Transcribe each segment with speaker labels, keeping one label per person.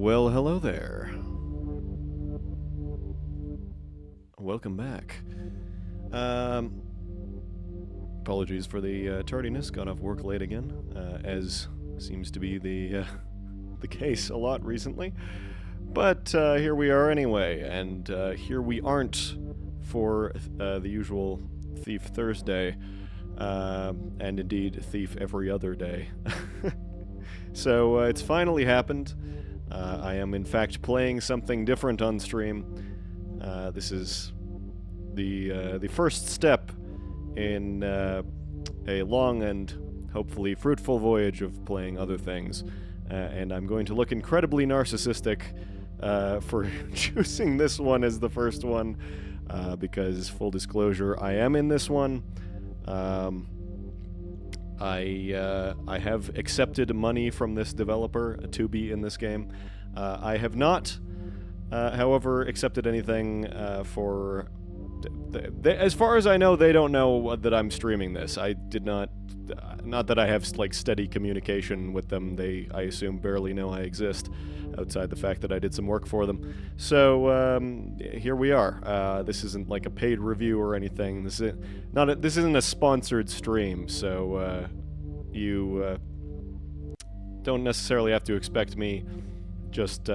Speaker 1: Well, hello there. Welcome back. Apologies for the tardiness. Got off work late again, as seems to be the case a lot recently. But here we are anyway, and here we aren't for the usual Thief Thursday, and indeed Thief every other day. So it's finally happened. I am in fact playing something different on stream. This is the first step in a long and hopefully fruitful voyage of playing other things. And I'm going to look incredibly narcissistic for choosing this one as the first one, because, full disclosure, I am in this one. I have accepted money from this developer to be in this game. I have not, however, accepted anything for... as far as I know, they don't know that I'm streaming this. I did not... not that I have, steady communication with them. They, I assume, barely know I exist, outside the fact that I did some work for them. So, here we are. This isn't like a paid review or anything. This isn't a sponsored stream, so, you, don't necessarily have to expect me just,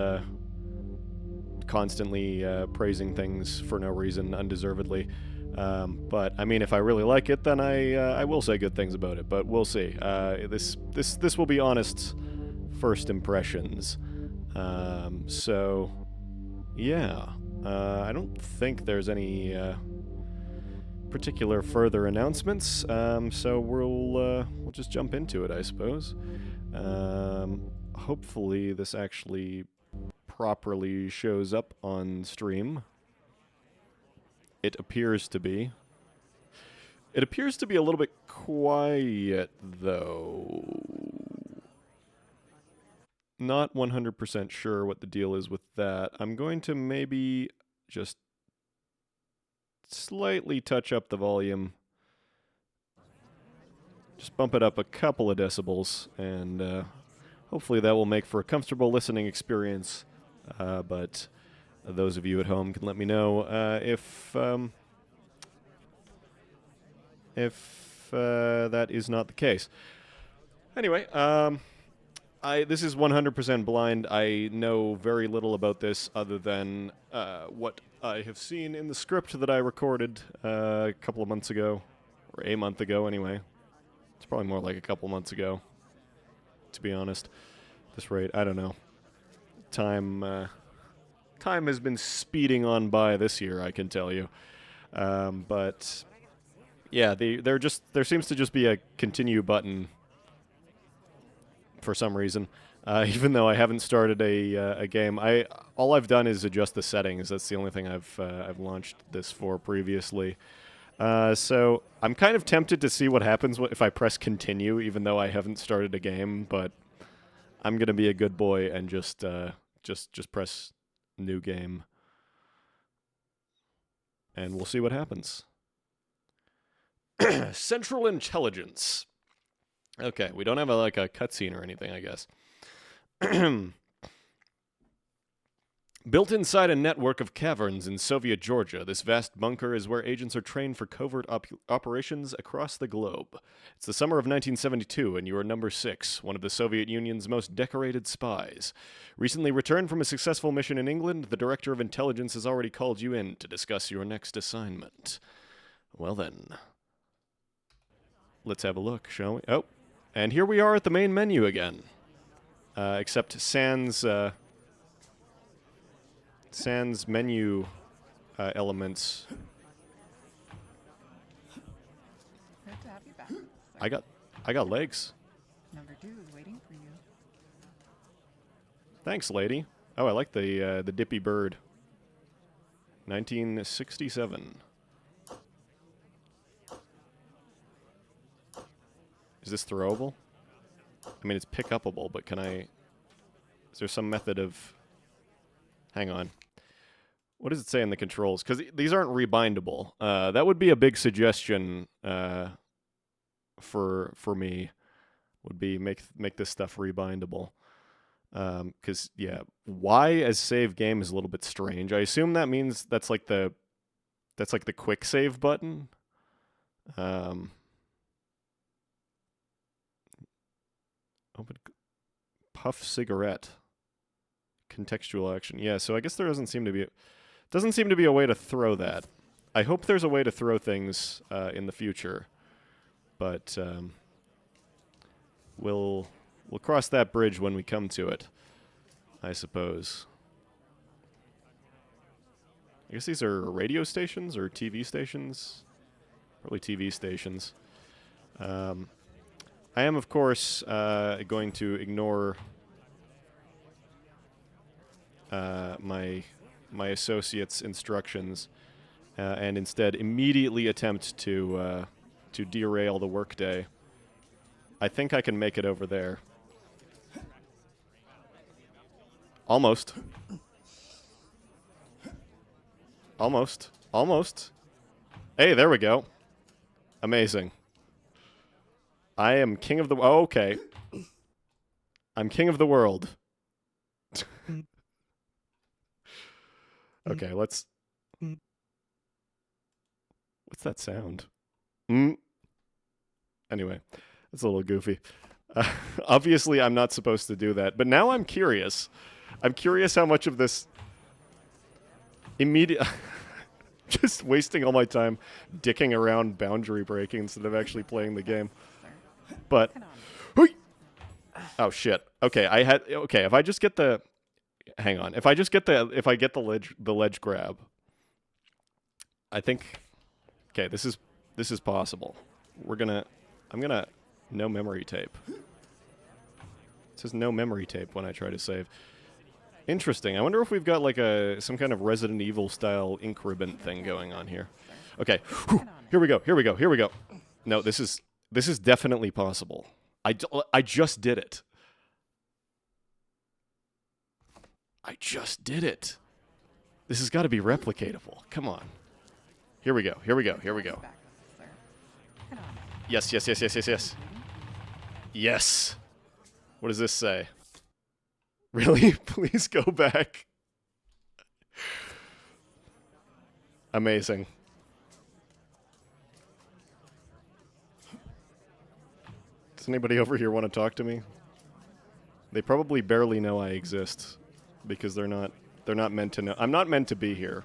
Speaker 1: constantly, praising things for no reason, undeservedly. But I mean, if I really like it, then I will say good things about it. But we'll see. This will be honest first impressions. So yeah, I don't think there's any particular further announcements. So we'll just jump into it, I suppose. Hopefully, this actually properly shows up on stream. It appears to be. It appears to be a little bit quiet, though. Not 100% sure what the deal is with that. I'm going to maybe just slightly touch up the volume. Just bump it up a couple of decibels, and hopefully that will make for a comfortable listening experience. But those of you at home can let me know if that is not the case. Anyway, this is 100% blind. I know very little about this other than what I have seen in the script that I recorded a couple of months ago, or a month ago anyway. It's probably more like a couple months ago, to be honest. At this rate, I don't know. Time has been speeding on by this year, I can tell you. But yeah, there seems to just be a continue button for some reason. Even though I haven't started a game, all I've done is adjust the settings. That's the only thing I've launched this for previously. So I'm kind of tempted to see what happens if I press continue, even though I haven't started a game. But I'm gonna be a good boy and just press new game, and we'll see what happens. Central Intelligence. Okay, we don't have a cutscene or anything, I guess. Built inside a network of caverns in Soviet Georgia, this vast bunker is where agents are trained for covert operations across the globe. It's the summer of 1972, and you are number 6, one of the Soviet Union's most decorated spies. Recently returned from a successful mission in England, the Director of Intelligence has already called you in to discuss your next assignment. Well then, let's have a look, shall we? Oh, and here we are at the main menu again. Except Sans menu elements.
Speaker 2: Great to have you back.
Speaker 1: I got legs.
Speaker 2: Number 2 is waiting for you.
Speaker 1: Thanks, lady. Oh, I like the dippy bird. 1967. Is this throwable? I mean, it's pick-upable, but can I... Is there some method of... Hang on. What does it say in the controls? Because these aren't rebindable. That would be a big suggestion for me. Would be make this stuff rebindable. Because, yeah, Y as save game is a little bit strange. I assume that means that's like the quick save button. Open puff cigarette. Contextual action. Yeah, so I guess there doesn't seem to be a way to throw that. I hope there's a way to throw things in the future, but we'll cross that bridge when we come to it, I suppose. I guess these are radio stations or TV stations. Probably TV stations. I am, of course, going to ignore my associate's instructions and instead immediately attempt to derail the workday. I think I can make it over there. Almost. Almost. Almost. Hey, there we go. Amazing. I am king of the... Oh, okay. I'm king of the world. Okay, let's... What's that sound? Anyway, that's a little goofy. Obviously, I'm not supposed to do that, but now I'm curious. I'm curious how much of this... Just wasting all my time dicking around boundary breaking instead of actually playing the game. But... Oh, shit. Okay, Okay, if I just get the... Hang on. If I get the ledge grab, I think... Okay, this is possible. I'm gonna no memory tape. It says no memory tape when I try to save. Interesting. I wonder if we've got like some kind of Resident Evil style ink ribbon thing going on here. Okay. Whew. Here we go. No, this is definitely possible. I just did it. This has got to be replicatable. Come on. Here we go. Yes. Yes. What does this say? Really? Please go back. Amazing. Does anybody over here want to talk to me? They probably barely know I exist because they're not meant to know. I'm not meant to be here.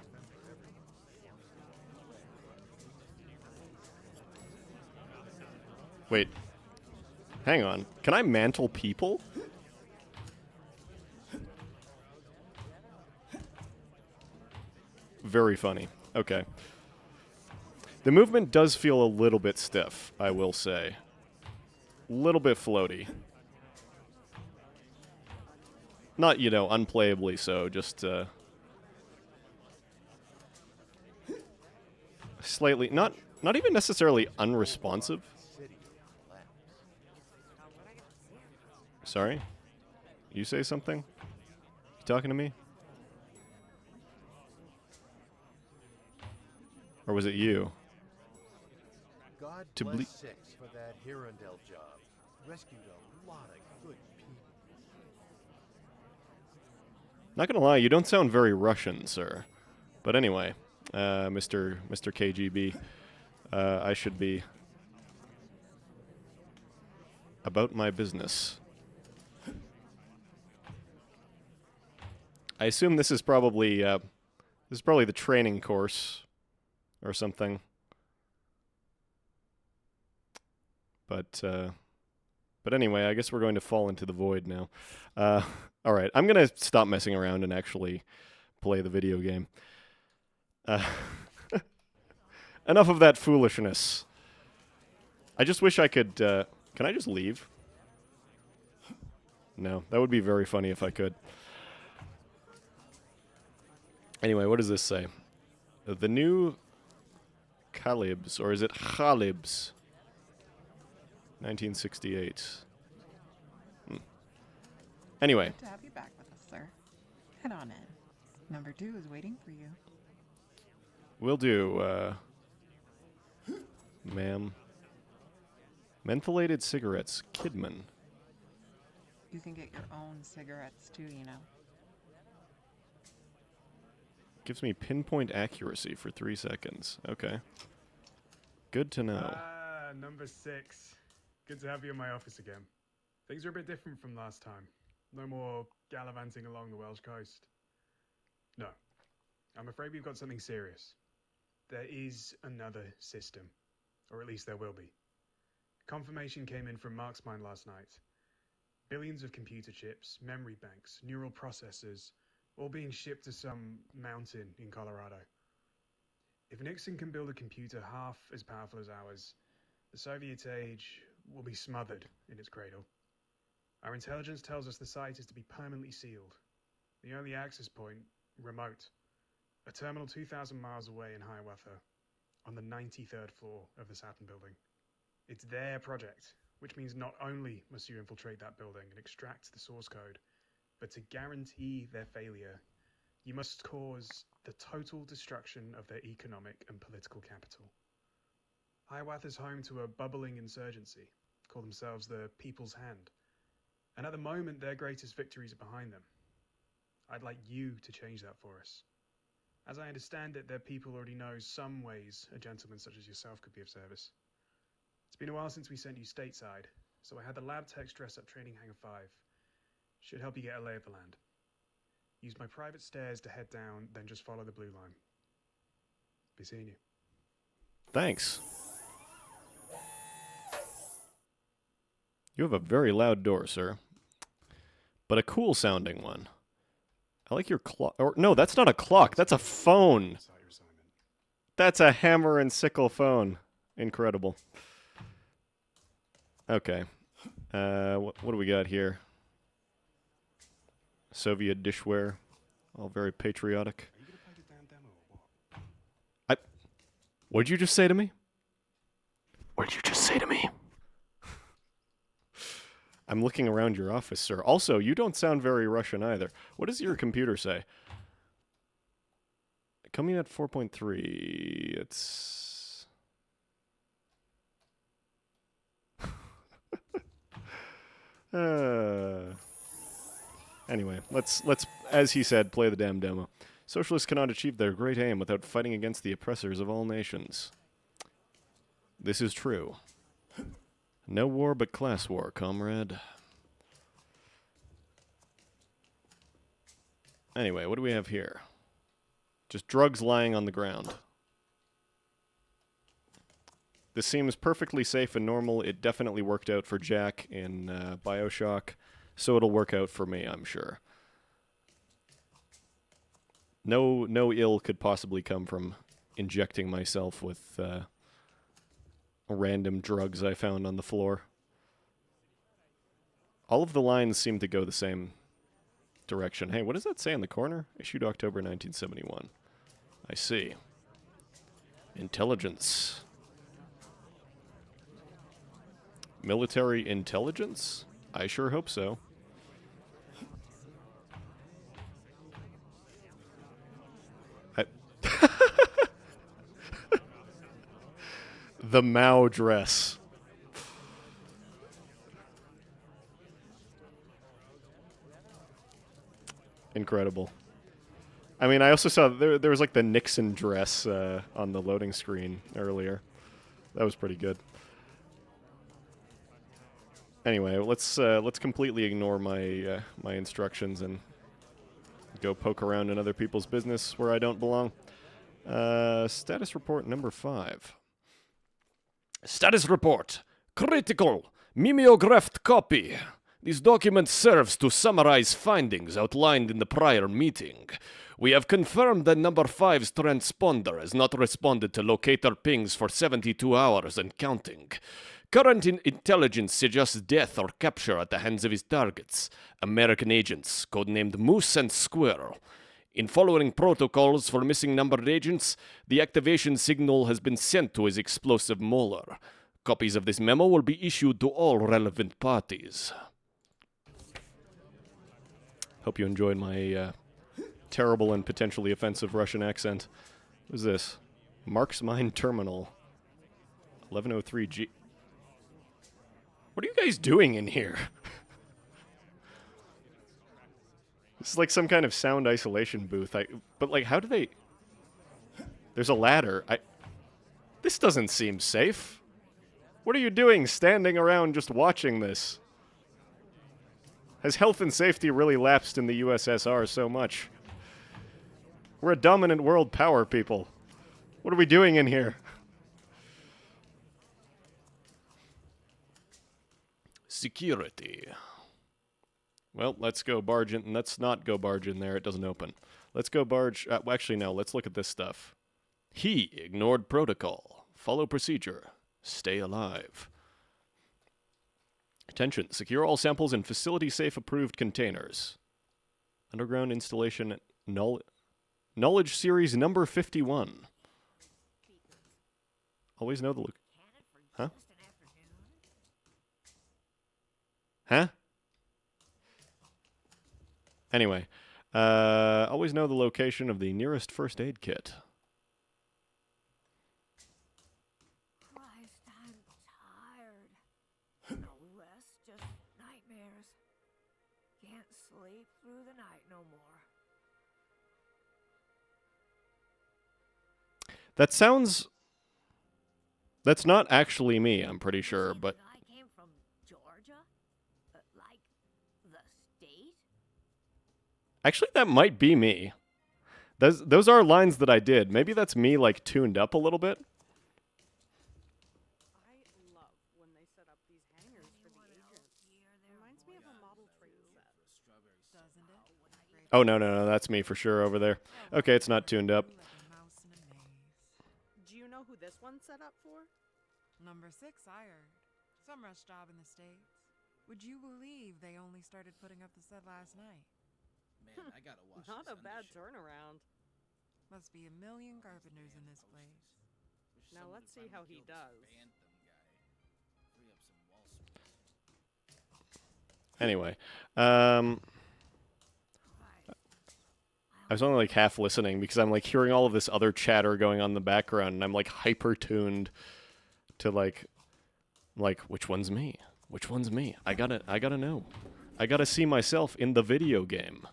Speaker 1: Wait. Hang on. Can I mantle people? Very funny. Okay. The movement does feel a little bit stiff, I will say. A little bit floaty. Not, unplayably so, just, slightly, not even necessarily unresponsive. Sorry? You say something? You talking to me? Or was it you?
Speaker 3: God
Speaker 1: To
Speaker 3: bless Six for that Hirondale job. Rescued a lot of good people.
Speaker 1: Not gonna lie, you don't sound very Russian, sir. But anyway, Mr. KGB, I should be about my business. I assume this is probably the training course or something. But anyway, I guess we're going to fall into the void now. All right, I'm going to stop messing around and actually play the video game. Enough of that foolishness. I just wish I could... can I just leave? No, that would be very funny if I could. Anyway, what does this say? The new Calibs, or is it Khalibs? 1968. Anyway.
Speaker 2: Good to have you back with us, sir. Head on in. Number 2 is waiting for you.
Speaker 1: Will do, ma'am. Mentholated cigarettes. Kidman.
Speaker 2: You can get your own cigarettes too, you know.
Speaker 1: Gives me pinpoint accuracy for 3 seconds. Okay. Good to know.
Speaker 4: Ah, number 6. Good to have you in my office again. Things are a bit different from last time. No more gallivanting along the Welsh coast. No. I'm afraid we've got something serious. There is another system. Or at least there will be. Confirmation came in from Mark's mind last night. Billions of computer chips, memory banks, neural processors, all being shipped to some mountain in Colorado. If Nixon can build a computer half as powerful as ours, the Soviet age will be smothered in its cradle. Our intelligence tells us the site is to be permanently sealed. The only access point, remote. A terminal 2,000 miles away in Hiawatha, on the 93rd floor of the Saturn building. It's their project, which means not only must you infiltrate that building and extract the source code, but to guarantee their failure, you must cause the total destruction of their economic and political capital. Hiawatha is home to a bubbling insurgency, call themselves the People's Hand, and at the moment their greatest victories are behind them. I'd like you to change that for us. As I understand it, their people already know some ways a gentleman such as yourself could be of service. It's been a while since we sent you stateside, so I had the lab techs dress up training Hangar 5. Should help you get a lay of the land. Use my private stairs to head down, then just follow the blue line. Be seeing you.
Speaker 1: Thanks. You have a very loud door, sir. But a cool sounding one. I like your clock. Or no, that's not a clock. That's a phone. That's a hammer and sickle phone. Incredible. Okay. What do we got here? Soviet dishware. All very patriotic.
Speaker 4: Are you gonna play the damn demo or what?
Speaker 1: What'd you just say to me? What'd you just say to me? I'm looking around your office, sir. Also, you don't sound very Russian either. What does your computer say? Coming at 4.3. It's... Anyway, let's, as he said, play the damn demo. Socialists cannot achieve their great aim without fighting against the oppressors of all nations. This is true. No war but class war, comrade. Anyway, what do we have here? Just drugs lying on the ground. This seems perfectly safe and normal. It definitely worked out for Jack in BioShock, so it'll work out for me, I'm sure. No ill could possibly come from injecting myself with random drugs I found on the floor. All of the lines seem to go the same direction. Hey, what does that say in the corner? Issued October 1971. I see. Intelligence. Military intelligence? I sure hope so. The Mao dress. Incredible. I mean, I also saw there was like the Nixon dress on the loading screen earlier. That was pretty good. Anyway, let's completely ignore my my instructions and go poke around in other people's business where I don't belong. Status report number 5. Status report. Critical. Mimeographed copy. This document serves to summarize findings outlined in the prior meeting. We have confirmed that number 5's transponder has not responded to locator pings for 72 hours and counting. Current intelligence suggests death or capture at the hands of his targets, American agents, codenamed Moose and Squirrel. In following protocols for missing numbered agents, the activation signal has been sent to his explosive molar. Copies of this memo will be issued to all relevant parties. Hope you enjoyed my terrible and potentially offensive Russian accent. What is this? Mark's Mine Terminal. 1103G. What are you guys doing in here? This is like some kind of sound isolation booth. But like, how do they... There's a ladder. This doesn't seem safe. What are you doing standing around just watching this? Has health and safety really lapsed in the USSR so much? We're a dominant world power, people. What are we doing in here? Security. Well, let's go barge in. Let's not go barge in there. It doesn't open. Let's go barge... well, actually, no. Let's look at this stuff. He ignored protocol. Follow procedure. Stay alive. Attention. Secure all samples in facility-safe approved containers. Underground installation... Knowledge series number 51. Always know the look. Huh? Huh? Anyway, always know the location of the nearest first aid kit.
Speaker 5: Christ, I'm tired. No rest, just nightmares. Can't sleep through the night no more.
Speaker 1: That sounds... That's not actually me, I'm pretty sure, but...
Speaker 5: I came from Georgia? Like, the state?
Speaker 1: Actually, that might be me. Those are lines that I did. Maybe that's me, like, tuned up a little bit.
Speaker 6: I love when they set up these hangars for the agents. Reminds me of a model train set.
Speaker 2: Doesn't it?
Speaker 1: Oh, no, that's me for sure over there. Okay, it's not tuned up.
Speaker 2: Like a mouse in a maze.
Speaker 6: Do you know who this one's set up for?
Speaker 2: Number 6 hired. Some rush job in the States. Would you believe they only started putting up the set last night?
Speaker 7: Man, I gotta watch
Speaker 6: Not
Speaker 7: this
Speaker 6: a bad
Speaker 7: undershit.
Speaker 6: turnaround.
Speaker 2: Must be a million carpenters in this place.
Speaker 7: Wish
Speaker 6: Now
Speaker 7: someone
Speaker 6: let's see
Speaker 7: would
Speaker 6: how
Speaker 7: finally
Speaker 6: he
Speaker 7: kill this
Speaker 6: does.
Speaker 7: Bantam guy. Free up some wall space.
Speaker 1: Anyway, I was only like half listening because I'm like hearing all of this other chatter going on in the background, and I'm like hyper tuned to like which one's me? Which one's me? I gotta know. I gotta see myself in the video game.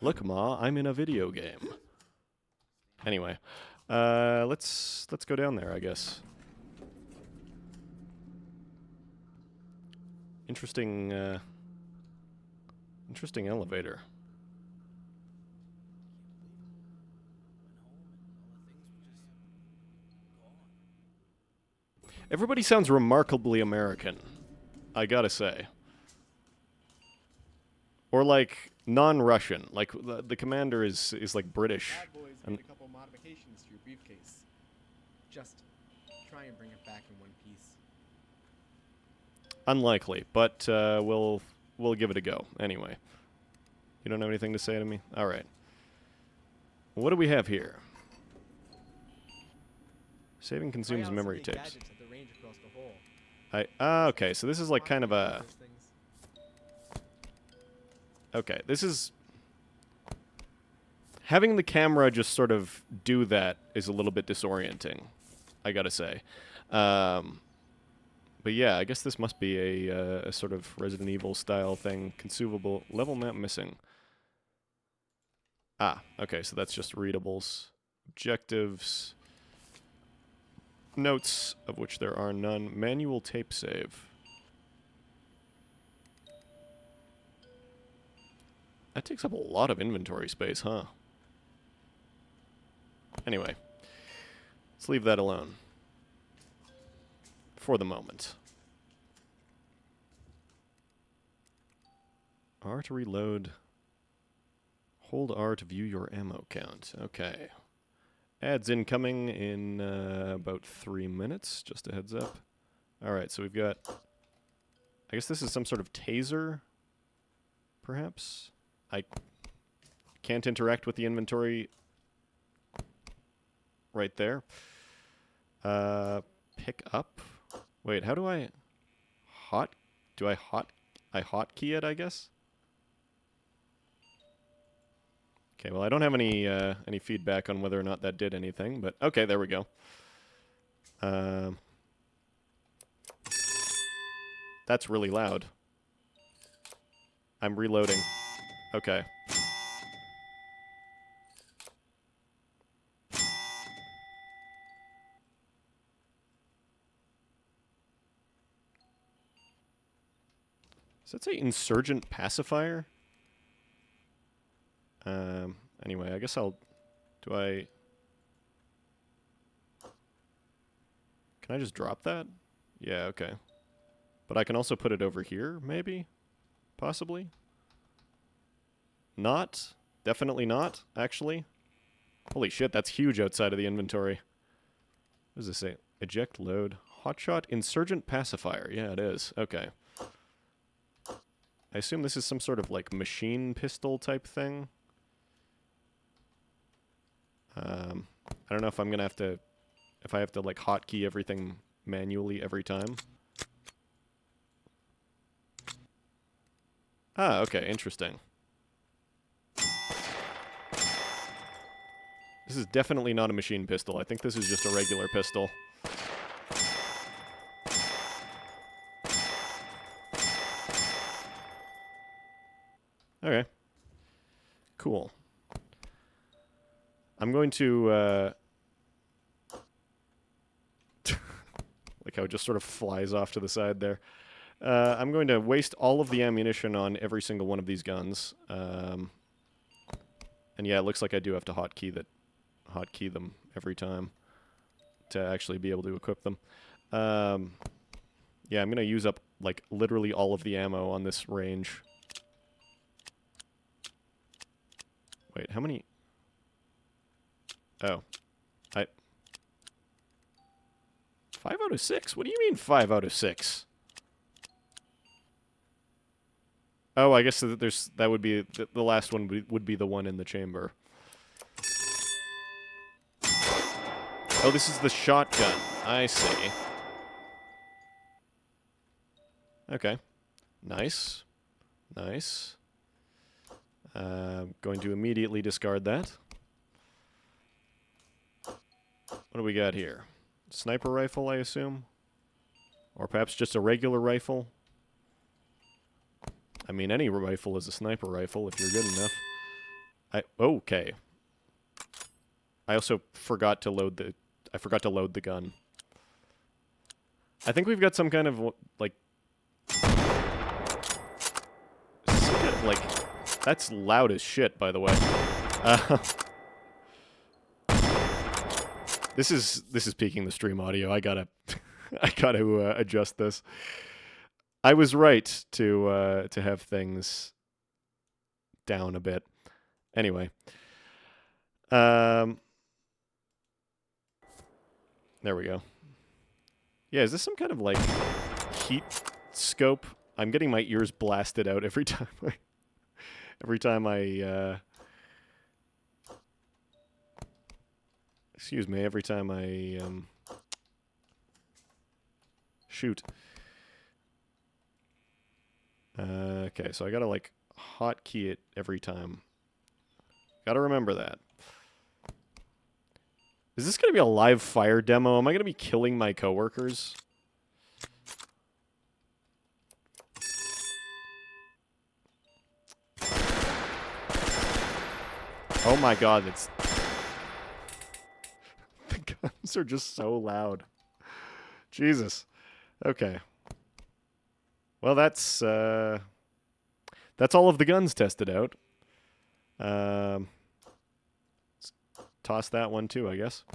Speaker 1: Look, Ma, I'm in a video game. Anyway, let's go down there, I guess. Interesting elevator. Everybody sounds remarkably American, I gotta say. Or like non-Russian. Like the commander is like British.
Speaker 8: Bad boys
Speaker 1: And-
Speaker 8: made a couple modifications to your briefcase. Just try and bring it back in one piece.
Speaker 1: Unlikely, but we'll give it a go anyway. You don't have anything to say to me? All right. What do we have here? Saving consumes
Speaker 8: Try out
Speaker 1: memory
Speaker 8: some of the
Speaker 1: tapes.
Speaker 8: gadgets at the range across the hall.
Speaker 1: Okay, so this is like kind of a...
Speaker 8: Those things.
Speaker 1: Okay, this is... Having the camera just sort of do that is a little bit disorienting, I gotta say. But yeah, I guess this must be a sort of Resident Evil style thing. Consumable. Level map missing. Ah, okay, so that's just readables. Objectives. Notes, of which there are none. Manual tape save. That takes up a lot of inventory space, huh? Anyway, let's leave that alone. For the moment. R to reload. Hold R to view your ammo count. Okay. Ads incoming in about 3 minutes. Just a heads up. Alright, so we've got... I guess this is some sort of taser, perhaps? I can't interact with the inventory right there. Pick up? Wait, how do I... Do I hotkey it, I guess? Okay, well, I don't have any feedback on whether or not that did anything, but okay, there we go. That's really loud. I'm reloading. Okay. Does that say insurgent pacifier? Anyway, I guess I'll... Do I... Can I just drop that? Yeah, okay. But I can also put it over here, maybe? Possibly? Not? Definitely not, actually. Holy shit, that's huge outside of the inventory. What does this say? Eject load. Hotshot insurgent pacifier. Yeah, it is. Okay. I assume this is some sort of, like, machine pistol type thing. I don't know if I'm gonna have to... If I have to, like, hotkey everything manually every time. Ah, okay, interesting. This is definitely not a machine pistol. I think this is just a regular pistol. Okay. Cool. I'm going to, like how it just sort of flies off to the side there. I'm going to waste all of the ammunition on every single one of these guns. And yeah, it looks like I do have to hotkey them every time to actually be able to equip them. Yeah, I'm going to use up, like, literally all of the ammo on this range. Wait, how many... Oh. 5 out of 6? What do you mean 5 out of 6? Oh, I guess that would be... The last one would be the one in the chamber. Oh, this is the shotgun. I see. Okay. Nice. Nice. Going to immediately discard that. What do we got here? Sniper rifle, I assume? Or perhaps just a regular rifle? I mean, any rifle is a sniper rifle if you're good enough. Okay. I also forgot to load the... I forgot to load the gun. I think we've got some kind of, like... Some kind of, like... That's loud as shit, by the way. This is peaking the stream audio. I gotta adjust this. I was right to have things down a bit. Anyway, there we go. Yeah, is this some kind of like heat scope? I'm getting my ears blasted out every time I excuse me, every time I shoot. Okay, so I gotta like hotkey it every time. Gotta remember that. Is this gonna be a live fire demo? Am I gonna be killing my coworkers? Oh my god, it's... The guns are just so loud. Jesus. Okay. Well, that's all of the guns tested out. Let's toss that one too, I guess.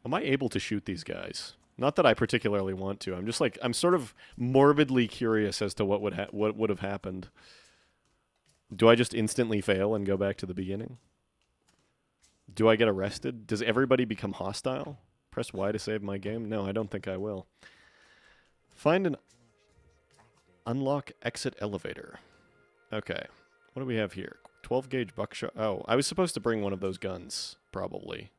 Speaker 1: Am I able to shoot these guys? Not that I particularly want to. I'm just like, I'm sort of morbidly curious as to what would have happened. Do I just instantly fail and go back to the beginning? Do I get arrested? Does everybody become hostile? Press Y to save my game? No, I don't think I will. Find an unlock exit elevator. Okay. What do we have here? 12 gauge buckshot. Oh, I was supposed to bring one of those guns, probably.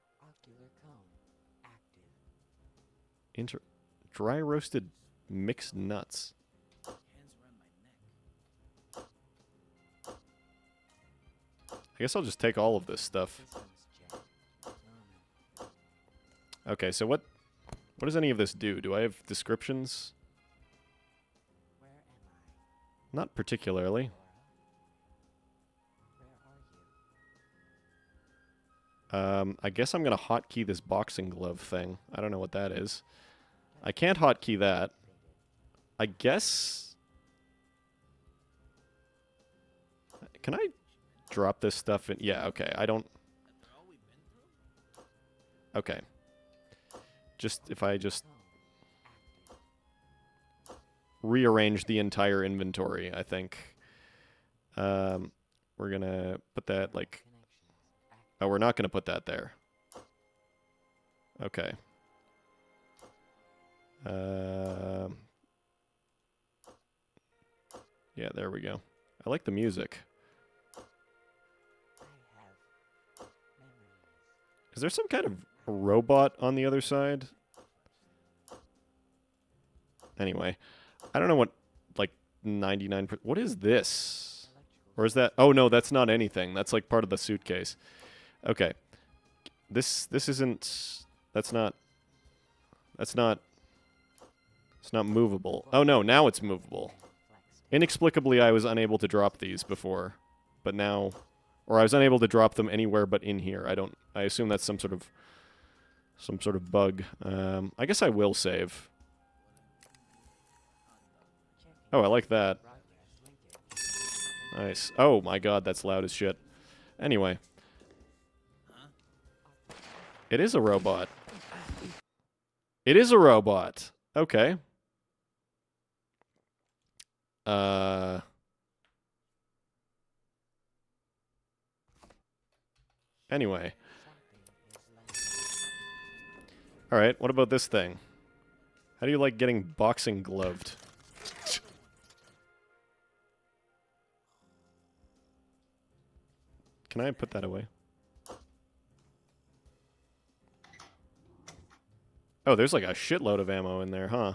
Speaker 1: Dry roasted mixed nuts. I guess I'll just take all of this stuff. Okay, so what does any of this do? Do I have descriptions? Not particularly. I guess I'm gonna hotkey this boxing glove thing. I don't know what that is. I can't hotkey that. I guess... Can I drop this stuff in? Yeah, okay. I don't... Okay. Just, if I just... rearrange the entire inventory, I think. We're gonna put that, like... Oh, we're not gonna put that there. Okay. Yeah, there we go. I like the music. Is there some kind of robot on the other side? Anyway, I don't know what, like, 99%... What is this? Or is that... Oh, no, that's not anything. That's, like, part of the suitcase. Okay. This isn't... That's not... It's not movable. Oh, no, now it's movable. Inexplicably, I was unable to drop these before. But now... Or I was unable to drop them anywhere but in here. I assume that's some sort of bug. I guess I will save. Oh, I like that. Nice. Oh my god, that's loud as shit. Anyway. It is a robot. It is a robot. Okay. Anyway. Alright, what about this thing? How do you like getting boxing gloved? Can I put that away? Oh, there's like a shitload of ammo in there, huh?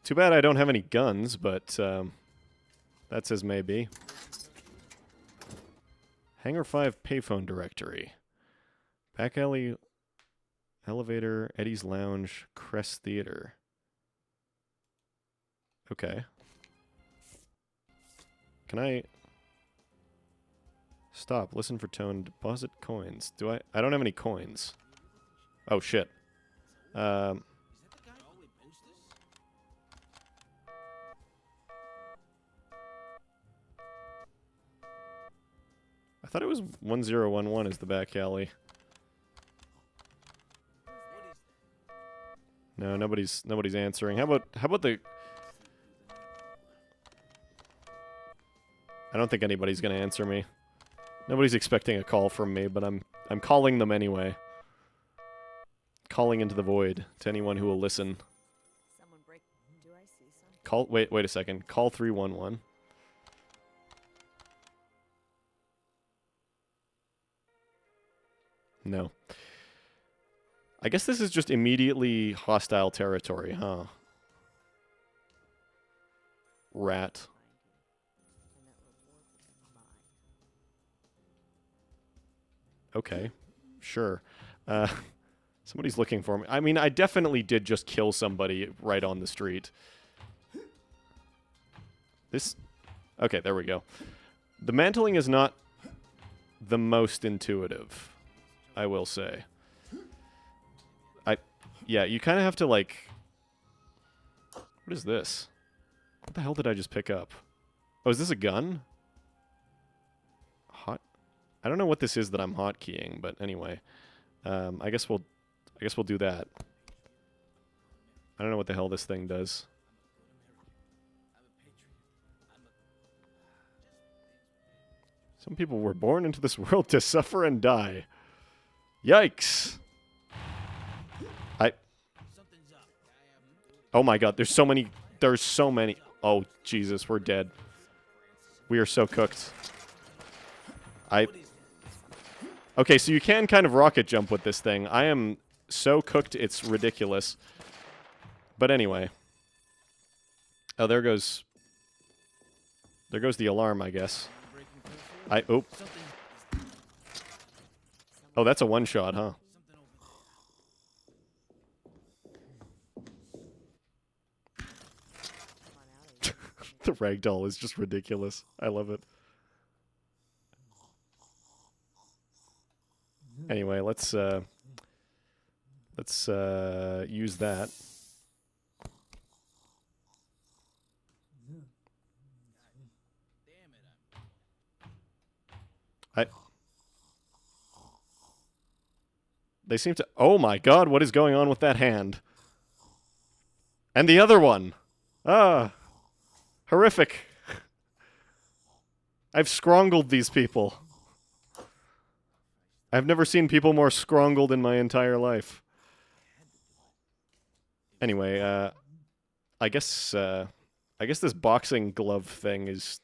Speaker 1: Too bad I don't have any guns, but that's as may be. Hangar 5 payphone directory. Back alley, elevator, Eddie's Lounge, Crest Theater. Okay. Can I... Stop, listen for tone, deposit coins. Do I... I don't have any coins. Oh, shit. I thought it was 1011 is the back alley. No, nobody's answering. How about the... I don't think anybody's gonna answer me. Nobody's expecting a call from me, but I'm calling them anyway. Calling into the void to anyone who will listen.
Speaker 5: Someone break. Do I see something?
Speaker 1: Call. Wait a second. Call 311. No. I guess this is just immediately hostile territory, huh? Rat. Okay. Sure. Somebody's looking for me. I mean, I definitely did just kill somebody right on the street. This... Okay, there we go. The mantling is not the most intuitive, I will say. Yeah, you kind of have to, like... What is this? What the hell did I just pick up? Oh, is this a gun? Hot... I don't know what this is that I'm hotkeying, but anyway. I guess we'll do that. I don't know what the hell this thing does. Some people were born into this world to suffer and die. Yikes! Oh my god, there's so many... There's so many... Oh, Jesus, we're dead. We are so cooked. Okay, so you can kind of rocket jump with this thing. I am so cooked, it's ridiculous. But anyway. Oh, there goes... There goes the alarm, I guess. Oh. Oh, that's a one-shot, huh? The ragdoll is just ridiculous. I love it. Anyway, let's use that. They seem to... Oh my god, what is going on with that hand? And the other one! Ah! Horrific! I've scrongled these people. I've never seen people more scrongled in my entire life. Anyway, I guess this boxing glove thing is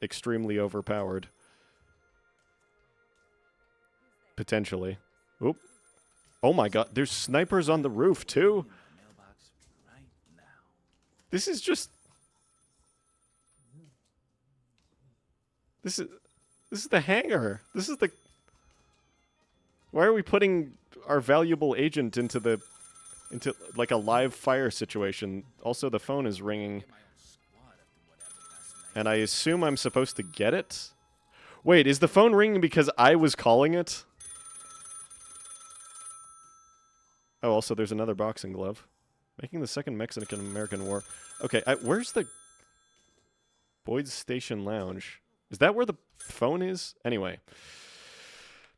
Speaker 1: extremely overpowered. Potentially. Oop. Oh my god, there's snipers on the roof too? This is just... This is the hangar. This is the... Why are we putting our valuable agent into like a live fire situation? Also, the phone is ringing. And I assume I'm supposed to get it? Wait, is the phone ringing because I was calling it? Oh, also there's another boxing glove. Making the second Mexican-American War. Okay, where's the... Boyd's Station Lounge? Is that where the phone is? Anyway.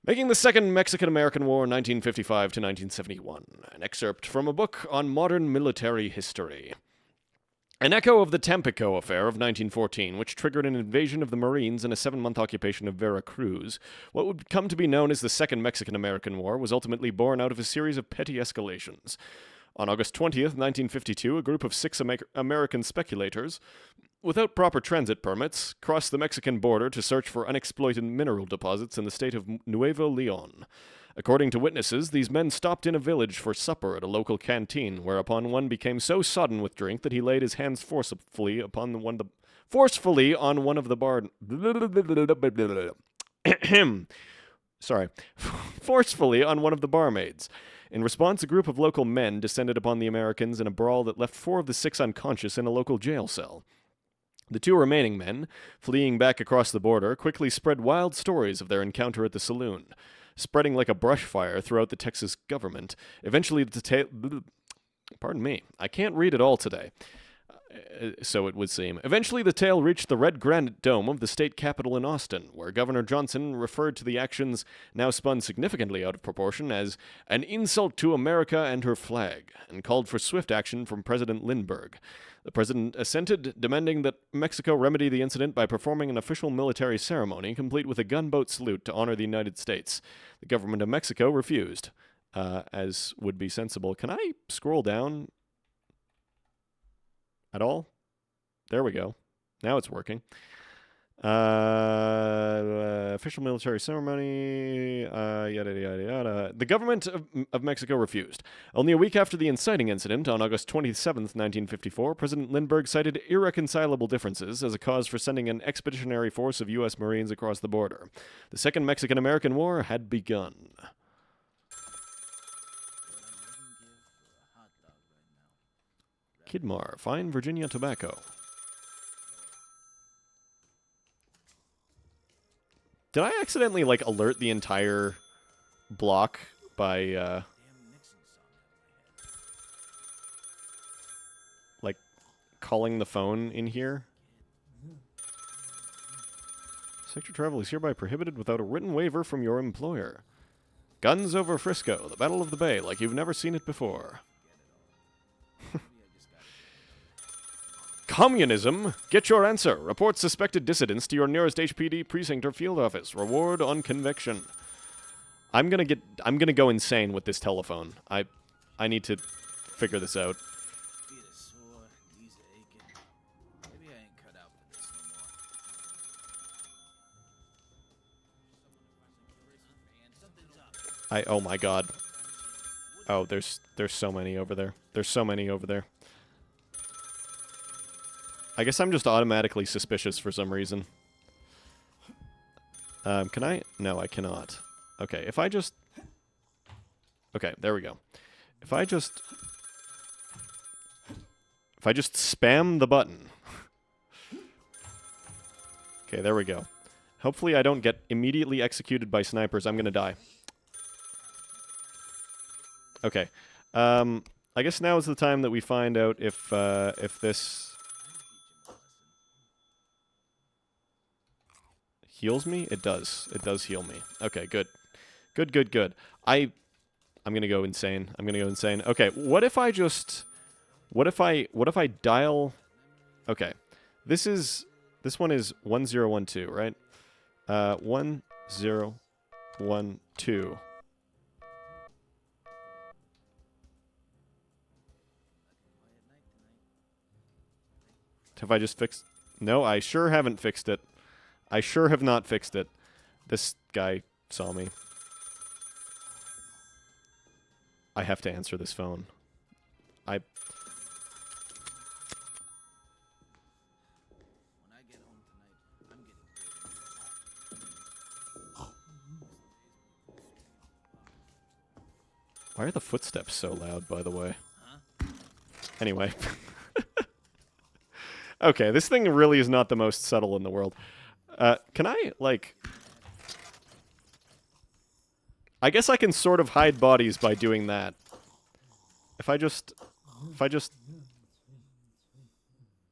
Speaker 1: Making the Second Mexican-American War, 1955 to 1971. An excerpt from a book on modern military history. An echo of the Tampico Affair of 1914, which triggered an invasion of the Marines and a 7-month occupation of Veracruz, what would come to be known as the Second Mexican-American War was ultimately born out of a series of petty escalations. On August 20th, 1952, a group of 6 American speculators, without proper transit permits, crossed the Mexican border to search for unexploited mineral deposits in the state of Nuevo León. According to witnesses, these men stopped in a village for supper at a local canteen, whereupon one became so sodden with drink that he laid his hands forcefully on one of the bar... forcefully on one of the barmaids. In response, a group of local men descended upon the Americans in a brawl that left 4 of the 6 unconscious in a local jail cell. The 2 remaining men, fleeing back across the border, quickly spread wild stories of their encounter at the saloon. Spreading like a brush fire throughout the Texas government, eventually Pardon me, I can't read it all today. So it would seem. Eventually the tale reached the red granite dome of the state capitol in Austin, where Governor Johnson referred to the actions, now spun significantly out of proportion, as an insult to America and her flag, and called for swift action from President Lindbergh. The president assented, demanding that Mexico remedy the incident by performing an official military ceremony, complete with a gunboat salute to honor the United States. The government of Mexico refused, as would be sensible. Can I scroll down at all? There we go. Now it's working. Official military ceremony, yada, yada, yada. The government of Mexico refused. Only a week after the inciting incident, on August 27th, 1954, President Lindbergh cited irreconcilable differences as a cause for sending an expeditionary force of U.S. Marines across the border. The Second Mexican-American War had begun. Kidmar, fine Virginia tobacco. Did I accidentally, like, alert the entire block by, like, calling the phone in here? Sector travel is hereby prohibited without a written waiver from your employer. Guns over Frisco, the Battle of the Bay, like you've never seen it before. Communism? Get your answer. Report suspected dissidents to your nearest HPD precinct or field office. Reward on conviction. I'm gonna go insane with this telephone. I need to figure this out.
Speaker 7: Feet are sore, knees are aching. Maybe I ain't cut out for this no more.
Speaker 1: Oh my god. Oh, there's so many over there. There's so many over there. I guess I'm just automatically suspicious for some reason. Can I? No, I cannot. Okay, if I just... Okay, there we go. If I just spam the button. Okay, there we go. Hopefully I don't get immediately executed by snipers. I'm gonna die. Okay. I guess now is the time that we find out if this heals me. It does. It does heal me. Okay, good. Good, good, good. I'm gonna go insane. I'm gonna go insane. Okay, what if I just... What if I dial... Okay. This one is 1012, right? 1012. Have I just fixed... No, I sure haven't fixed it. I sure have not fixed it. This guy saw me. I have to answer this phone.
Speaker 7: When I get home tonight, I'm getting
Speaker 1: Why are the footsteps so loud, by the way?
Speaker 7: Huh?
Speaker 1: Anyway. Okay, this thing really is not the most subtle in the world. Can I, like... I guess I can sort of hide bodies by doing that. If I just...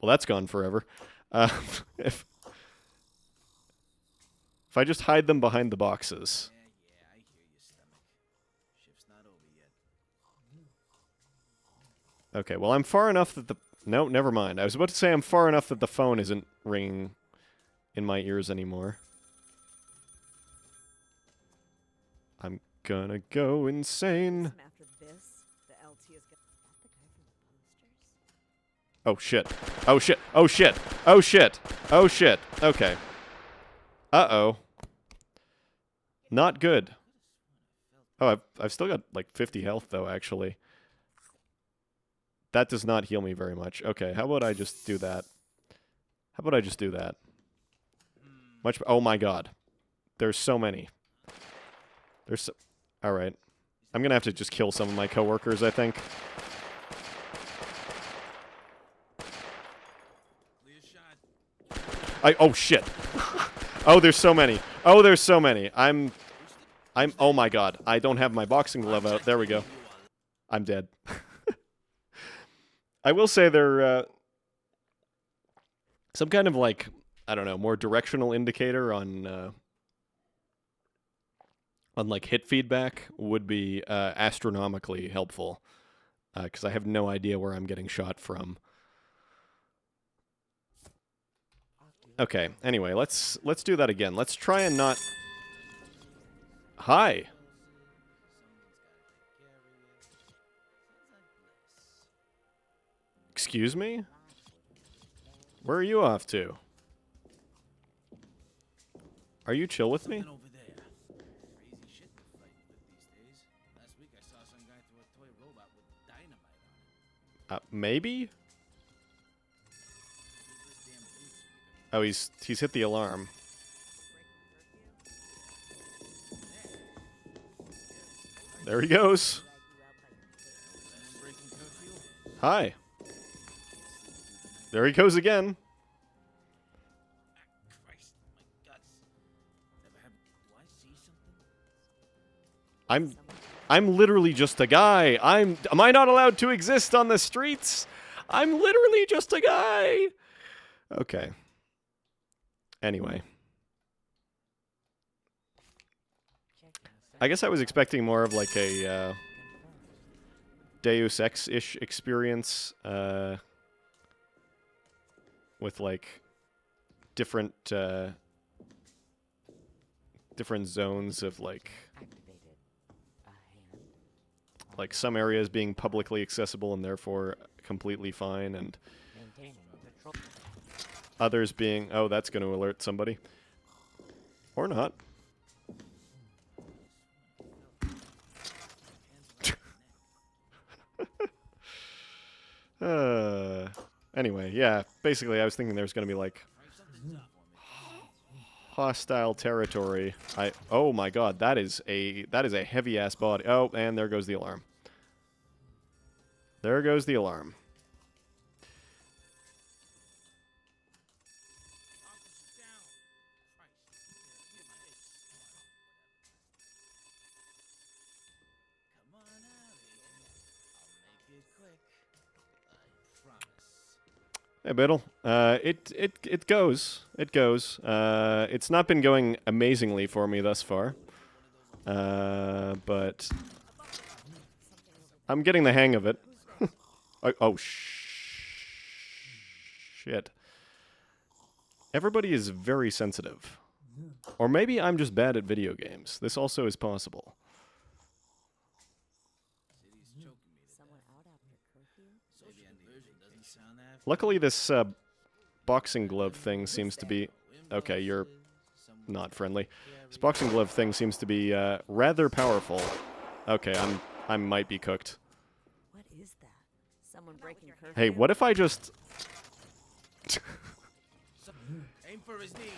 Speaker 1: Well, that's gone forever. If I just hide them behind the boxes.
Speaker 7: Yeah, I hear you, stomach. Shift's not over yet.
Speaker 1: Okay, well, I'm far enough that the... No, never mind. I was about to say I'm far enough that the phone isn't ringing in my ears anymore. I'm gonna go insane.
Speaker 9: After this, the LT is gonna... Is that the guy from the posters?
Speaker 1: Oh, shit. Oh, shit. Oh, shit. Oh, shit. Oh, shit. Okay. Uh-oh. Not good. Oh, I've still got, like, 50 health, though, actually. That does not heal me very much. Okay, how about I just do that? How about I just do that? Much... Oh, my God. There's so many. There's so... Alright. I'm gonna have to just kill some of my coworkers, I think. Oh, shit. Oh, there's so many. Oh, there's so many. Oh my God. I don't have my boxing glove out. There we go. I'm dead. I will say they're, some kind of, like, I don't know, more directional indicator on like, hit feedback would be, astronomically helpful. Because I have no idea where I'm getting shot from. Okay, anyway, let's do that again. Let's try and not... Hi! Excuse me? Where are you off to? Are you chill with me?
Speaker 7: Something over there. Crazy shit they're fighting with these days. Last week I saw some guy throw a toy robot with dynamite on it.
Speaker 1: Maybe? Oh, he's hit the alarm. There he goes. Hi. There he goes again.
Speaker 7: Christ, my guts. Never have... Do I see something?
Speaker 1: I'm literally just a guy. Am I not allowed to exist on the streets? I'm literally just a guy. Okay. Anyway. I guess I was expecting more of like a Deus Ex-ish experience with like different zones of like some areas being publicly accessible and therefore completely fine, and others being, oh, that's going to alert somebody. Or not. Anyway, yeah, basically I was thinking there's going to be like hostile territory. Oh my God, that is a heavy ass body. Oh, and there goes the alarm. There goes the alarm.
Speaker 7: quick. I promise.
Speaker 1: Hey, Biddle. It goes. It goes. It's not been going amazingly for me thus far. But I'm getting the hang of it. Shit. Everybody is very sensitive. Or maybe I'm just bad at video games. This also is possible.
Speaker 7: City's choking me to
Speaker 9: Someone out after curfew?
Speaker 7: Maybe inversion doesn't sound that.
Speaker 1: Luckily, this boxing glove thing seems to be... Okay, you're not friendly. This boxing glove thing seems to be rather powerful. Okay, I might be cooked.
Speaker 9: What is that? Someone breaking curfew?
Speaker 1: Hey, what if I just...
Speaker 7: Aim for his knees.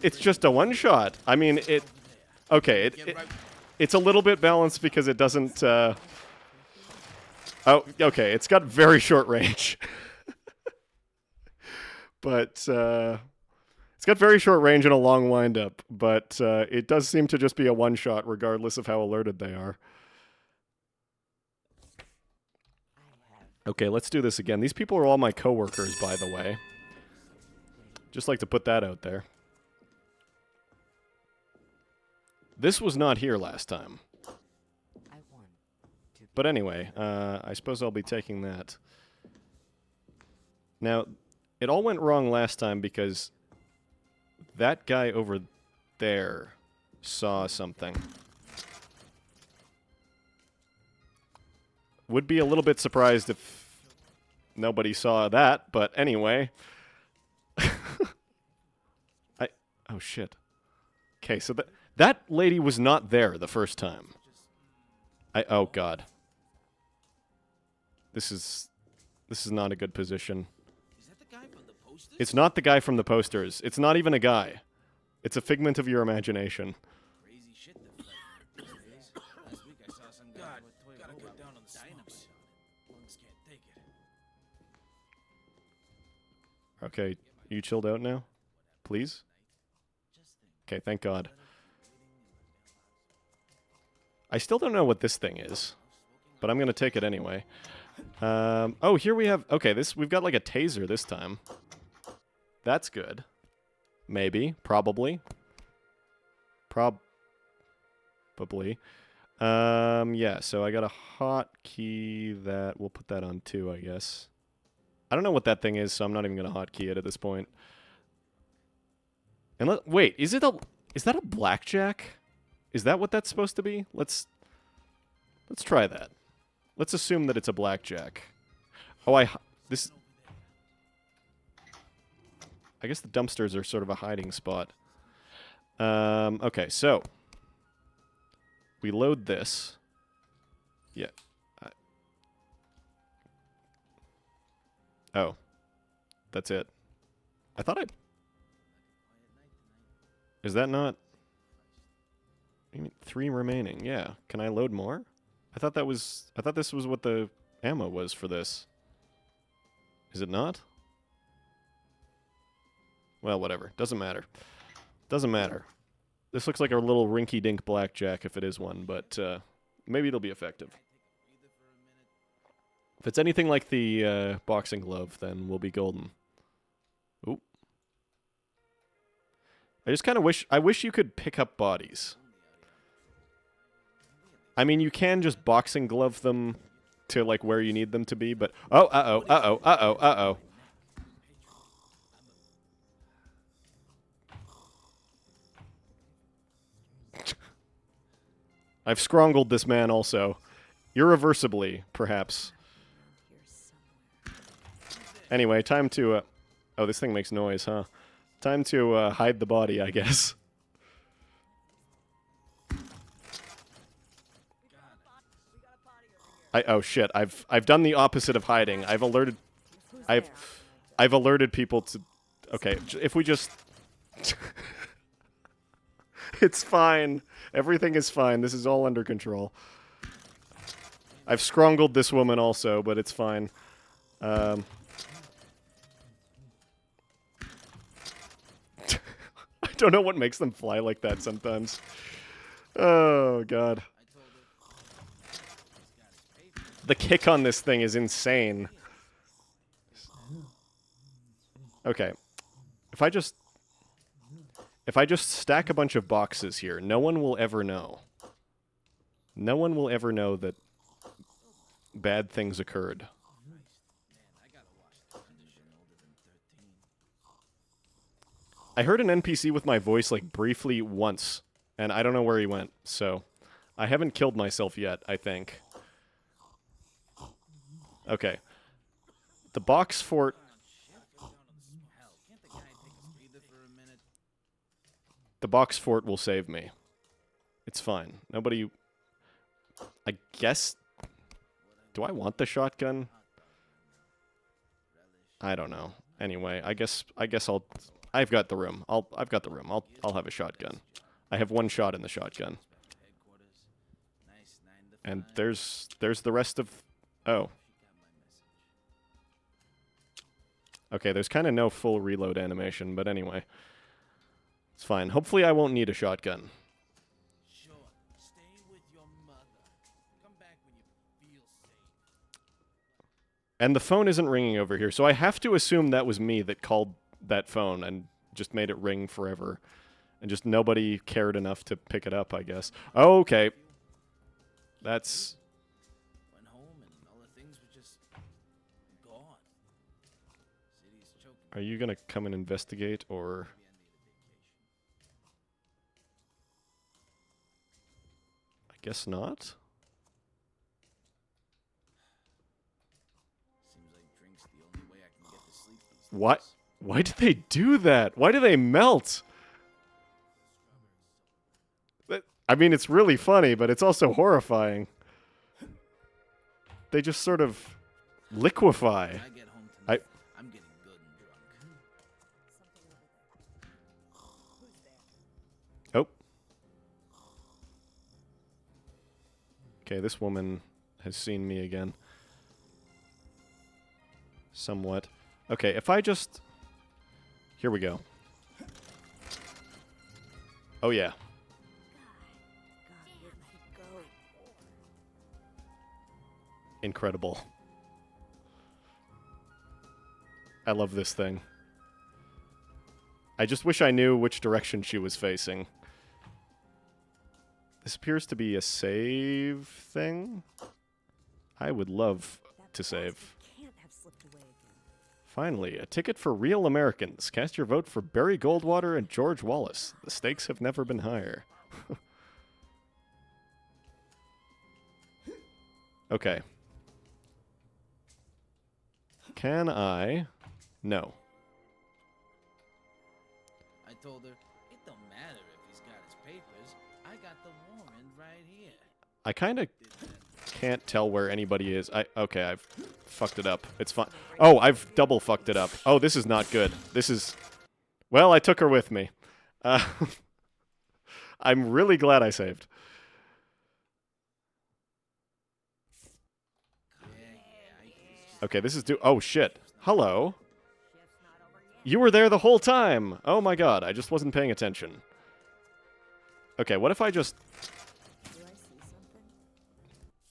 Speaker 1: It's just a one-shot. I mean, it... Okay, it's a little bit balanced because it doesn't... Oh, okay, it's got very short range. But, it's got very short range and a long wind-up, but it does seem to just be a one-shot regardless of how alerted they are. Okay, let's do this again. These people are all my coworkers, by the way. Just like to put that out there. This was not here last time. But anyway, I suppose I'll be taking that. Now, it all went wrong last time because that guy over there saw something. Would be a little bit surprised if nobody saw that, but anyway. Oh shit. Okay, so that lady was not there the first time. Oh god. This is not a good position.
Speaker 7: Is that the guy from the posters?
Speaker 1: It's not the guy from the posters. It's not even a guy. It's a figment of your imagination.
Speaker 7: Crazy shit they're fighting these days. Last week I saw some guy with a toy
Speaker 3: gotta
Speaker 7: robot
Speaker 3: cut down on
Speaker 7: with
Speaker 3: the
Speaker 7: dynamite
Speaker 3: smokes.
Speaker 7: on it. Lungs can't take it.
Speaker 1: Okay, you chilled out now? Please?
Speaker 7: Just think.
Speaker 1: Okay, thank God. I still don't know what this thing is, but I'm gonna take it anyway. Oh, here we have... Okay, we've got like a taser this time. That's good. Maybe. Probably. Probably. Yeah, so I got a hotkey that... We'll put that on 2, I guess. I don't know what that thing is, so I'm not even gonna hotkey it at this point. Wait, is that a blackjack? Is that what that's supposed to be? Let's try that. Let's assume that it's a blackjack. Oh, I guess the dumpsters are sort of a hiding spot. Okay, so we load this. Yeah. Oh. That's it. I thought Is that not... You mean 3 remaining? Yeah. Can I load more? I thought this was what the ammo was for this. Is it not? Well, whatever. Doesn't matter. Doesn't matter. This looks like a little rinky-dink blackjack if it is one, but maybe it'll be effective. If it's anything like the boxing glove, then we'll be golden. Oop. I just kind of wish you could pick up bodies. I mean, you can just boxing glove them to, like, where you need them to be, but... Oh, uh-oh, uh-oh, uh-oh, uh-oh. I've scrongled this man also. Irreversibly, perhaps. Anyway, time to... Oh, this thing makes noise, huh? Time to hide the body, I guess. Oh shit! I've done the opposite of hiding. I've alerted people to. Okay, if we just. It's fine. Everything is fine. This is all under control. I've scrongled this woman also, but it's fine. I don't know what makes them fly like that sometimes. Oh god. The kick on this thing is insane. Okay. If I just stack a bunch of boxes here, no one will ever know. No one will ever know that bad things occurred. I heard an NPC with my voice, like, briefly once, and I don't know where he went, so I haven't killed myself yet, I think. Okay. The box fort... The box fort will save me. It's fine. Nobody... I guess... Do I want the shotgun? I don't know. Anyway, I guess I'll... I've got the room. I've got the room. I'll have a shotgun. I have one shot in the shotgun. And there's the rest of... Oh. Okay, there's kind of no full reload animation, but anyway. It's fine. Hopefully I won't need a shotgun.
Speaker 7: Sure. Stay with your mother. Come back when you feel safe.
Speaker 1: And the phone isn't ringing over here, so I have to assume that was me that called that phone and just made it ring forever. And just nobody cared enough to pick it up, I guess. Oh, okay. That's...
Speaker 7: Went home and all the things were just gone. City's choking.
Speaker 1: Are you gonna come and investigate, or... I guess not?
Speaker 7: Seems like drink's the only way I can get to sleep these days.
Speaker 1: What? Why did they do that? Why do they melt? I mean, it's really funny, but it's also horrifying. They just sort of liquefy.
Speaker 7: When I get home tonight, I'm getting good and drunk.
Speaker 1: Oh. Okay, this woman has seen me again. Somewhat. Okay, if I just... Here we go. Oh, yeah. Incredible. I love this thing. I just wish I knew which direction she was facing. This appears to be a save thing. I would love to save. Finally, a ticket for real Americans. Cast your vote for Barry Goldwater and George Wallace. The stakes have never been higher. Okay. Can I? No.
Speaker 7: I told her, it don't matter if he's got his papers. I got the warrant right here.
Speaker 1: I kind of can't tell where anybody is. Okay, I've fucked it up. It's fine. Oh, I've double fucked it up. Oh, this is not good. This is... Well, I took her with me. I'm really glad I saved. Okay, this is oh, shit. Hello. You were there the whole time. Oh my god, I just wasn't paying attention. Okay, what if I just...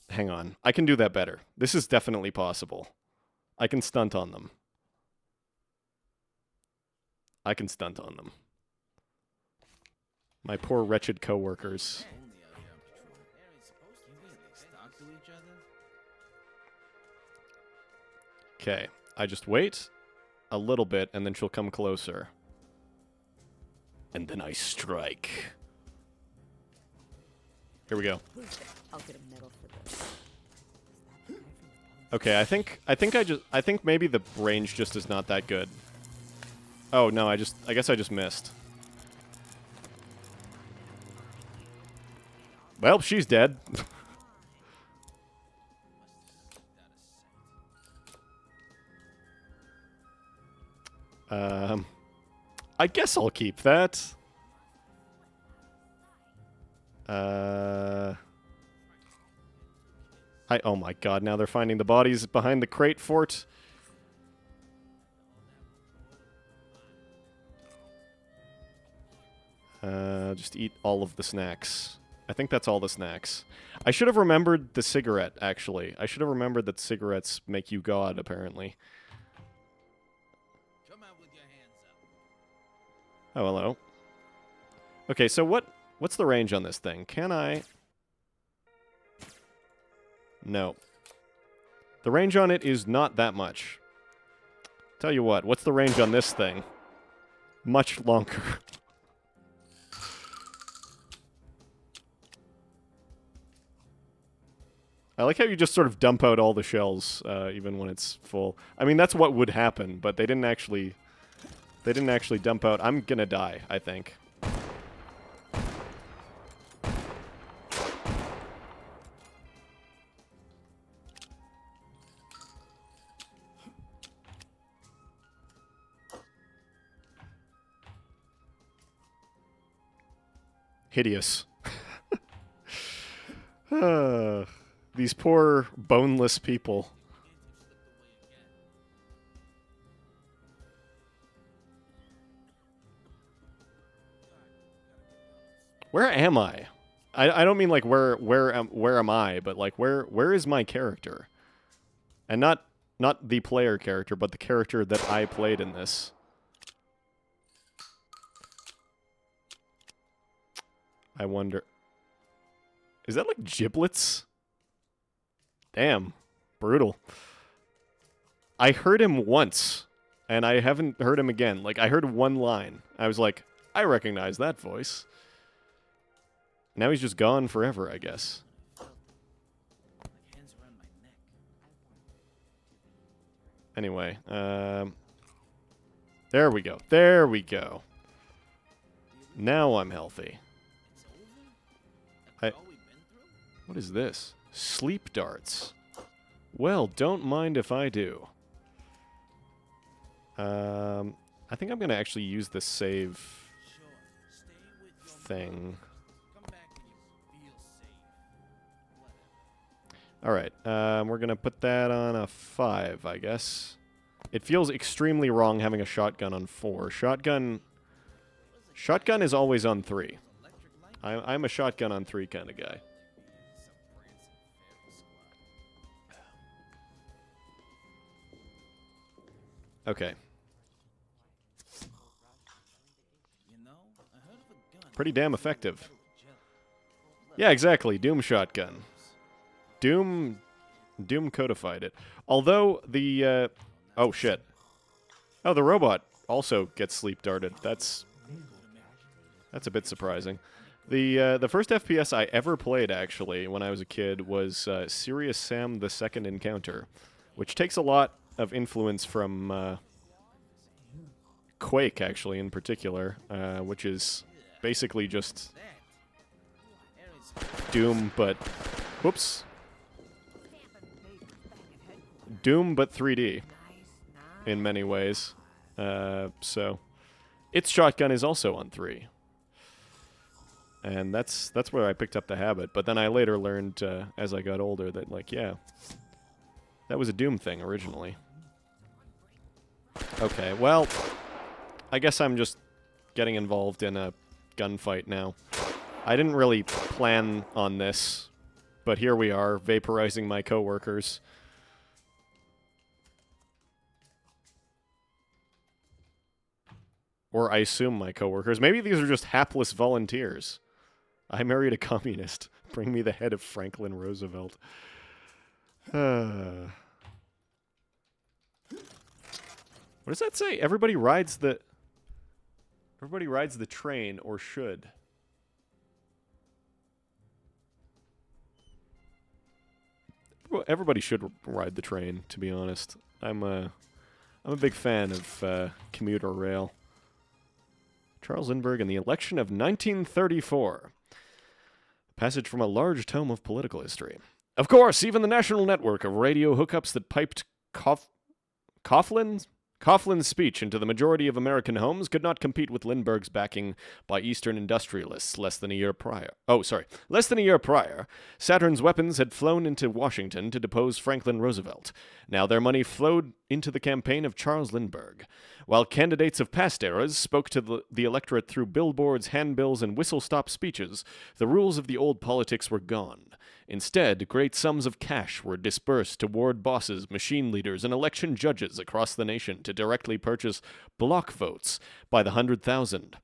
Speaker 1: Hang on. I can do that better. This is definitely possible. I can stunt on them. I can stunt on them. My poor wretched coworkers. Okay, I just wait a little bit, and then she'll come closer. And then I strike. Here we go.
Speaker 9: I'll get a medal for this.
Speaker 1: Okay, I think maybe the range just is not that good. Oh no, I guess I just missed. Well, she's dead. I guess I'll keep that. Oh my god, now they're finding the bodies behind the crate fort. Just eat all of the snacks. I think that's all the snacks. I should have remembered the cigarette, actually. I should have remembered that cigarettes make you God, apparently.
Speaker 7: Come out with your hands up.
Speaker 1: Oh, hello. Okay, so what's the range on this thing? Can I... No. The range on it is not that much. Tell you what, what's the range on this thing? Much longer. I like how you just sort of dump out all the shells, even when it's full. I mean, that's what would happen, but they didn't actually dump out. I'm gonna die, I think. Hideous. These poor, boneless people. Where am I? I don't mean like where am I, but like where is my character? And not the player character, but the character that I played in this. I wonder. Is that like giblets? Damn. Brutal. I heard him once, and I haven't heard him again. Like, I heard one line. I was like, I recognize that voice. Now he's just gone forever, I guess. Anyway, there we go. There we go. Now I'm healthy. What is this? Sleep darts. Well, don't mind if I do. I think I'm going to actually use the save thing. Alright, we're going to put that on a 5, I guess. It feels extremely wrong having a shotgun on 4. Shotgun is always on 3. I'm a shotgun on 3 kind of guy. Okay. Pretty damn effective. Yeah, exactly. Doom shotgun. Doom codified it. Although the oh shit. Oh, the robot also gets sleep darted. That's a bit surprising. The first FPS I ever played, actually, when I was a kid, was Serious Sam: The Second Encounter, which takes a lot of influence from Quake, actually, in particular, which is basically just Doom, but... Whoops. Doom, but 3D, in many ways. So, its shotgun is also on 3. And that's where I picked up the habit. But then I later learned, as I got older, that, like, yeah, that was a Doom thing originally. Okay, well, I guess I'm just getting involved in a gunfight now. I didn't really plan on this, but here we are, vaporizing my coworkers. Or I assume my coworkers. Maybe these are just hapless volunteers. I married a communist. Bring me the head of Franklin Roosevelt. What does that say? Everybody rides the train, or should. Well, everybody should ride the train, to be honest. I'm a big fan of commuter rail. Charles Lindbergh in the election of 1934. Passage from a large tome of political history. Of course, even the national network of radio hookups that piped Coughlin's Coughlin's speech into the majority of American homes could not compete with Lindbergh's backing by Eastern industrialists less than a year prior. Saturn's weapons had flown into Washington to depose Franklin Roosevelt. Now their money flowed into the campaign of Charles Lindbergh. While candidates of past eras spoke to the electorate through billboards, handbills, and whistle-stop speeches, the rules of the old politics were gone. Instead, great sums of cash were dispersed toward bosses, machine leaders, and election judges across the nation to directly purchase block votes by the 100,000.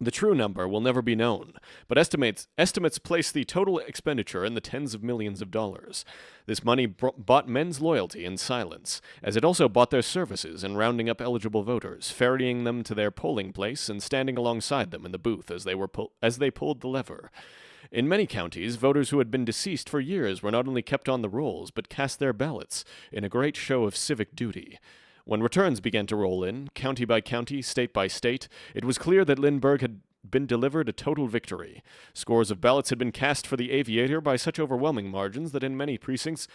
Speaker 1: The true number will never be known, but estimates place the total expenditure in the tens of millions of dollars. This money bought men's loyalty in silence, as it also bought their services in rounding up eligible voters, ferrying them to their polling place, and standing alongside them in the booth as they pulled the lever. In many counties, voters who had been deceased for years were not only kept on the rolls, but cast their ballots in a great show of civic duty. When returns began to roll in, county by county, state by state, it was clear that Lindbergh had been delivered a total victory. Scores of ballots had been cast for the aviator by such overwhelming margins that in many precincts,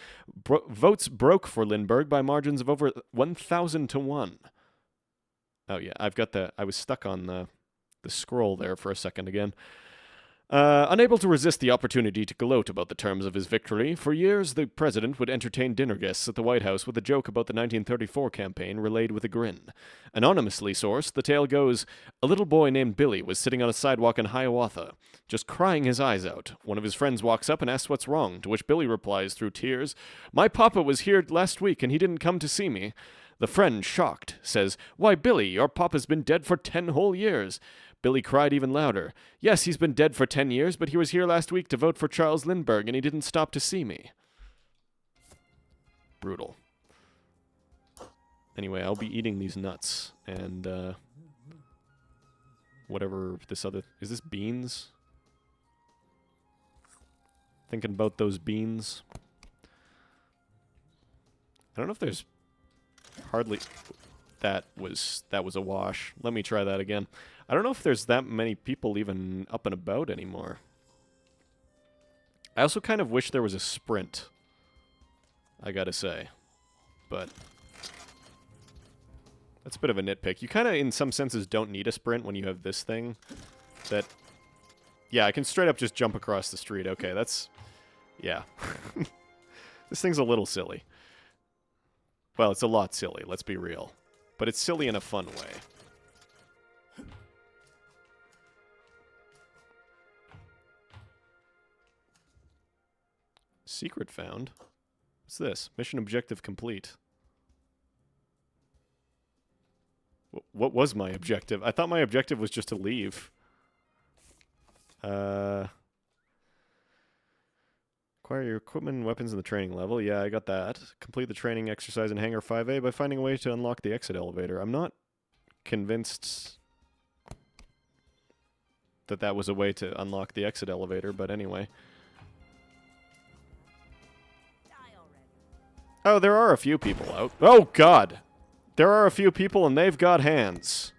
Speaker 1: votes broke for Lindbergh by margins of over 1,000 to 1. Oh yeah, I was stuck on the scroll there for a second again. Unable to resist the opportunity to gloat about the terms of his victory, for years the president would entertain dinner guests at the White House with a joke about the 1934 campaign relayed with a grin. Anonymously sourced, the tale goes, a little boy named Billy was sitting on a sidewalk in Hiawatha, just crying his eyes out. One of his friends walks up and asks what's wrong, to which Billy replies through tears, "My papa was here last week and he didn't come to see me." The friend, shocked, says, "Why, Billy, your papa's been dead for 10 whole years." Billy cried even louder. "Yes, he's been dead for 10 years, but he was here last week to vote for Charles Lindbergh, and he didn't stop to see me." Brutal. Anyway, I'll be eating these nuts, and, whatever this other... Is this beans? Thinking about those beans. I don't know if there's hardly... That was a wash. Let me try that again. I don't know if there's that many people even up and about anymore. I also kind of wish there was a sprint, I gotta say. But that's a bit of a nitpick. You kind of, in some senses, don't need a sprint when you have this thing. That, yeah, I can straight up just jump across the street. Okay, that's, yeah. This thing's a little silly. Well, it's a lot silly, let's be real. But it's silly in a fun way. Secret found? What's this? Mission objective complete. What was my objective? I thought my objective was just to leave. Acquire your equipment and weapons in the training level. Yeah, I got that. Complete the training exercise in Hangar 5A by finding a way to unlock the exit elevator. I'm not convinced that that was a way to unlock the exit elevator, but anyway. Oh, there are a few people out. Oh, God! There are a few people, and they've got hands.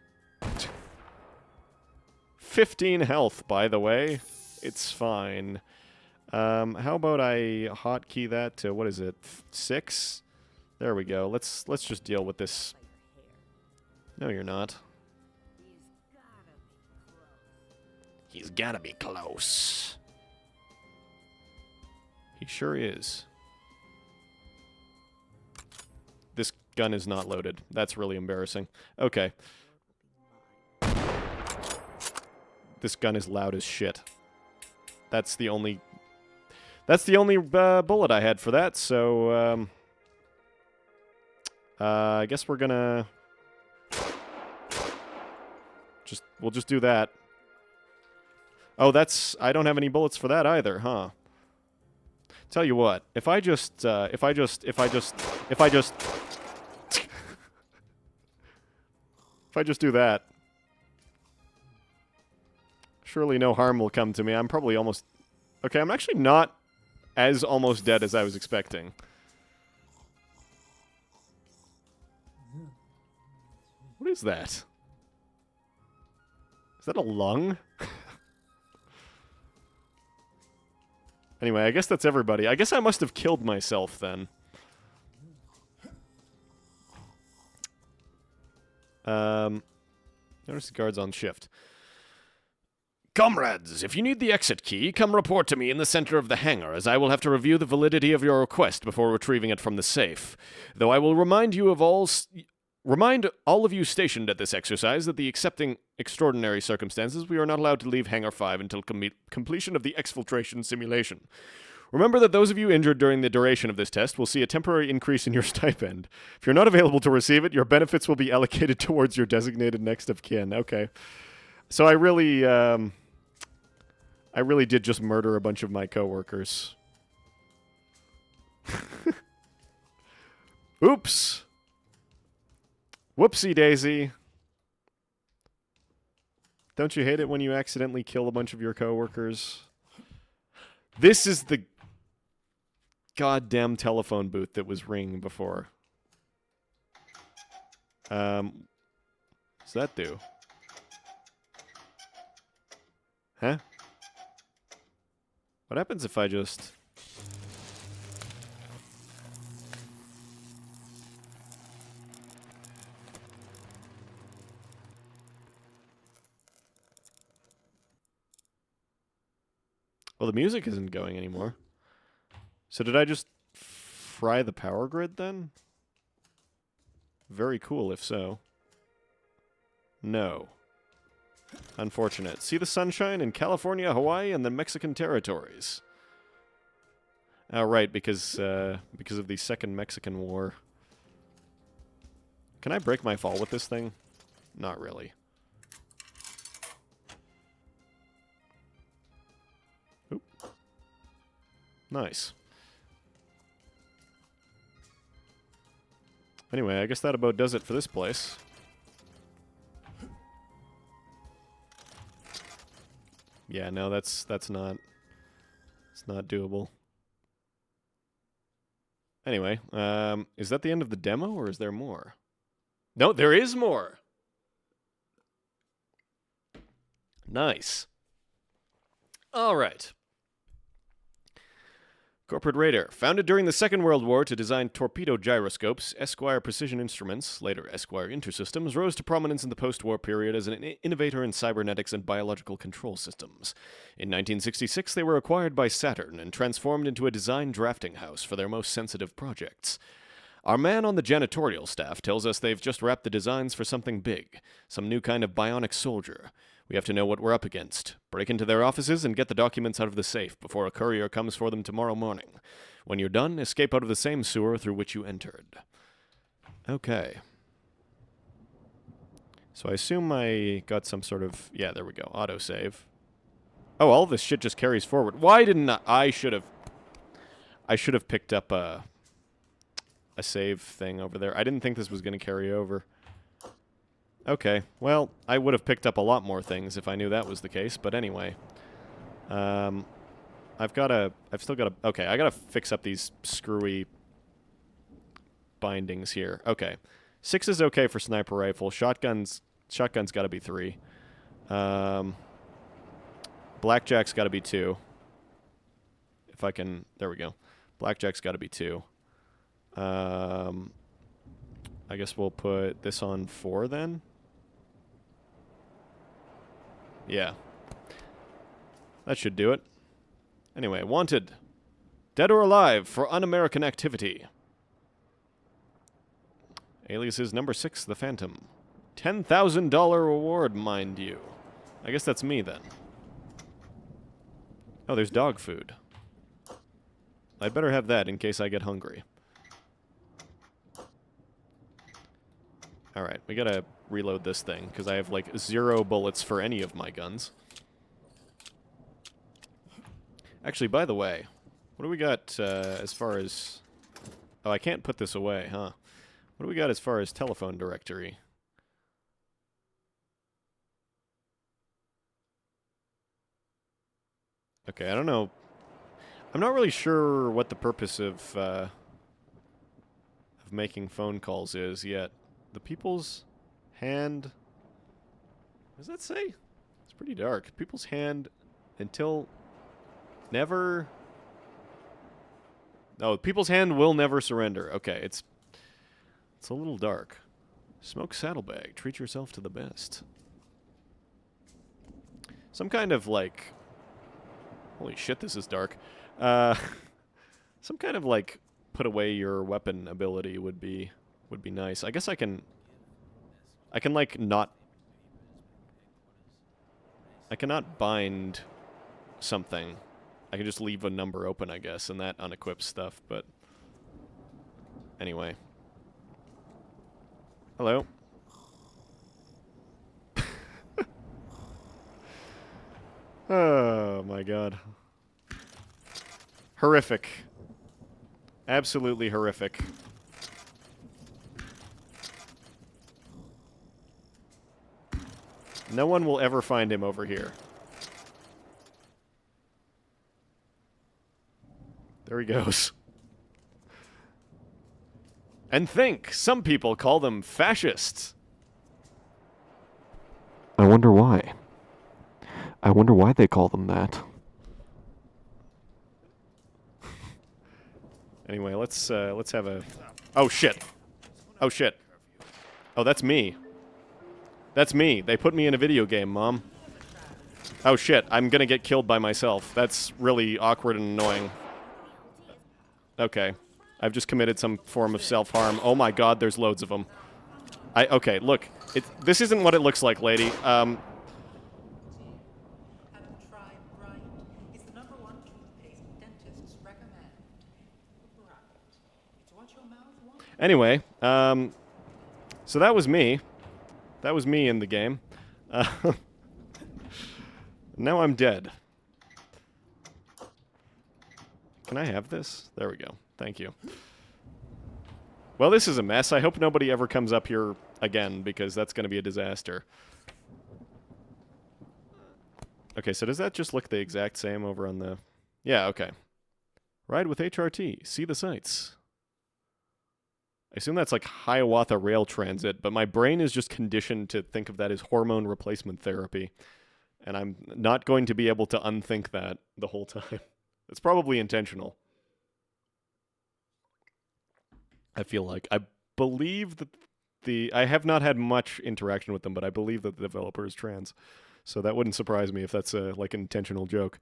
Speaker 1: 15 health, by the way. It's fine. How about I hotkey that to, what is it, 6? There we go. Let's just deal with this. No, you're not. He's gotta be close. He sure is. This gun is not loaded. That's really embarrassing. Okay. This gun is loud as shit. That's the only bullet I had for that, so, I guess we're gonna... We'll just do that. Oh, I don't have any bullets for that either, huh? Tell you what, if I just do that, surely no harm will come to me. I'm probably almost... Okay, I'm actually not as almost dead as I was expecting. What is that? Is that a lung? Anyway, I guess that's everybody. I guess I must have killed myself then. Notice the guard's on shift. Comrades, if you need the exit key, come report to me in the center of the hangar, as I will have to review the validity of your request before retrieving it from the safe. Though I will remind all of you stationed at this exercise that excepting extraordinary circumstances, we are not allowed to leave Hangar 5 until completion of the exfiltration simulation. Remember that those of you injured during the duration of this test will see a temporary increase in your stipend. If you're not available to receive it, your benefits will be allocated towards your designated next of kin. Okay. So I really did just murder a bunch of my coworkers. Oops. Whoopsie daisy. Don't you hate it when you accidentally kill a bunch of your coworkers? This is the goddamn telephone booth that was ringing before. What's that do? Huh? What happens if I just... Well, the music isn't going anymore. So did I just fry the power grid then? Very cool if so. No. Unfortunate. See the sunshine in California, Hawaii, and the Mexican territories. Oh, right, because of the Second Mexican War. Can I break my fall with this thing? Not really. Oop. Nice. Anyway, I guess that about does it for this place. Yeah, no, that's not... It's not doable. Anyway, is that the end of the demo, or is there more? No, there is more! Nice. Alright. Corporate Raider. Founded during the Second World War to design torpedo gyroscopes, Esquire Precision Instruments, later Esquire Intersystems, rose to prominence in the post-war period as an innovator in cybernetics and biological control systems. In 1966, they were acquired by Saturn and transformed into a design drafting house for their most sensitive projects. Our man on the janitorial staff tells us they've just wrapped the designs for something big, some new kind of bionic soldier. We have to know what we're up against. Break into their offices and get the documents out of the safe before a courier comes for them tomorrow morning. When you're done, escape out of the same sewer through which you entered. Okay. So I assume I got some sort of... Yeah, there we go. Autosave. Oh, all this shit just carries forward. Why didn't I should have picked up a save thing over there. I didn't think this was going to carry over. Okay, well, I would have picked up a lot more things if I knew that was the case, but anyway. I've still got to... Okay, I got to fix up these screwy bindings here. Okay. 6 is okay for sniper rifle. Shotgun's got to be 3. Blackjack's got to be 2. If I can... There we go. Blackjack's got to be 2. I guess we'll put this on 4 then. Yeah. That should do it. Anyway, wanted. Dead or alive for un-American activity. Alias is number 6, the Phantom. $10,000 reward, mind you. I guess that's me then. Oh, there's dog food. I'd better have that in case I get hungry. Alright, we gotta reload this thing, because I have, like, 0 bullets for any of my guns. Actually, by the way, what do we got as far as... Oh, I can't put this away, huh? What do we got as far as telephone directory? Okay, I don't know. I'm not really sure what the purpose of making phone calls is yet. The People's Hand... What does that say? It's pretty dark. People's Hand until... Never... Oh, People's Hand will never surrender. Okay, it's a little dark. Smoke saddlebag. Treat yourself to the best. Some kind of, like... Holy shit, this is dark. Some kind of, like, put away your weapon ability would be nice. I guess I can, like, not... I cannot bind something. I can just leave a number open, I guess, and that unequips stuff, but... Anyway. Hello. Oh, my God. Horrific. Absolutely horrific. No one will ever find him over here. There he goes. And think, some people call them fascists. I wonder why. I wonder why they call them that. Anyway, let's have a... Oh, shit. Oh, shit. Oh, that's me. That's me. They put me in a video game, Mom. Oh, shit. I'm gonna get killed by myself. That's really awkward and annoying. Okay. I've just committed some form of self-harm. Oh my God, there's loads of them. Okay, look. This isn't what it looks like, lady. Anyway, so that was me. That was me in the game. Now I'm dead. Can I have this? There we go. Thank you. Well, this is a mess. I hope nobody ever comes up here again, because that's going to be a disaster. Okay, so does that just look the exact same over on the... Yeah, okay. Ride with HRT. See the sights. I assume that's like Hiawatha Rail Transit, but my brain is just conditioned to think of that as hormone replacement therapy. And I'm not going to be able to unthink that the whole time. It's probably intentional. I feel like. I believe that I have not had much interaction with them, but I believe that the developer is trans. So that wouldn't surprise me if that's like an intentional joke.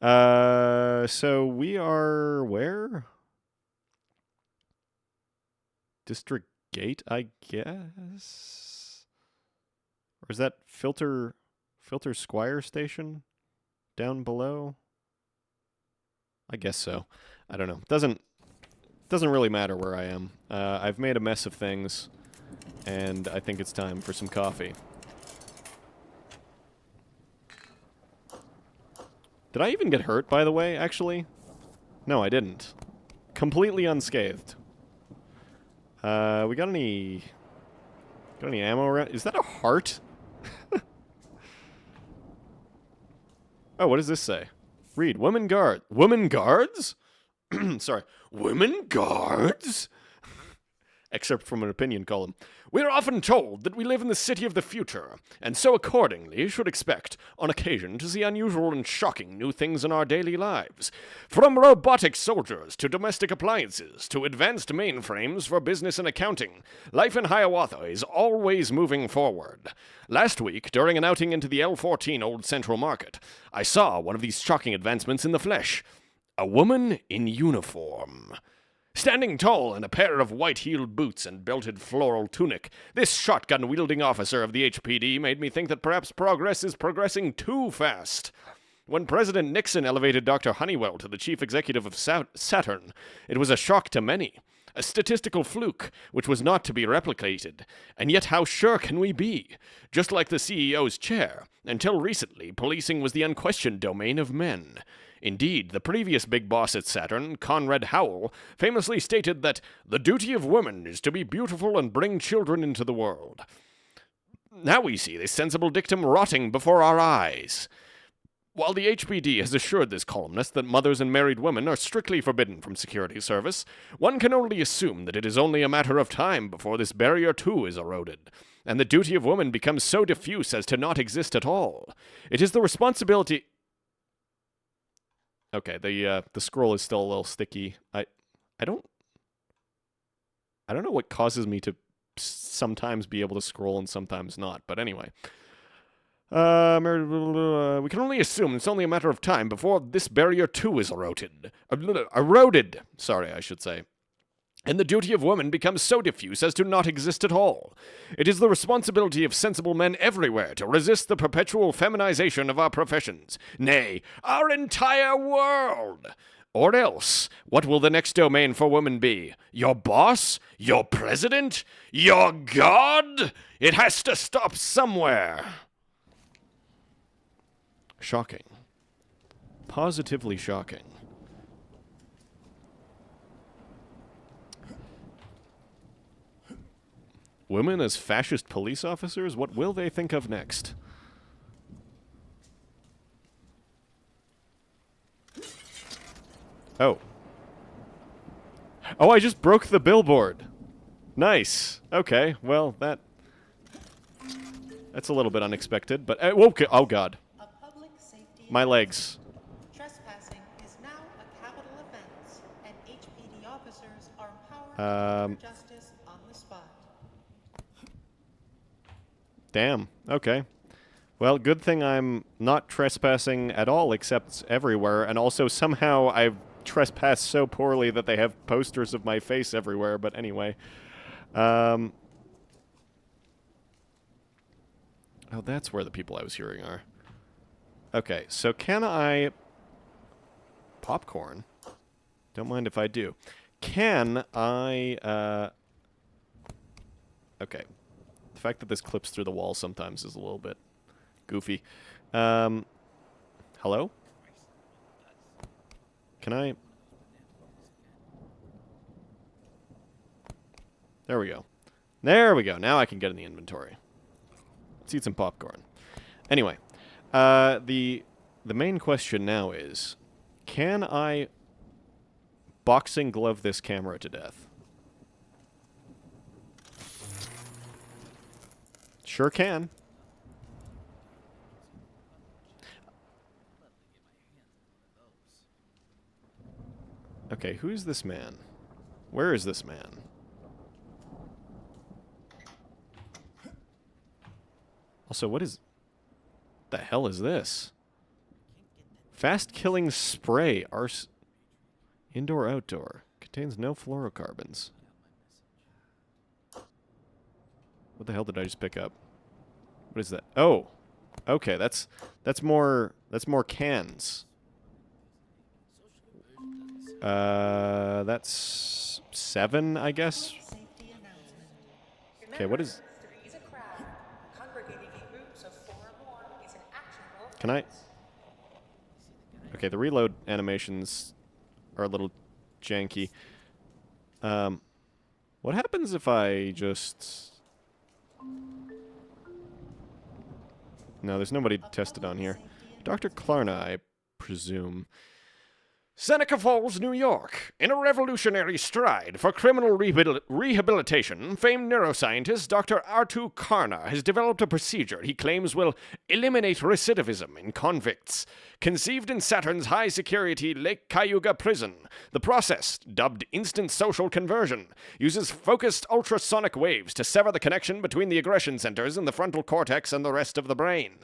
Speaker 1: So we are where? District Gate, I guess? Or is that Filter Squire Station down below? I guess so. I don't know. Doesn't really matter where I am. I've made a mess of things, and I think it's time for some coffee. Did I even get hurt, by the way, actually? No, I didn't. Completely unscathed. We got any ammo around? Is that a heart? Oh, what does this say? Read. Women guards. Women guards? Sorry. Women guards? Excerpt from an opinion column. We're often told that we live in the city of the future, and so accordingly should expect, on occasion, to see unusual and shocking new things in our daily lives. From robotic soldiers to domestic appliances to advanced mainframes for business and accounting, life in Hiawatha is always moving forward. Last week, during an outing into the L14 Old Central Market, I saw one of these shocking advancements in the flesh. A woman in uniform. Standing tall in a pair of white-heeled boots and belted floral tunic, this shotgun-wielding officer of the HPD made me think that perhaps progress is progressing too fast. When President Nixon elevated Dr. Honeywell to the chief executive of Saturn, it was a shock to many, a statistical fluke which was not to be replicated. And yet how sure can we be? Just like the CEO's chair, until recently, policing was the unquestioned domain of men. Indeed, the previous big boss at Saturn, Conrad Howell, famously stated that the duty of women is to be beautiful and bring children into the world. Now we see this sensible dictum rotting before our eyes. While the HPD has assured this columnist that mothers and married women are strictly forbidden from security service, one can only assume that it is only a matter of time before this barrier too is eroded, and the duty of women becomes so diffuse as to not exist at all. It is the responsibility... Okay, the scroll is still a little sticky. I don't know what causes me to sometimes be able to scroll and sometimes not. But anyway. We can only assume it's only a matter of time before this barrier too is eroded. Eroded, sorry, I should say. And the duty of women becomes so diffuse as to not exist at all. It is the responsibility of sensible men everywhere to resist the perpetual feminization of our professions, nay, our entire world. Or else, what will the next domain for women be? Your boss? Your president? Your god? It has to stop somewhere. Shocking. Positively shocking. Women as fascist police officers? What will they think of next? Oh. Oh, I just broke the billboard. Nice. Okay, well, that's a little bit unexpected, but... okay. Oh, God. My legs.
Speaker 10: Trespassing is now a capital offense, and HPD officers are empowered to deliver justice on the spot.
Speaker 1: Damn. Okay. Well, good thing I'm not trespassing at all except everywhere, and also somehow I've trespassed so poorly that they have posters of my face everywhere, but anyway. Oh, that's where the people I was hearing are. Okay, so can I... Popcorn? Don't mind if I do. Can I, Okay. The fact that this clips through the wall sometimes is a little bit goofy. Hello? Can I... There we go. There we go. Now I can get in the inventory. Let's eat some popcorn. Anyway. The main question now is, can I boxing glove this camera to death? Sure can. Okay, who's this man? Where is this man? Also, what is... the hell is this? Fast-killing spray. Indoor, outdoor. Contains no fluorocarbons. What the hell did I just pick up? What is that? Oh! Okay, that's more cans. That's 7, I guess? Okay, what is... Can I... Okay, the reload animations are a little janky. What happens if I just... No, there's nobody tested on here. Dr. Klarna, I presume. Seneca Falls, New York. In a revolutionary stride for criminal rehabilitation, famed neuroscientist Dr. Artu Karna has developed a procedure he claims will eliminate recidivism in convicts. Conceived in Saturn's high-security Lake Cayuga prison, the process, dubbed instant social conversion, uses focused ultrasonic waves to sever the connection between the aggression centers in the frontal cortex and the rest of the brain.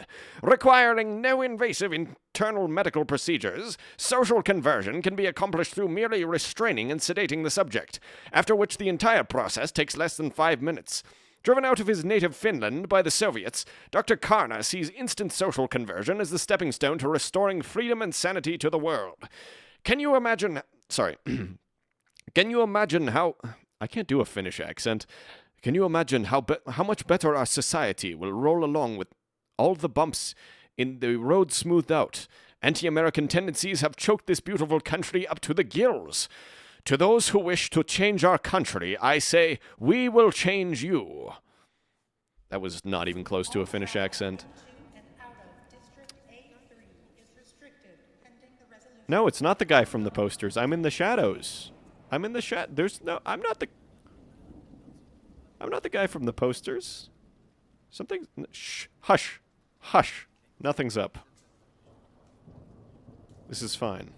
Speaker 1: Requiring no invasive internal medical procedures, social conversion can be accomplished through merely restraining and sedating the subject, after which the entire process takes less than 5 minutes. Driven out of his native Finland by the Soviets, Dr. Karna sees instant social conversion as the stepping stone to restoring freedom and sanity to the world. Can you imagine... Sorry. Can you imagine how... I can't do a Finnish accent. Can you imagine how much better our society will roll along with all the bumps in the road smoothed out? Anti-American tendencies have choked this beautiful country up to the gills. To those who wish to change our country, I say, we will change you. That was not even close to a Finnish accent. No, it's not the guy from the posters. I'm in the shadows. I'm in the there's no... I'm not the guy from the posters. Something... Shh. Hush. Hush. Nothing's up. This is fine.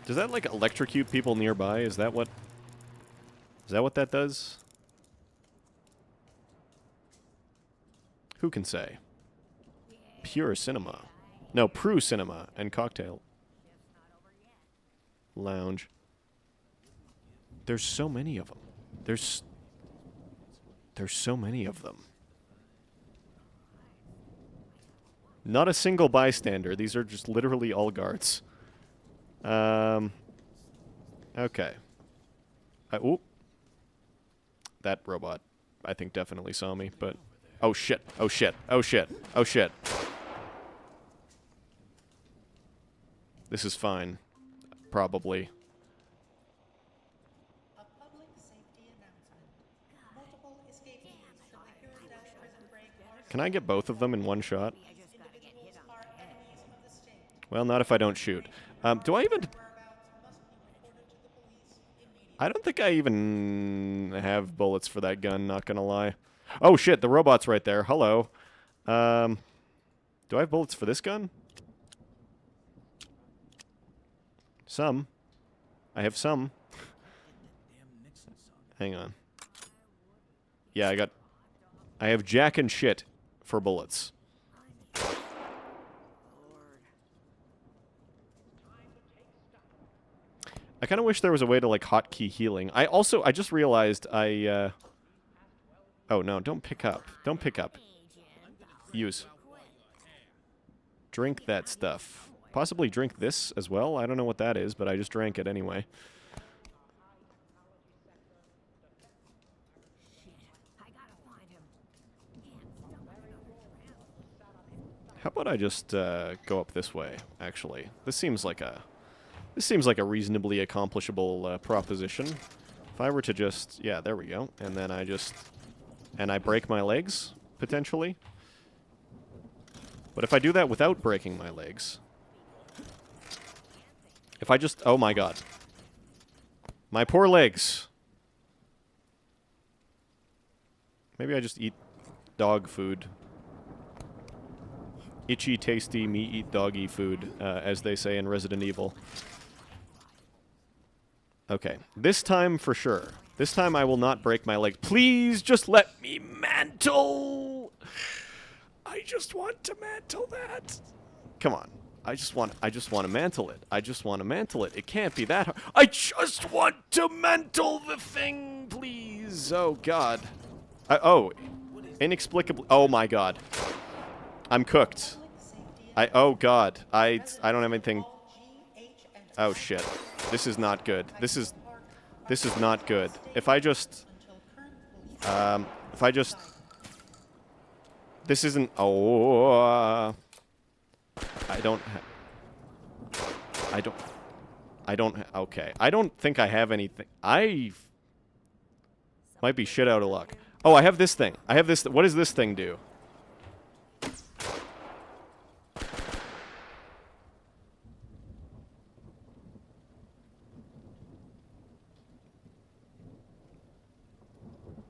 Speaker 1: Does that, like, electrocute people nearby? Is that what that does? Who can say? Pure Cinema. No, Prue Cinema and Cocktail Lounge. There's so many of them. There's so many of them. Not a single bystander. These are just literally all guards. Okay. Oop. That robot, I think, definitely saw me, but... Oh, shit. Oh, shit. Oh, shit. Oh, shit. This is fine. Probably.
Speaker 10: A public safety announcement. Multiple escapees from the Hirondale prison break are
Speaker 1: Can I get both of them in one shot?
Speaker 10: individuals are enemies of the state.
Speaker 1: Well, not if I don't shoot. Do I even...
Speaker 10: Whereabouts must be reported to the police immediately.
Speaker 1: I don't think I even have bullets for that gun, not gonna lie. Oh, shit, the robot's right there. Hello. Do I have bullets for this gun? Some. I have some. Hang on. Yeah, I have jack and shit for bullets. I kind of wish there was a way to, like, hotkey healing. I just realized oh, no, don't pick up. Don't pick up. Use. Drink that stuff. Possibly drink this as well. I don't know what that is, but I just drank it anyway. How about I just go up this way, actually? This seems like a reasonably accomplishable proposition. If I were to just... Yeah, there we go. And then I break my legs, potentially. But if I do that without breaking my legs... If I just... Oh my god. My poor legs. Maybe I just eat dog food. Itchy, tasty, me-eat-doggy food, as they say in Resident Evil. Okay. This time for sure. This time I will not break my leg. Please just let me mantle! I just want to mantle that. Come on. I just want to mantle it. I just want to mantle it. It can't be that hard. I just want to mantle the thing, please. Oh, God. Inexplicably. Oh, my God. I'm cooked. Oh, God. I don't have anything. Oh, shit. This is not good. This is not good. If I just... This isn't... Oh... Okay. I don't think I have anything. I might be shit out of luck. Oh, I have this thing. I have this... What does this thing do?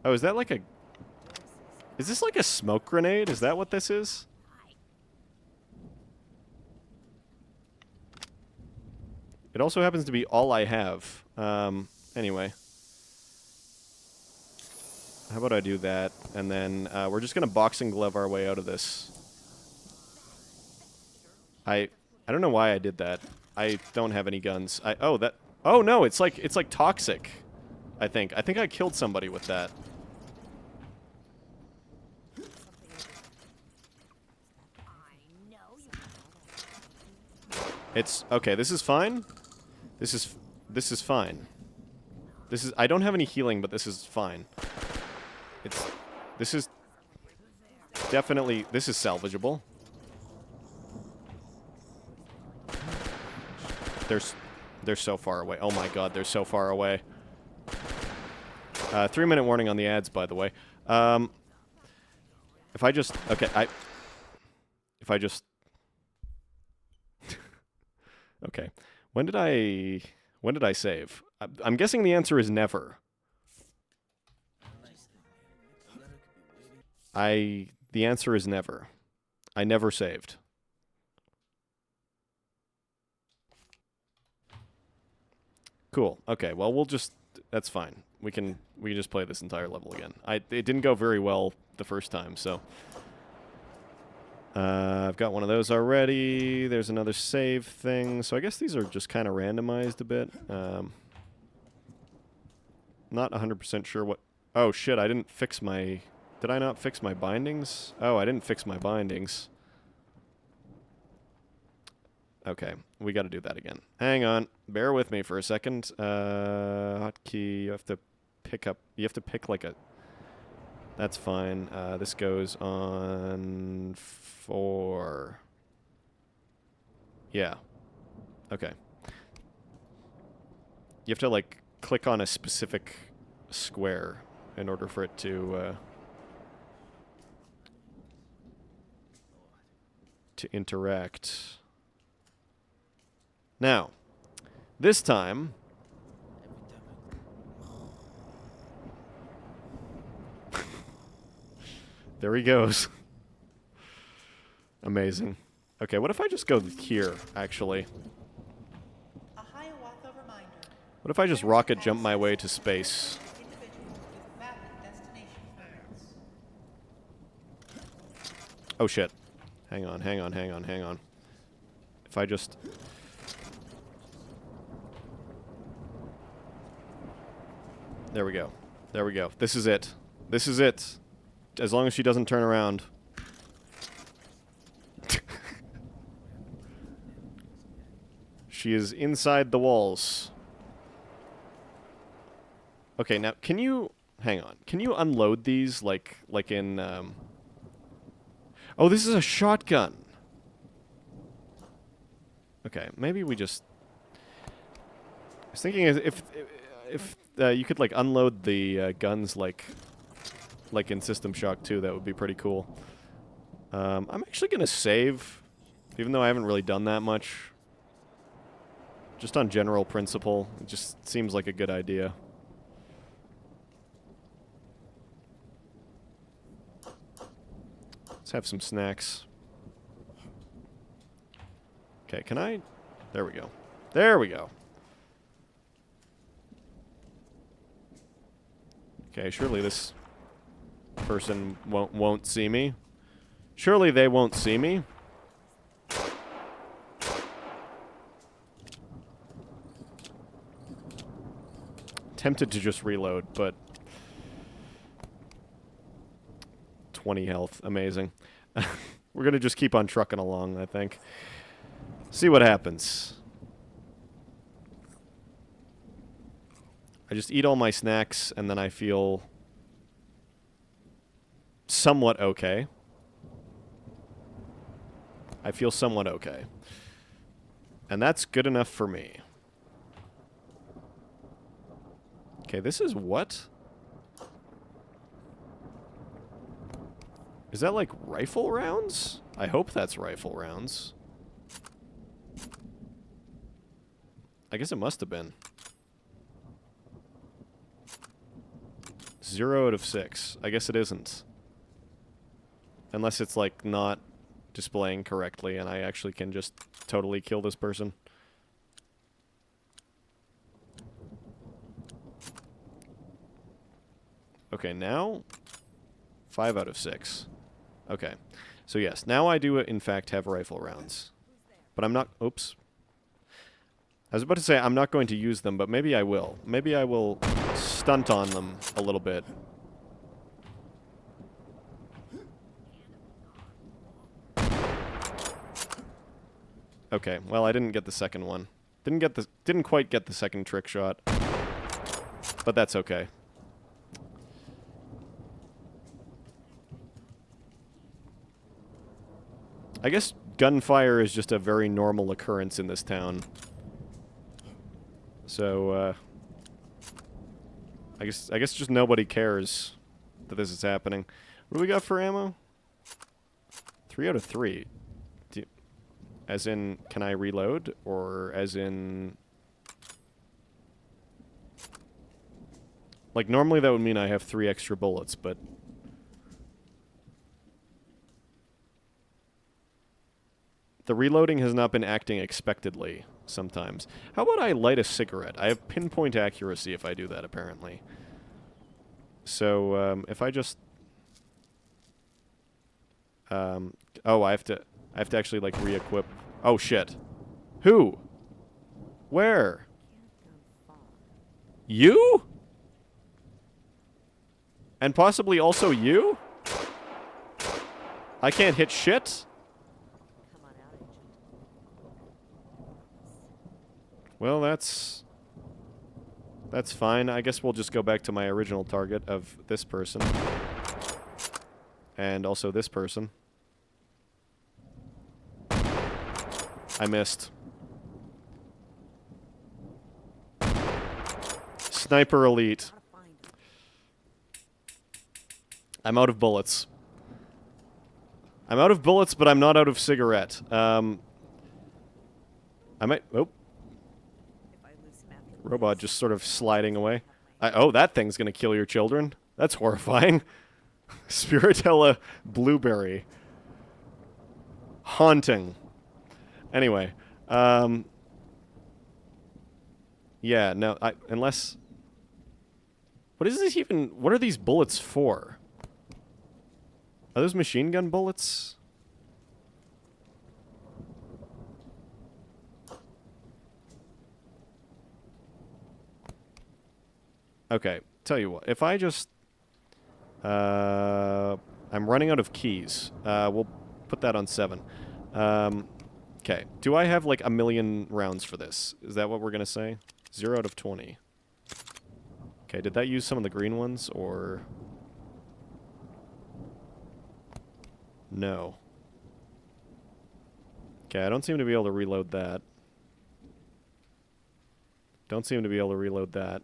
Speaker 1: Oh, is that like a... Is this like a smoke grenade? Is that what this is? It also happens to be all I have. Anyway. How about I do that, and then we're just gonna boxing glove our way out of this. I don't know why I did that. I don't have any guns. Oh no, it's like toxic. I think I killed somebody with that. It's okay. This is fine. This is fine. I don't have any healing, but this is fine. This is definitely, this is salvageable. They're so far away. Oh my god, they're so far away. 3-minute warning on the ads, by the way. If I just, okay, if I just, okay. When did I save? I'm guessing the answer is never. The answer is never. I never saved. Cool. Okay, well, we'll just... That's fine. We can just play this entire level again. It didn't go very well the first time, so... I've got one of those already. There's another save thing. So I guess these are just kind of randomized a bit. Not 100% sure what... Oh, shit, I didn't fix my... Did I not fix my bindings? Oh, I didn't fix my bindings. Okay, we got to do that again. Hang on. Bear with me for a second. Hotkey, you have to pick up... You have to pick like a... That's fine. This goes on 4. Yeah. Okay. You have to, like, click on a specific square in order for it to interact. Now, this time... There he goes. Amazing. Okay, what if I just go here, actually?
Speaker 10: A Hiawatha reminder.
Speaker 1: What if I just rocket jump my way to space?
Speaker 10: Individuals with valid destination permits.
Speaker 1: Oh, shit. Hang on, hang on, hang on, hang on. If I just... There we go. There we go. This is it. This is it. As long as she doesn't turn around. She is inside the walls. Okay, now, can you... Hang on. Can you unload these, like in... Oh, this is a shotgun. Okay, maybe we just... I was thinking if you could, like, unload the guns, like in System Shock 2, that would be pretty cool. I'm actually going to save, even though I haven't really done that much. Just on general principle, it just seems like a good idea. Let's have some snacks. Okay, can I... There we go. There we go. Okay, surely this person won't see me. Surely they won't see me. Tempted to just reload, but 20 health. Amazing. We're gonna just keep on trucking along, I think. See what happens. I just eat all my snacks, and then I feel somewhat okay. I feel somewhat okay. And that's good enough for me. Okay, this is what? Is that like rifle rounds? I hope that's rifle rounds. I guess it must have been. 0 out of 6. I guess it isn't. Unless it's like not displaying correctly and I actually can just totally kill this person. Okay, now 5 out of 6. Okay. So yes, now I do in fact have rifle rounds. But I'm not... Oops. I was about to say I'm not going to use them, but maybe I will. Maybe I will stunt on them a little bit. Okay, well I didn't get the second one. Didn't quite get the second trick shot. But that's okay. I guess gunfire is just a very normal occurrence in this town. So, I guess just nobody cares that this is happening. What do we got for ammo? 3 out of 3. As in, can I reload? Or as in... Like, normally that would mean I have 3 extra bullets, but... The reloading has not been acting expectedly sometimes. How about I light a cigarette? I have pinpoint accuracy if I do that, apparently. So, if I just... oh, I have to actually, like, re-equip... Oh, shit. Who? Where? You? And possibly also you? I can't hit shit? Well, that's fine. I guess we'll just go back to my original target of this person. And also this person. I missed. Sniper Elite. I'm out of bullets. I'm out of bullets, but I'm not out of cigarette. I might... Oh. Robot just sort of sliding away. Oh, that thing's gonna kill your children. That's horrifying. Spiritella Blueberry. Haunting. Anyway. Yeah, no, unless... What is this even... What are these bullets for? Are those machine gun bullets? Okay, tell you what. If I just... I'm running out of keys. We'll put that on 7. Okay. Do I have, like, 1,000,000 rounds for this? Is that what we're gonna say? 0 out of 20. Okay, did that use some of the green ones, or... No. Okay, I don't seem to be able to reload that. Don't seem to be able to reload that.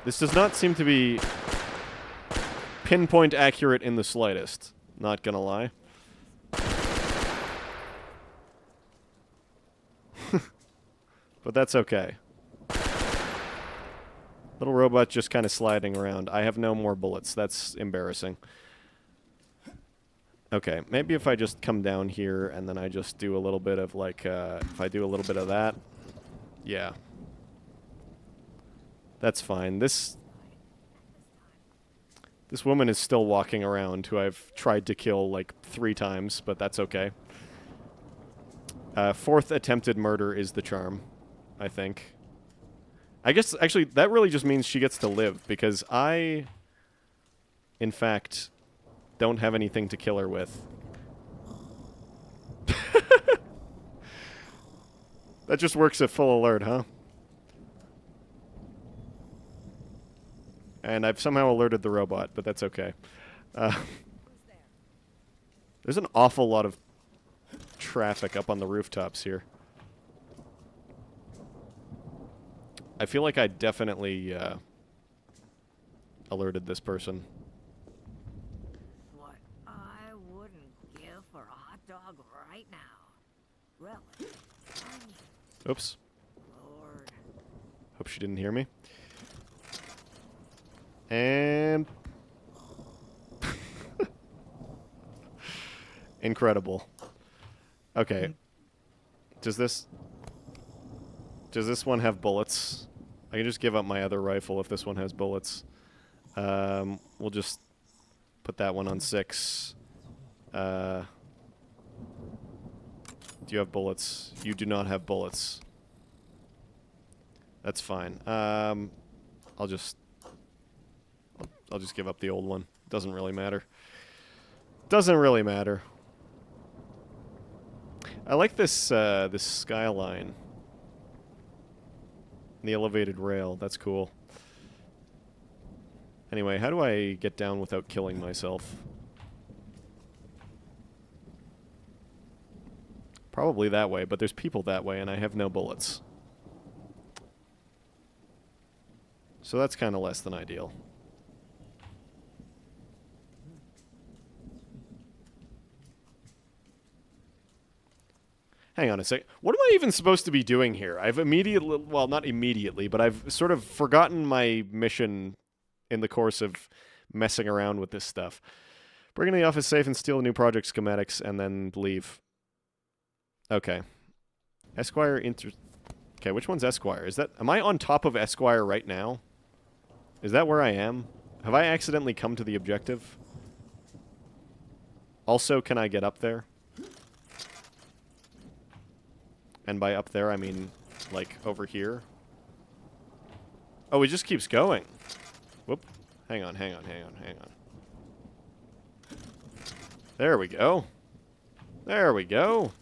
Speaker 1: This does not seem to be pinpoint accurate in the slightest. Not gonna lie. But that's okay. Little robot just kind of sliding around. I have no more bullets. That's embarrassing. Okay, maybe if I just come down here and then I just do a little bit of, like, if I do a little bit of that. Yeah. That's fine. This woman is still walking around, who I've tried to kill, like, 3 times, but that's okay. 4th attempted murder is the charm, I think. I guess, actually, that really just means she gets to live, because I, in fact, don't have anything to kill her with. That just works at full alert, huh? And I've somehow alerted the robot, but that's okay. There's an awful lot of traffic up on the rooftops here. I feel like I definitely alerted this person.
Speaker 5: What I wouldn't give for a hot dog right now. Really?
Speaker 1: Oops.
Speaker 5: Lord.
Speaker 1: Hope she didn't hear me. And... Incredible. Okay. Does this one have bullets? I can just give up my other rifle if this one has bullets. We'll just put that one on 6. Do you have bullets? You do not have bullets. That's fine. I'll just give up the old one. Doesn't really matter. Doesn't really matter. I like this this skyline. The elevated rail. That's cool. Anyway, how do I get down without killing myself? Probably that way, but there's people that way and I have no bullets. So that's kind of less than ideal. Hang on a sec. What am I even supposed to be doing here? I've immediately... Well, not immediately, but I've sort of forgotten my mission in the course of messing around with this stuff. Bring in the office safe and steal the new project schematics and then leave. Okay. Esquire Okay, which one's Esquire? Is that... Am I on top of Esquire right now? Is that where I am? Have I accidentally come to the objective? Also, can I get up there? And by up there, I mean, like, over here. Oh, it just keeps going. Whoop. Hang on. There we go. There we go.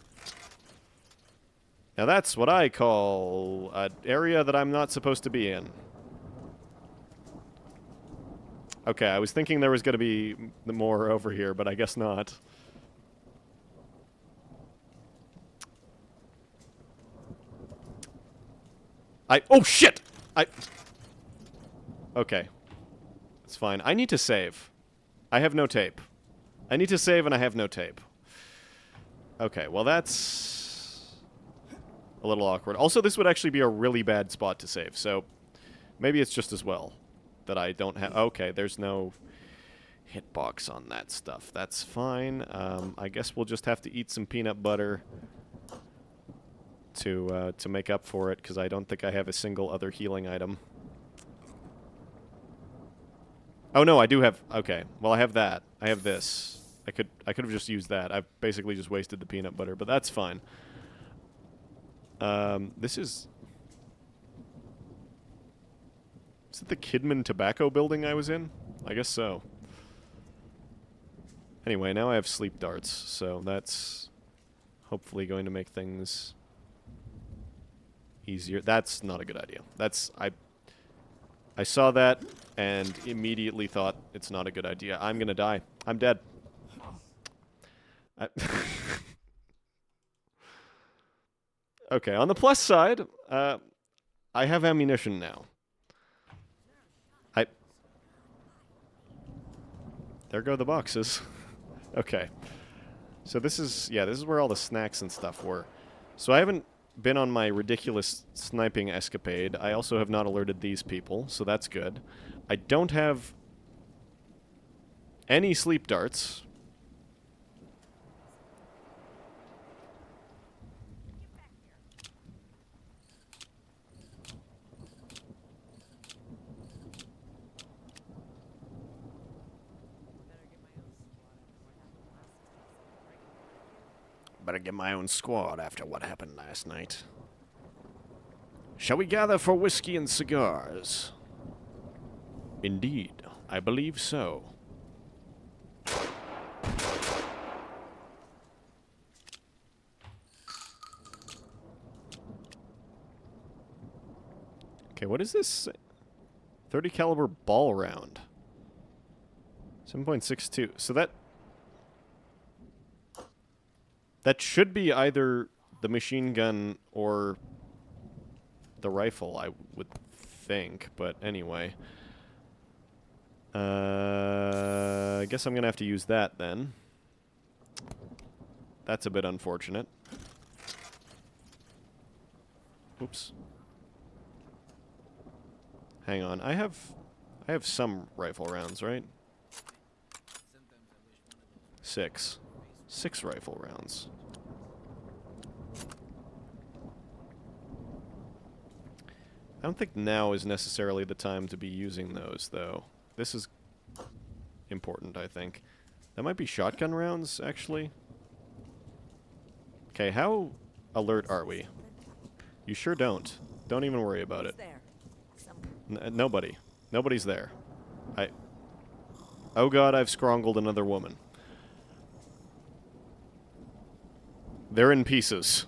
Speaker 1: Now that's what I call an area that I'm not supposed to be in. Okay, I was thinking there was going to be more over here, but I guess not. Oh, shit! Okay. It's fine. I need to save. I have no tape. I need to save and I have no tape. Okay, well that's a little awkward. Also, this would actually be a really bad spot to save, so maybe it's just as well that I don't have... Okay, there's no hitbox on that stuff. That's fine. I guess we'll just have to eat some peanut butter to make up for it, because I don't think I have a single other healing item. Oh no, I do have... Okay, well I have that. I have this. I could have just used that. I've basically just wasted the peanut butter, but that's fine. This is... Is it the Kidman Tobacco building I was in? I guess so. Anyway, now I have sleep darts, so that's hopefully going to make things easier. That's not a good idea. That's... I saw that and immediately thought it's not a good idea. I'm gonna die. I'm dead. Okay, on the plus side, I have ammunition now. There go the boxes. Okay. So this is... Yeah, this is where all the snacks and stuff were. So I haven't been on my ridiculous sniping escapade. I also have not alerted these people, so that's good. I don't have any sleep darts. Better get my own squad after what happened last night. Shall we gather for whiskey and cigars? Indeed, I believe so. Okay, what is this? 30 caliber ball round. 7.62. So that should be either the machine gun or the rifle, I would think. But anyway. I guess I'm going to have to use that then. That's a bit unfortunate. Oops. Hang on. I have some rifle rounds, right? 6. 6 rifle rounds. I don't think now is necessarily the time to be using those, though. This is important, I think. That might be shotgun rounds, actually. Okay, how alert are we? You sure don't. Don't even worry about it. Nobody. Nobody's there. Oh god, I've scrongled another woman. They're in pieces.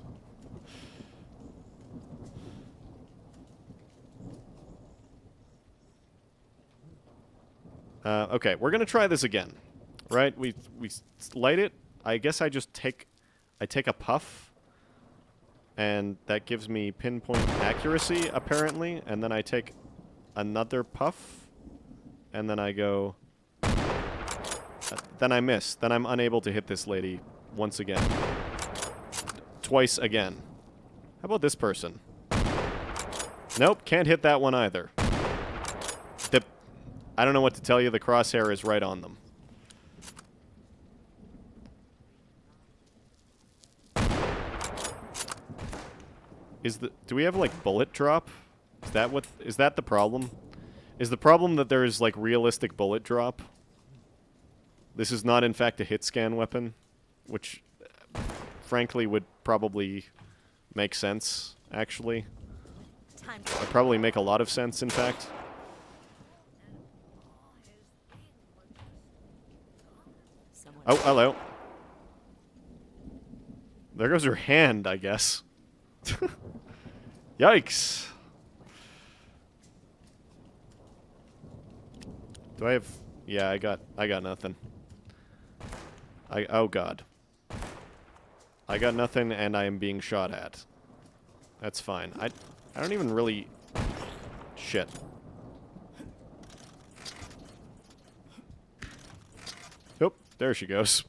Speaker 1: Okay, we're gonna try this again. Right? We light it. I guess I just take a puff, and that gives me pinpoint accuracy, apparently, and then I take another puff, and then I go... then I miss. Then I'm unable to hit this lady once again. twice again. How about this person? Nope, can't hit that one either. I don't know what to tell you, the crosshair is right on them. Do we have, like, bullet drop? Is that the problem? Is the problem that there is, like, realistic bullet drop? This is not, in fact, a hit scan weapon, which, frankly, would probably make sense, actually. Would probably make a lot of sense, in fact. Oh, hello. There goes her hand, I guess. Yikes. Do I have... Yeah, I got nothing. Oh god. I got nothing and I am being shot at. That's fine. I don't even really... Shit. Oop, there she goes.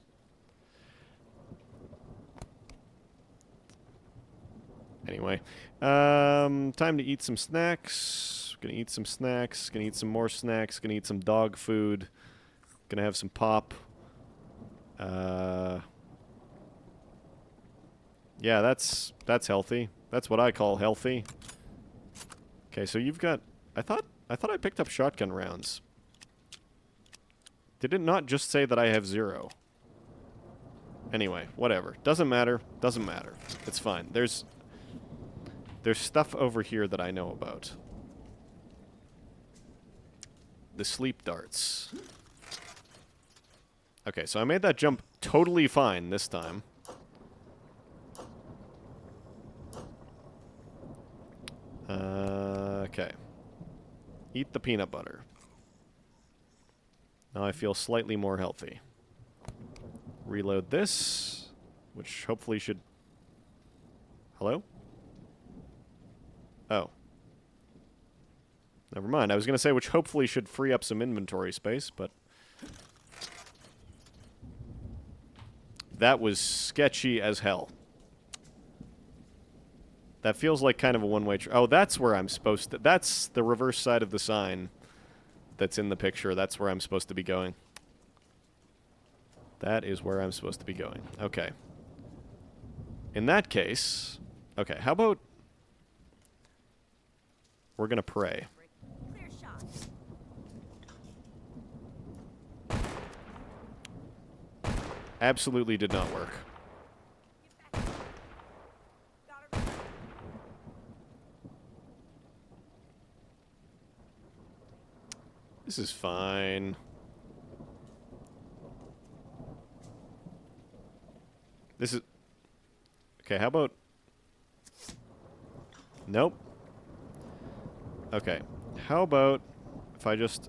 Speaker 1: Anyway, time to eat some snacks. Gonna eat some snacks. Gonna eat some more snacks. Gonna eat some dog food. Gonna have some pop. Yeah, that's healthy. That's what I call healthy. Okay, so you've got... I thought I picked up shotgun rounds. Did it not just say that I have 0? Anyway, whatever. Doesn't matter. Doesn't matter. It's fine. There's stuff over here that I know about. The sleep darts. Okay, so I made that jump totally fine this time. Okay. Eat the peanut butter. Now I feel slightly more healthy. Reload this, which hopefully should... Hello? Oh. Never mind. I was going to say which hopefully should free up some inventory space, but... That was sketchy as hell. That feels like kind of a one-way... Oh, that's where I'm supposed to... That's the reverse side of the sign that's in the picture. That's where I'm supposed to be going. That is where I'm supposed to be going. Okay. In that case... Okay, how about... We're gonna pray.
Speaker 5: Clear shot.
Speaker 1: Absolutely did not work. This is fine. This is... Okay, how about... Nope. Okay, how about if I just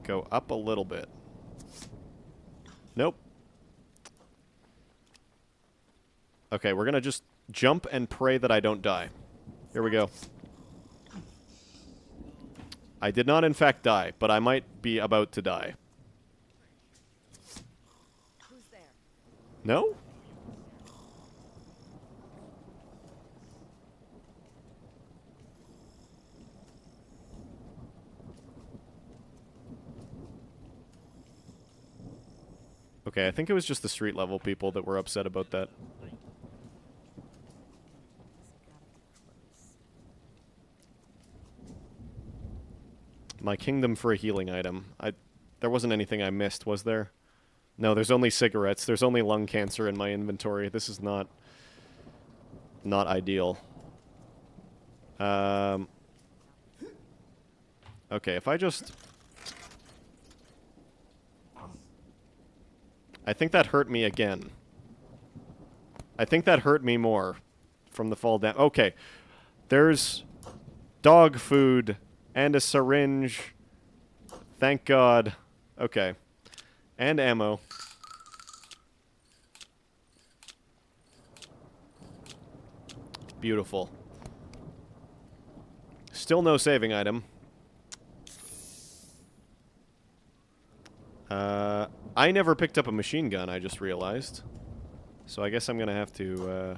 Speaker 1: go up a little bit? Nope. Okay, we're gonna just jump and pray that I don't die. Here we go. I did not in fact die, but I might be about to die.
Speaker 9: Who's there?
Speaker 1: No? Okay, I think it was just the street level people that were upset about that. My kingdom for a healing item. There wasn't anything I missed, was there? No, there's only cigarettes. There's only lung cancer in my inventory. This is not ideal. Okay, if I just... I think that hurt me again. I think that hurt me more from the fall down. Okay, there's dog food and a syringe. Thank God. Okay. And ammo. Beautiful. Still no saving item. I never picked up a machine gun, I just realized. So I guess I'm gonna have to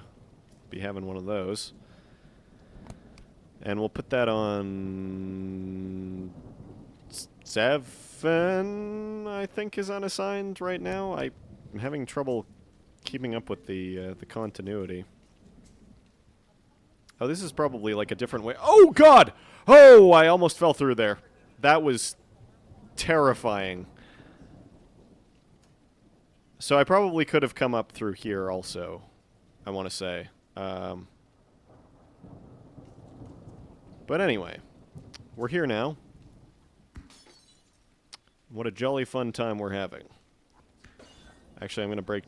Speaker 1: be having one of those. And we'll put that on 7, I think, is unassigned right now. I'm having trouble keeping up with the continuity. Oh, this is probably like a different way. Oh, God! Oh, I almost fell through there. That was terrifying. So I probably could have come up through here also, I want to say. But anyway, we're here now. What a jolly fun time we're having. Actually, I'm going to break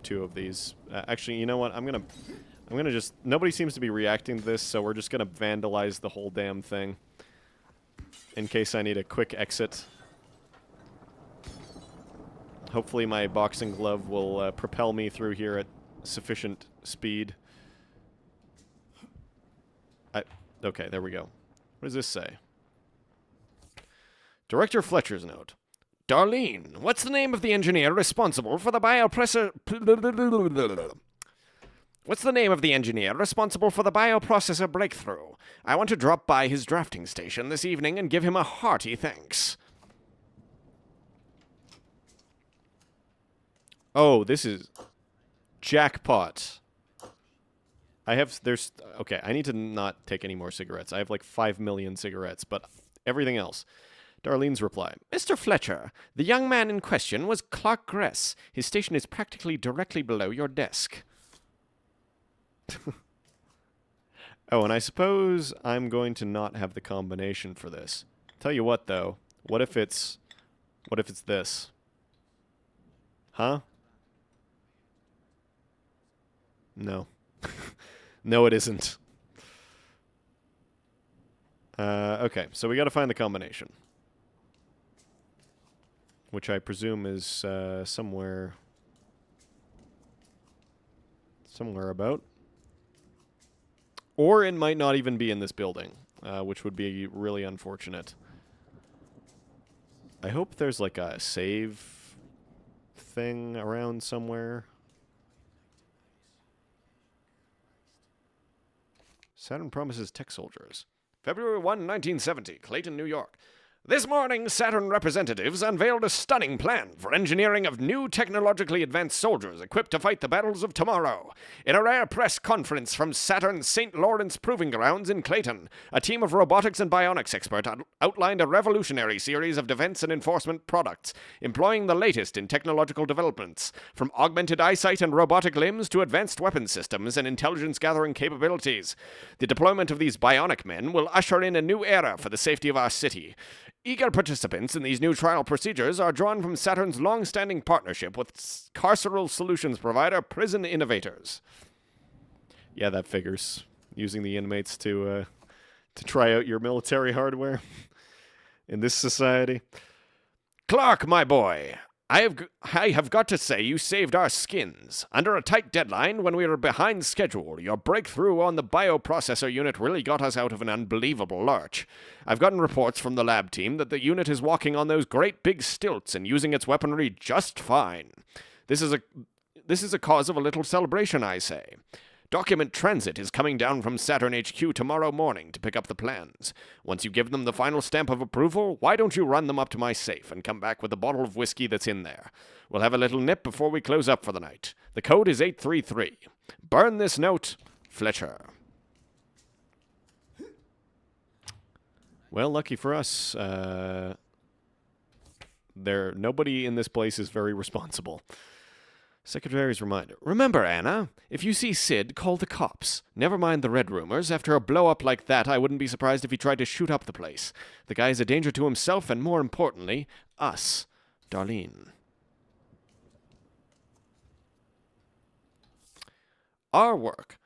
Speaker 1: 2 of these. Actually, you know what? I'm going to just... Nobody seems to be reacting to this, so we're just going to vandalize the whole damn thing. In case I need a quick exit. Hopefully my boxing glove will propel me through here at sufficient speed. Okay, there we go. What does this say? Director Fletcher's note. Darlene, what's the name of the engineer responsible for the bioprocessor... What's the name of the engineer responsible for the bioprocessor breakthrough? I want to drop by his drafting station this evening and give him a hearty thanks. Oh, this is... jackpot. Okay, I need to not take any more cigarettes. I have like 5 million cigarettes, but everything else. Darlene's reply. Mr. Fletcher, the young man in question was Clark Gress. His station is practically directly below your desk. Oh, and I suppose I'm going to not have the combination for this. Tell you what, though. What if it's this? Huh? No. No, it isn't. Okay, so we gotta find the combination. Which I presume is somewhere about. Or it might not even be in this building, which would be really unfortunate. I hope there's like a save thing around somewhere. Saturn promises tech soldiers. February 1, 1970, Clayton, New York. This morning, Saturn representatives unveiled a stunning plan for engineering of new technologically advanced soldiers equipped to fight the battles of tomorrow. In a rare press conference from Saturn's St. Lawrence Proving Grounds in Clayton, a team of robotics and bionics experts outlined a revolutionary series of defense and enforcement products, employing the latest in technological developments, from augmented eyesight and robotic limbs to advanced weapon systems and intelligence-gathering capabilities. The deployment of these bionic men will usher in a new era for the safety of our city. Eager participants in these new trial procedures are drawn from Saturn's long-standing partnership with carceral solutions provider Prison Innovators. Yeah, that figures. Using the inmates to try out your military hardware in this society. Clark, my boy, I have got to say you saved our skins. Under a tight deadline when we were behind schedule, your breakthrough on the bioprocessor unit really got us out of an unbelievable lurch. I've gotten reports from the lab team that the unit is walking on those great big stilts and using its weaponry just fine. This is a cause of a little celebration, I say. Document Transit is coming down from Saturn HQ tomorrow morning to pick up the plans. Once you give them the final stamp of approval, why don't you run them up to my safe and come back with a bottle of whiskey that's in there? We'll have a little nip before we close up for the night. The code is 833. Burn this note, Fletcher. Well, lucky for us, nobody in this place is very responsible. Secretary's reminder. Remember, Anna, if you see Sid, call the cops. Never mind the red rumors. After a blow-up like that, I wouldn't be surprised if he tried to shoot up the place. The guy's a danger to himself and, more importantly, us. Darlene. Our work.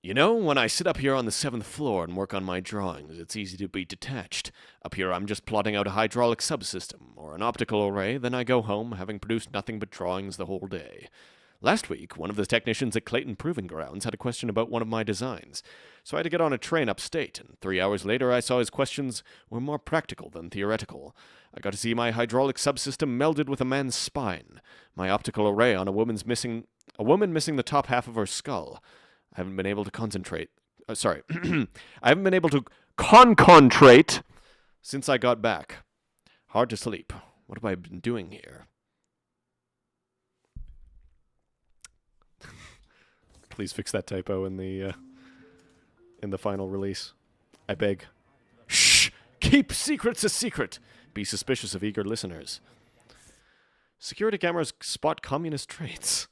Speaker 1: You know, when I sit up here on the 7th floor and work on my drawings, it's easy to be detached. Up here I'm just plotting out a hydraulic subsystem or an optical array, then I go home, having produced nothing but drawings the whole day. Last week, one of the technicians at Clayton Proving Grounds had a question about one of my designs, so I had to get on a train upstate, and 3 hours later I saw his questions were more practical than theoretical. I got to see my hydraulic subsystem melded with a man's spine, my optical array on a woman missing the top half of her skull. I haven't been able to concentrate. I haven't been able to concentrate since I got back. Hard to sleep. What have I been doing here? Please fix that typo in the final release. I beg. Shh! Keep secrets a secret! Be suspicious of eager listeners. Security cameras spot communist traits.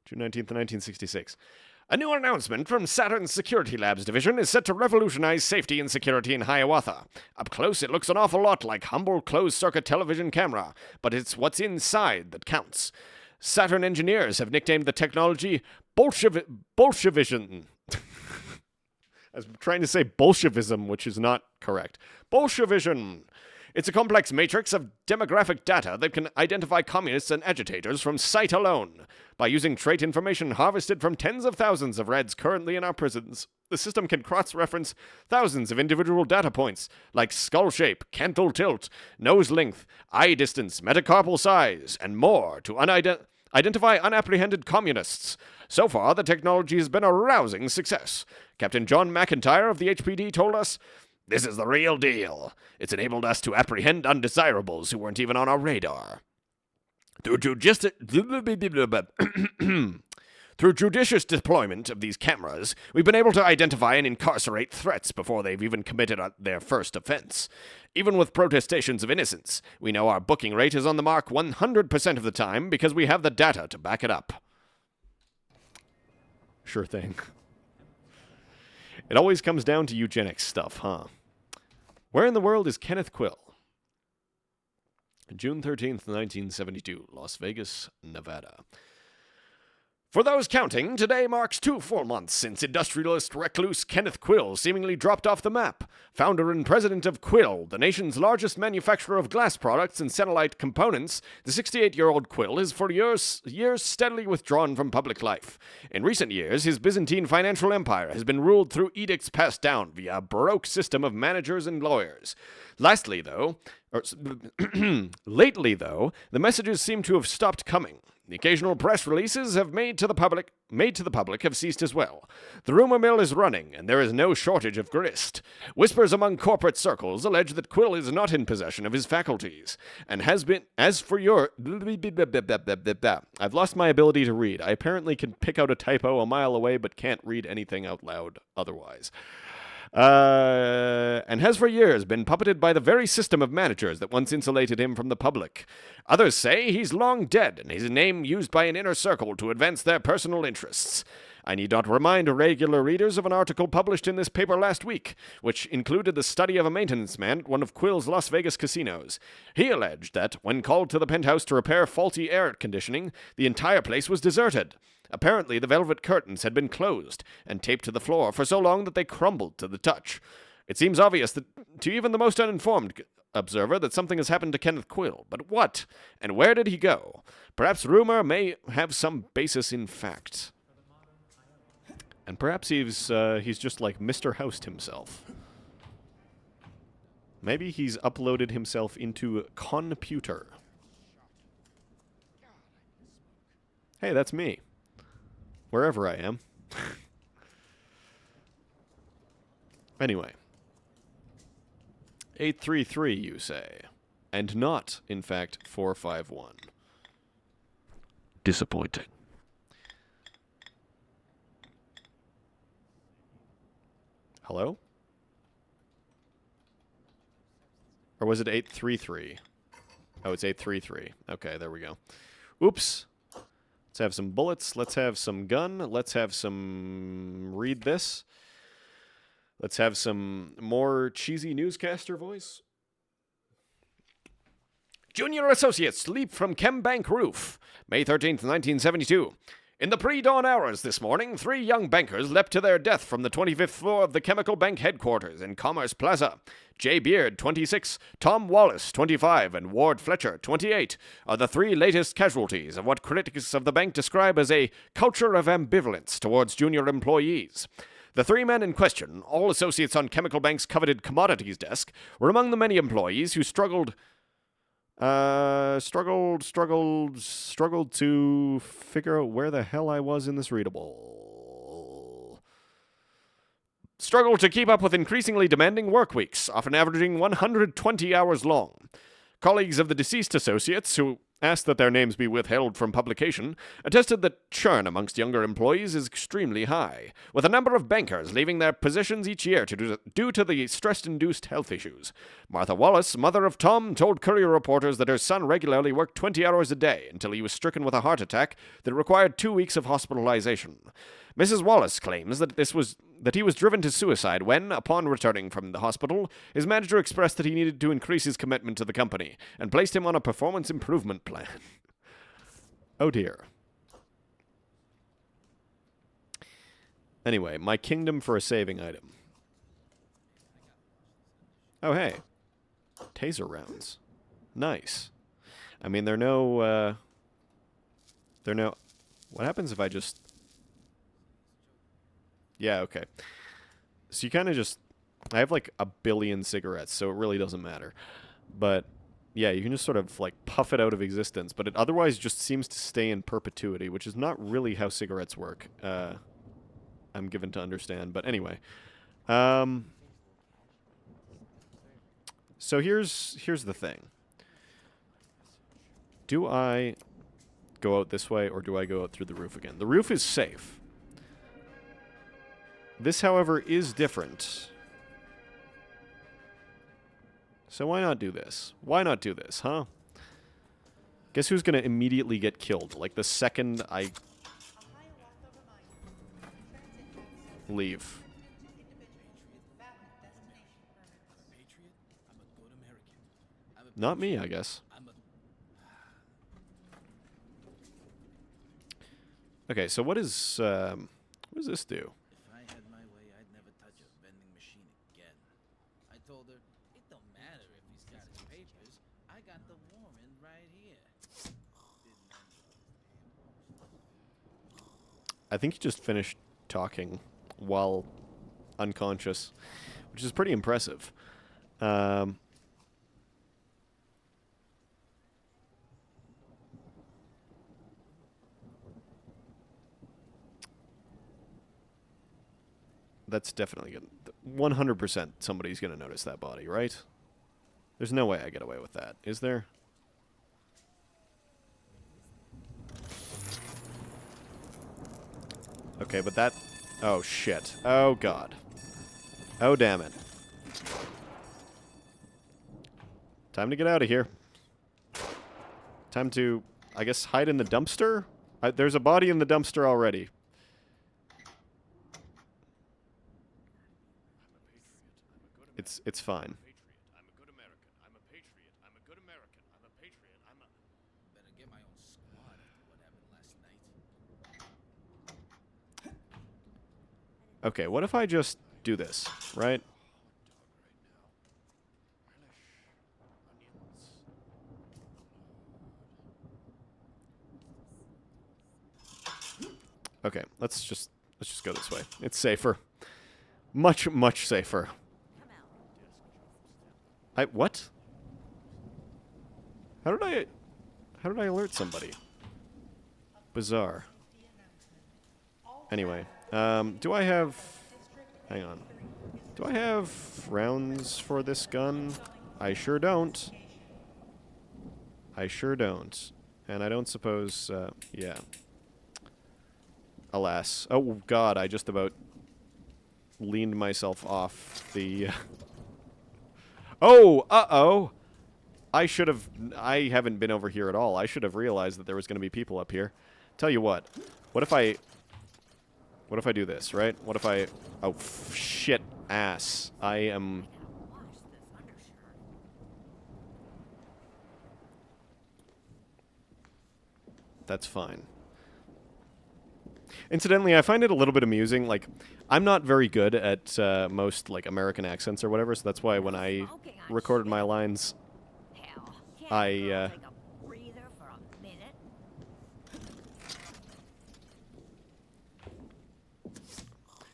Speaker 1: June 19th, 1966. A new announcement from Saturn's Security Labs division is set to revolutionize safety and security in Hiawatha. Up close, it looks an awful lot like humble closed-circuit television camera, but it's what's inside that counts. Saturn engineers have nicknamed the technology Bolshevision. I was trying to say Bolshevism, which is not correct. Bolshevision. It's a complex matrix of demographic data that can identify communists and agitators from sight alone. By using trait information harvested from tens of thousands of Reds currently in our prisons, the system can cross-reference thousands of individual data points, like skull shape, canthal tilt, nose length, eye distance, metacarpal size, and more, to identify unapprehended communists. So far, the technology has been a rousing success. Captain John McIntyre of the HPD told us, "This is the real deal. It's enabled us to apprehend undesirables who weren't even on our radar. Through judicious deployment of these cameras, we've been able to identify and incarcerate threats before they've even committed their first offense. Even with protestations of innocence, we know our booking rate is on the mark 100% of the time because we have the data to back it up." Sure thing. It always comes down to eugenics stuff, huh? Where in the world is Kenneth Quill? June 13th, 1972, Las Vegas, Nevada. For those counting, today marks 2 full months since industrialist recluse Kenneth Quill seemingly dropped off the map. Founder and president of Quill, the nation's largest manufacturer of glass products and satellite components, the 68-year-old Quill has for years steadily withdrawn from public life. In recent years, his Byzantine financial empire has been ruled through edicts passed down via a baroque system of managers and lawyers. Lately, though, the messages seem to have stopped coming. The occasional press releases made to the public have ceased as well. The rumor mill is running, and there is no shortage of grist. Whispers among corporate circles allege that Quill is not in possession of his faculties, and has been, as for your... I've lost my ability to read. I apparently can pick out a typo a mile away, but can't read anything out loud otherwise. And has for years been puppeted by the very system of managers that once insulated him from the public. Others say he's long dead, and his name used by an inner circle to advance their personal interests. I need not remind regular readers of an article published in this paper last week, which included the study of a maintenance man at one of Quill's Las Vegas casinos. He alleged that, when called to the penthouse to repair faulty air conditioning, the entire place was deserted. Apparently, the velvet curtains had been closed and taped to the floor for so long that they crumbled to the touch. It seems obvious that, to even the most uninformed observer, that something has happened to Kenneth Quill. But what? And where did he go? Perhaps rumor may have some basis in fact. And perhaps he's just like Mr. Houst himself. Maybe he's uploaded himself into Computer. Hey, that's me. Wherever I am. Anyway. 833, you say. And not, in fact, 451. Disappointing. Hello? Or was it 833? Oh, it's 833. Okay, there we go. Oops. Let's have some bullets. Let's have some gun. Let's have some... read this. Let's have some more cheesy newscaster voice. Junior associates leap from Chembank roof. May 13th, 1972. In the pre-dawn hours this morning, 3 young bankers leapt to their death from the 25th floor of the Chemical Bank headquarters in Commerce Plaza. Jay Beard, 26, Tom Wallace, 25, and Ward Fletcher, 28, are the 3 latest casualties of what critics of the bank describe as a culture of ambivalence towards junior employees. The 3 men in question, all associates on Chemical Bank's coveted commodities desk, were among the many employees who struggled to figure out where the hell I was in this readable. Struggled to keep up with increasingly demanding work weeks, often averaging 120 hours long. Colleagues of the deceased associates, who asked that their names be withheld from publication, attested that churn amongst younger employees is extremely high, with a number of bankers leaving their positions each year due to the stress-induced health issues. Martha Wallace, mother of Tom, told Courier reporters that her son regularly worked 20 hours a day until he was stricken with a heart attack that required 2 weeks of hospitalization. Mrs. Wallace claims that he was driven to suicide when, upon returning from the hospital, his manager expressed that he needed to increase his commitment to the company and placed him on a performance improvement plan. Oh dear. Anyway, my kingdom for a saving item. Oh hey. Taser rounds. Nice. I mean, they're no... What happens if I just... Yeah, okay. So you kind of just... I have like 1 billion cigarettes, so it really doesn't matter. But, yeah, you can just sort of like puff it out of existence, but it otherwise just seems to stay in perpetuity, which is not really how cigarettes work, I'm given to understand. But anyway. So here's the thing. Do I go out this way, or do I go out through the roof again? The roof is safe. This, however, is different. So why not do this? Why not do this, huh? Guess who's going to immediately get killed? Like the second I leave. Not me, I guess. Okay, so what does this do? I think he just finished talking while unconscious, which is pretty impressive. That's definitely good. 100% somebody's going to notice that body, right? There's no way I get away with that, is there? Okay, but that... Oh, shit. Oh, God. Oh, damn it. Time to get out of here. Time to, I guess, hide in the dumpster? There's a body in the dumpster already. It's fine.
Speaker 7: I'm a good American. I'm a patriot. I'm a good American. I'm a patriot. I'm a... Better get my own squad after what happened last night.
Speaker 1: Okay, what if I just do this, right? Okay, let's just go this way. It's safer. Much, much safer. What? How did I alert somebody? Bizarre. Anyway, do I have... Hang on. Do I have rounds for this gun? I sure don't. I sure don't. And I don't suppose, yeah. Alas. Oh, God, I just about leaned myself off the... Oh, uh-oh. I haven't been over here at all. I should have realized that there was going to be people up here. Tell you what if I do this, right? What if I... Oh, shit ass. I am... That's fine. Incidentally, I find it a little bit amusing. Like, I'm not very good at most, like, American accents or whatever, so that's why when I recorded my lines, I,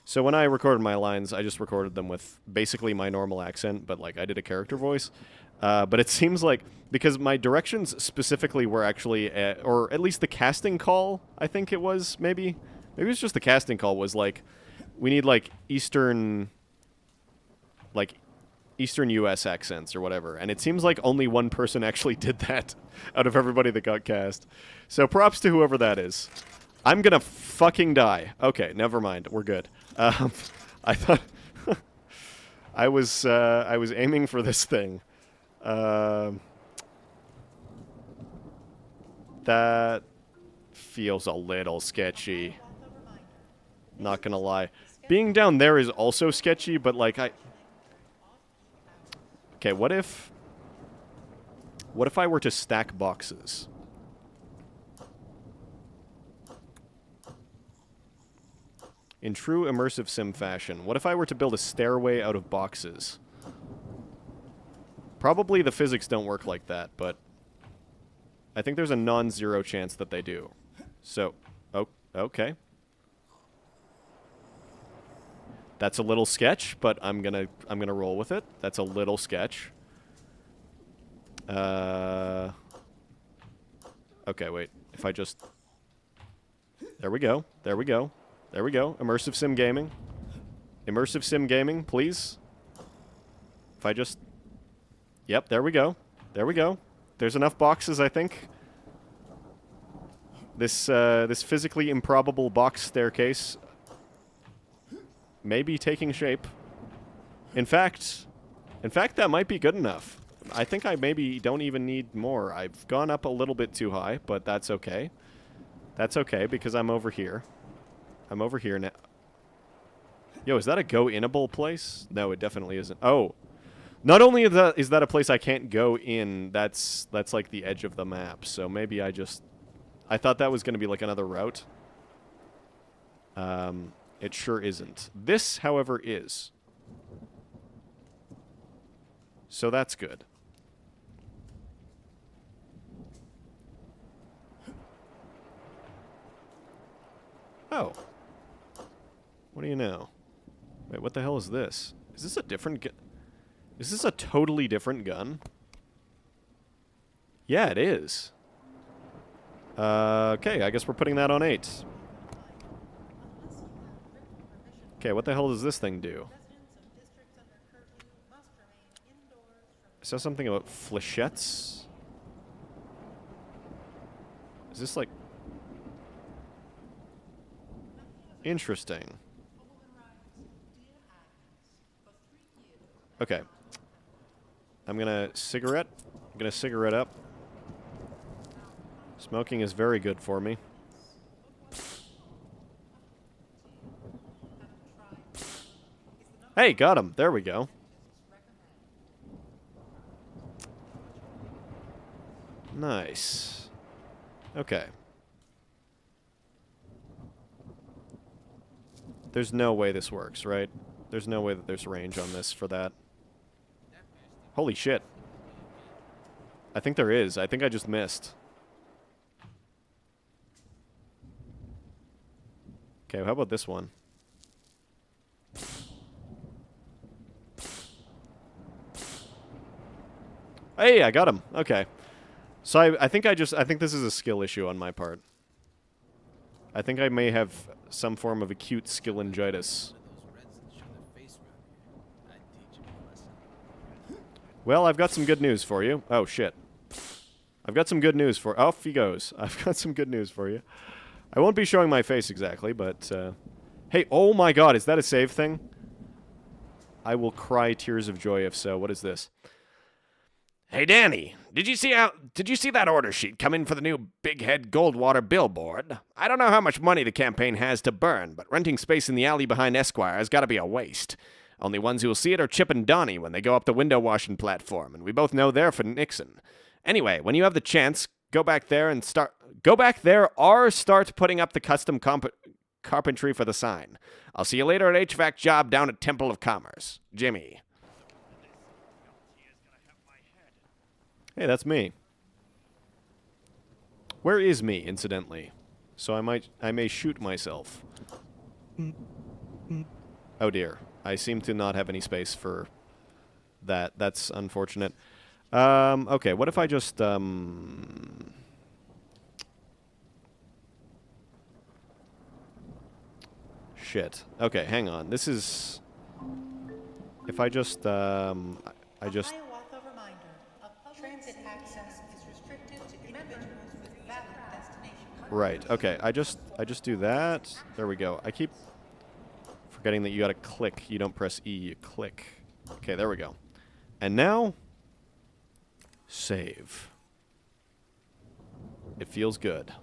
Speaker 1: So when I recorded my lines, I just recorded them with basically my normal accent, but, like, I did a character voice. But it seems like, because my directions specifically were actually, or at least the casting call, I think it was, maybe it was just the casting call was like, we need, like, Eastern U.S. accents or whatever. And it seems like only one person actually did that out of everybody that got cast. So props to whoever that is. I'm gonna fucking die. Okay, never mind. We're good. I thought I was aiming for this thing. That feels a little sketchy. Not gonna lie. Being down there is also sketchy, but like Okay, what if I were to stack boxes? In true immersive sim fashion, what if I were to build a stairway out of boxes? Probably the physics don't work like that, but I think there's a non-zero chance that they do. So, okay. That's a little sketch, but I'm gonna roll with it. That's a little sketch. Okay, wait. If I just... There we go. There we go. There we go. Immersive sim gaming. Immersive sim gaming, please. If I just... Yep, there we go. There we go. There's enough boxes, I think. This physically improbable box staircase may be taking shape. In fact, that might be good enough. I think I maybe don't even need more. I've gone up a little bit too high, but that's okay. That's okay, because I'm over here. I'm over here now. Yo, is that a go-inable place? No, it definitely isn't. Oh. Not only is that a place I can't go in, that's like the edge of the map. So maybe I thought that was going to be like another route. It sure isn't. This, however, is. So that's good. Oh. What do you know? Wait, what the hell is this? Is this a different gun? Is this a totally different gun? Yeah, it is. Okay, I guess we're putting that on 8. Okay, what the hell does this thing do? It says something about flechettes? Is this like... Interesting. Okay. I'm gonna cigarette up. Smoking is very good for me. Hey, got him. There we go. Nice. Okay. There's no way this works, right? There's no way that there's range on this for that. Holy shit. I think there is. I think I just missed. Okay, how about this one? Hey, I got him. Okay. So I think this is a skill issue on my part. I think I may have some form of acute skillingitis. Well, I've got some good news for you. Oh, shit. I've got some good news for... Off he goes. I've got some good news for you. I won't be showing my face exactly, but... Hey, oh my god, is that a save thing? I will cry tears of joy if so. What is this?
Speaker 11: Hey, Danny, did you see that order sheet come in for the new Big Head Goldwater billboard? I don't know how much money the campaign has to burn, but renting space in the alley behind Esquire has got to be a waste. Only ones who will see it are Chip and Donnie when they go up the window washing platform, and we both know they're for Nixon. Anyway, when you have the chance, go back there or start putting up the custom carpentry for the sign. I'll see you later at HVAC job down at Temple of Commerce. Jimmy.
Speaker 1: Hey, that's me. Where is me, incidentally? So I may shoot myself. Oh dear. I seem to not have any space for that. That's unfortunate. Okay, what if I just, shit. Okay, hang on. This is... If I just, I just...
Speaker 10: Hiawatha reminder. Transit access is restricted to individuals with valid destination.
Speaker 1: Right, okay. I just do that. There we go. I keep forgetting that you gotta click. You don't press E, you click. Okay, there we go. And now... Save. It feels good.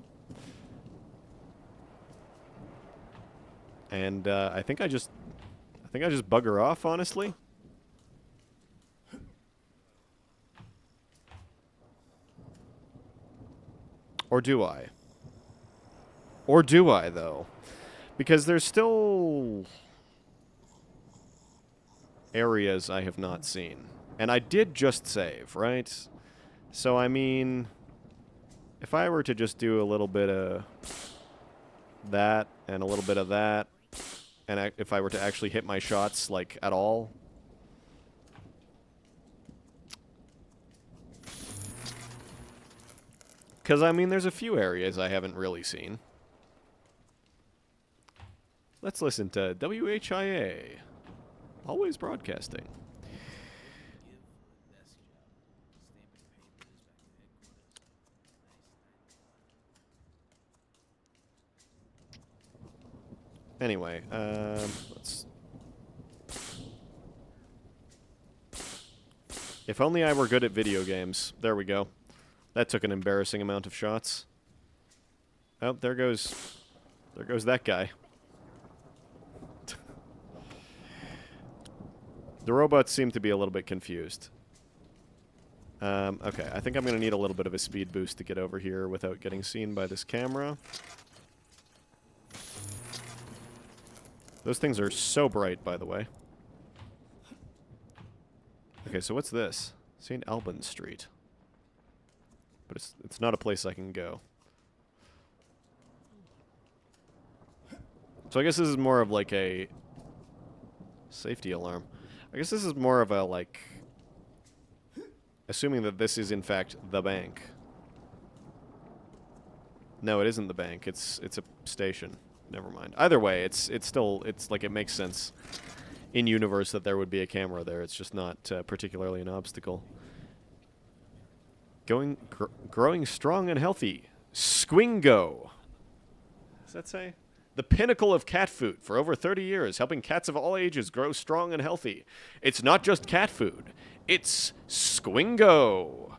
Speaker 1: And I think I just bugger off, honestly. Or do I? Or do I, though? Because there's still areas I have not seen. And I did just save, right? So, I mean, if I were to just do a little bit of that and a little bit of that, and if I were to actually hit my shots, like, at all... Because, I mean, there's a few areas I haven't really seen. Let's listen to WHIA. Always broadcasting. Anyway, let's... If only I were good at video games. There we go. That took an embarrassing amount of shots. Oh, there goes that guy. The robots seem to be a little bit confused. Okay, I think I'm going to need a little bit of a speed boost to get over here without getting seen by this camera. Those things are so bright, by the way. Okay, so what's this? St. Albans Street. But it's not a place I can go. So I guess this is more of like a safety alarm. I guess this is more of a, like, assuming that this is in fact the bank. No, it isn't the bank. It's a station. Never mind. Either way, it's like it makes sense in universe that there would be a camera there. It's just not particularly an obstacle. Growing strong and healthy. Squingo. Does that say? The pinnacle of cat food for over 30 years, helping cats of all ages grow strong and healthy. It's not just cat food. It's Squingo.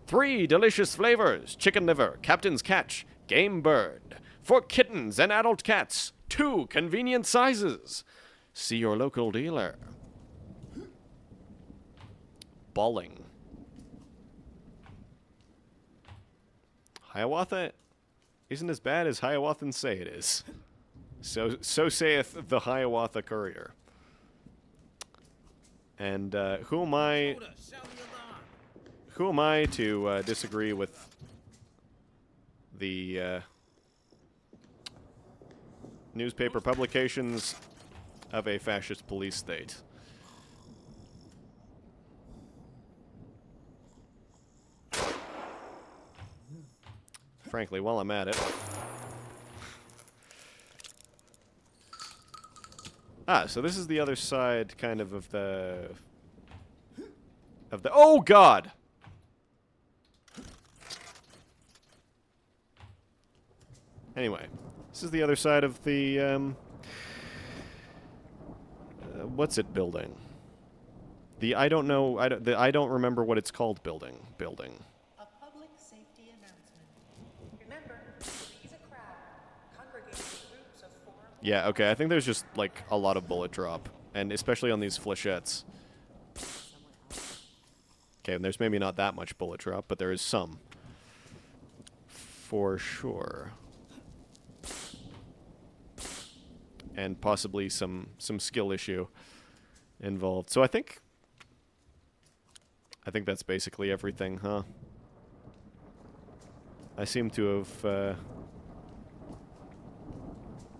Speaker 1: 3 delicious flavors. Chicken liver, Captain's Catch, Game Bird. For kittens and adult cats. 2 convenient sizes. See your local dealer. Balling. Hiawatha isn't as bad as Hiawathans say it is. So saith the Hiawatha Courier. And who am I to disagree with the newspaper publications of a fascist police state? Frankly, while I'm at it. Ah, so this is the other side, kind of the... Oh, God! Anyway, this is the other side of the, what's it building? The I don't know, I don't remember what it's called building.
Speaker 10: A public safety announcement. Remember, please a crowd. Congregate in groups of 4.
Speaker 1: Yeah, okay, I think there's just, like, a lot of bullet drop. And especially on these flechettes. Okay, and there's maybe not that much bullet drop, but there is some. For sure. and possibly some skill issue involved. So I think that's basically everything, huh? I seem to have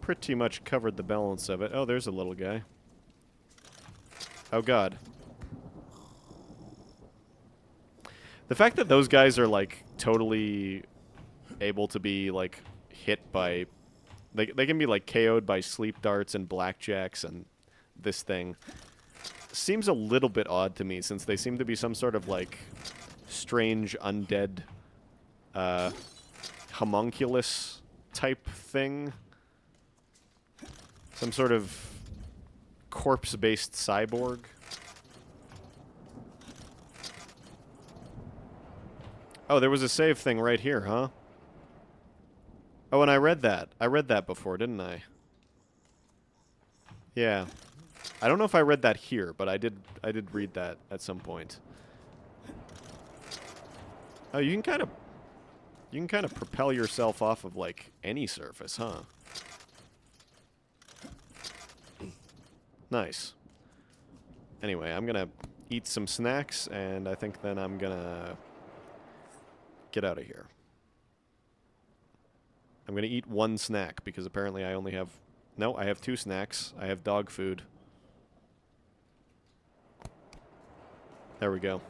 Speaker 1: pretty much covered the balance of it. Oh, there's a little guy. Oh god. The fact that those guys are, like, totally able to be, like, hit by... They can be, like, KO'd by sleep darts and blackjacks and this thing seems a little bit odd to me, since they seem to be some sort of, like, strange undead homunculus type thing. Some sort of corpse-based cyborg. Oh, there was a save thing right here, huh? Oh, and I read that. I read that before, didn't I? Yeah. I don't know if I read that here, but I did read that at some point. Oh, you can kind of propel yourself off of, like, any surface, huh? Nice. Anyway, I'm gonna eat some snacks, and I think then I'm gonna get out of here. I'm gonna eat one snack, because apparently I only have... No, I have 2 snacks. I have dog food. There we go.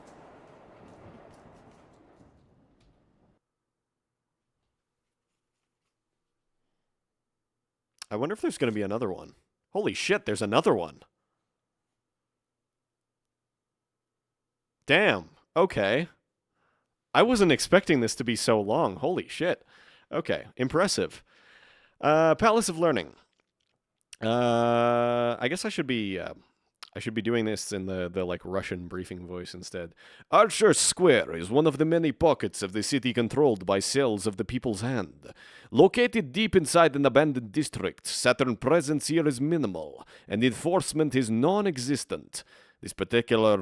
Speaker 1: I wonder if there's gonna be another one. Holy shit, there's another one. Damn. Okay. I wasn't expecting this to be so long. Holy shit. Okay, impressive. Palace of Learning. I guess I should be doing this in the like Russian briefing voice instead. Archer Square is one of the many pockets of the city controlled by cells of the People's Hand. Located deep inside an abandoned district, Saturn presence here is minimal, and enforcement is non-existent. This particular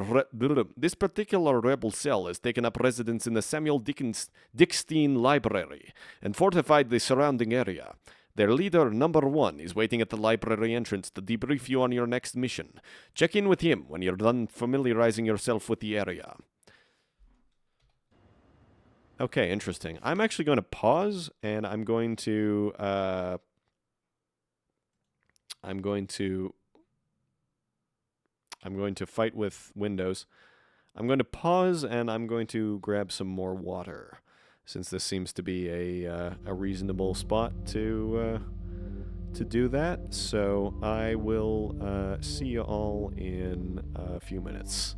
Speaker 1: rebel cell has taken up residence in the Samuel Dickstein Library and fortified the surrounding area. Their leader, number 1, is waiting at the library entrance to debrief you on your next mission. Check in with him when you're done familiarizing yourself with the area. Okay, interesting. I'm actually going to pause, and I'm going to fight with Windows. I'm going to pause, and I'm going to grab some more water, since this seems to be a reasonable spot to do that. So I will see you all in a few minutes.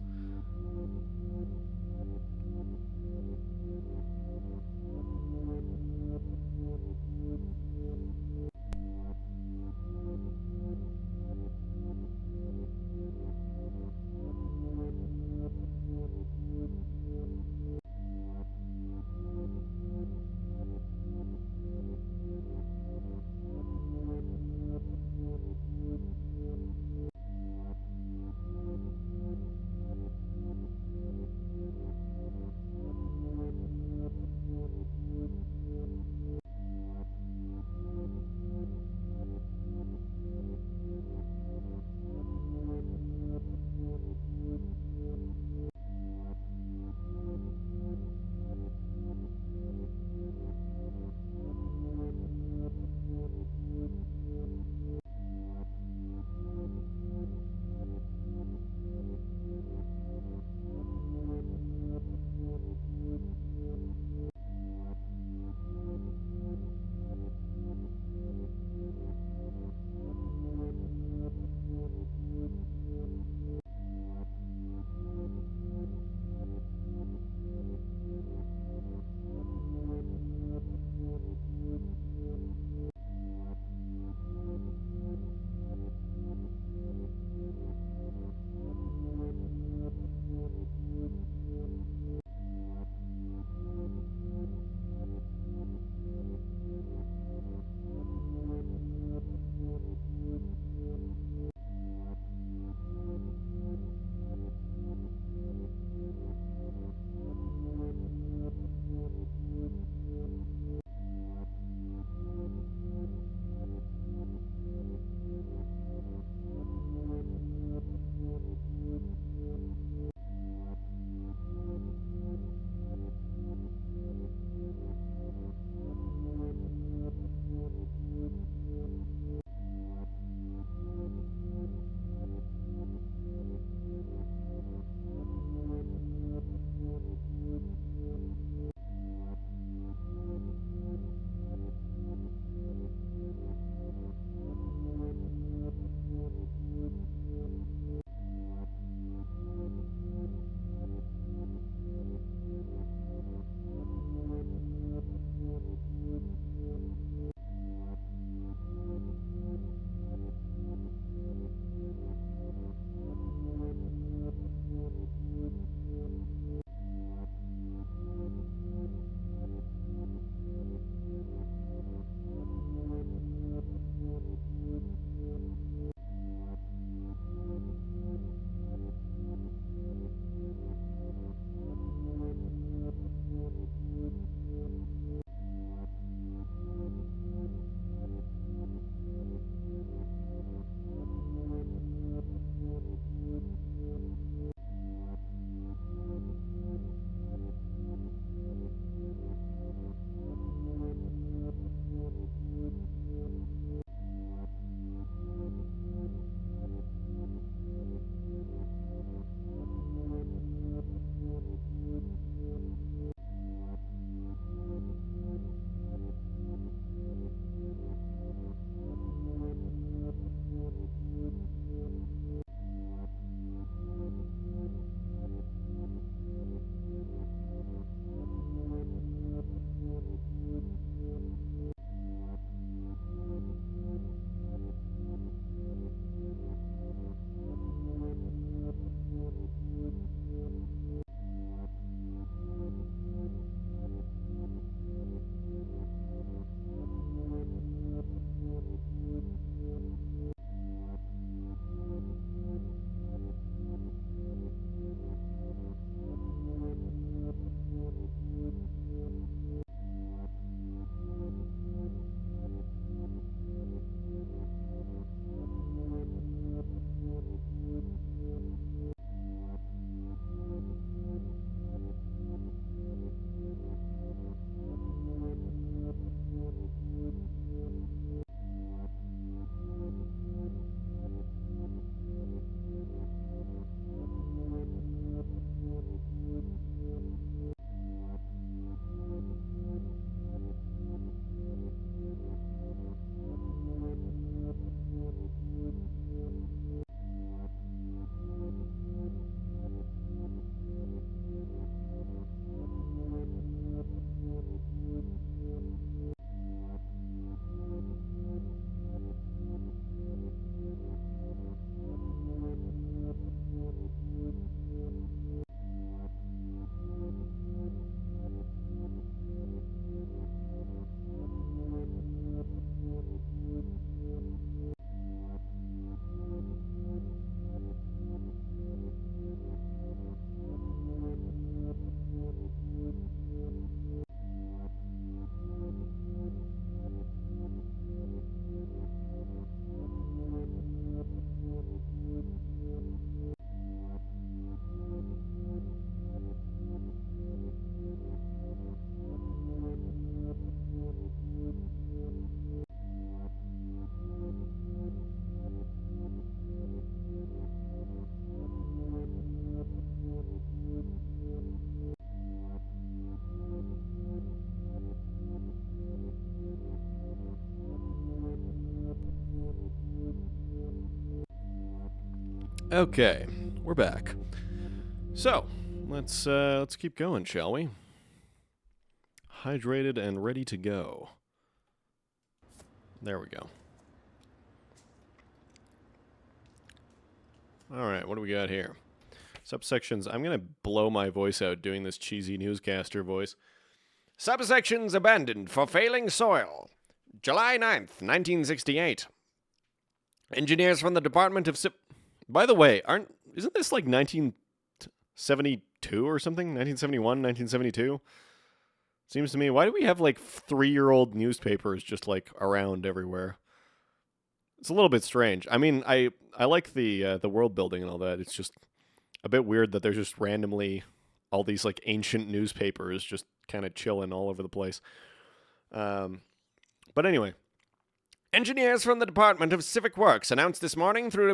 Speaker 1: Okay, we're back. So, let's keep going, shall we? Hydrated and ready to go. There we go. Alright, what do we got here? Subsections. I'm going to blow my voice out doing this cheesy newscaster voice. Subsections abandoned for failing soil. July 9th, 1968. Engineers from the Department of By the way, isn't this like 1972 or something? 1971, 1972? Seems to me, why do we have like 3-year-old newspapers just like around everywhere? It's a little bit strange. I mean, I like the world building and all that. It's just a bit weird that there's just randomly all these like ancient newspapers just kind of chilling all over the place. But anyway, engineers from the Department of Civic Works announced this morning through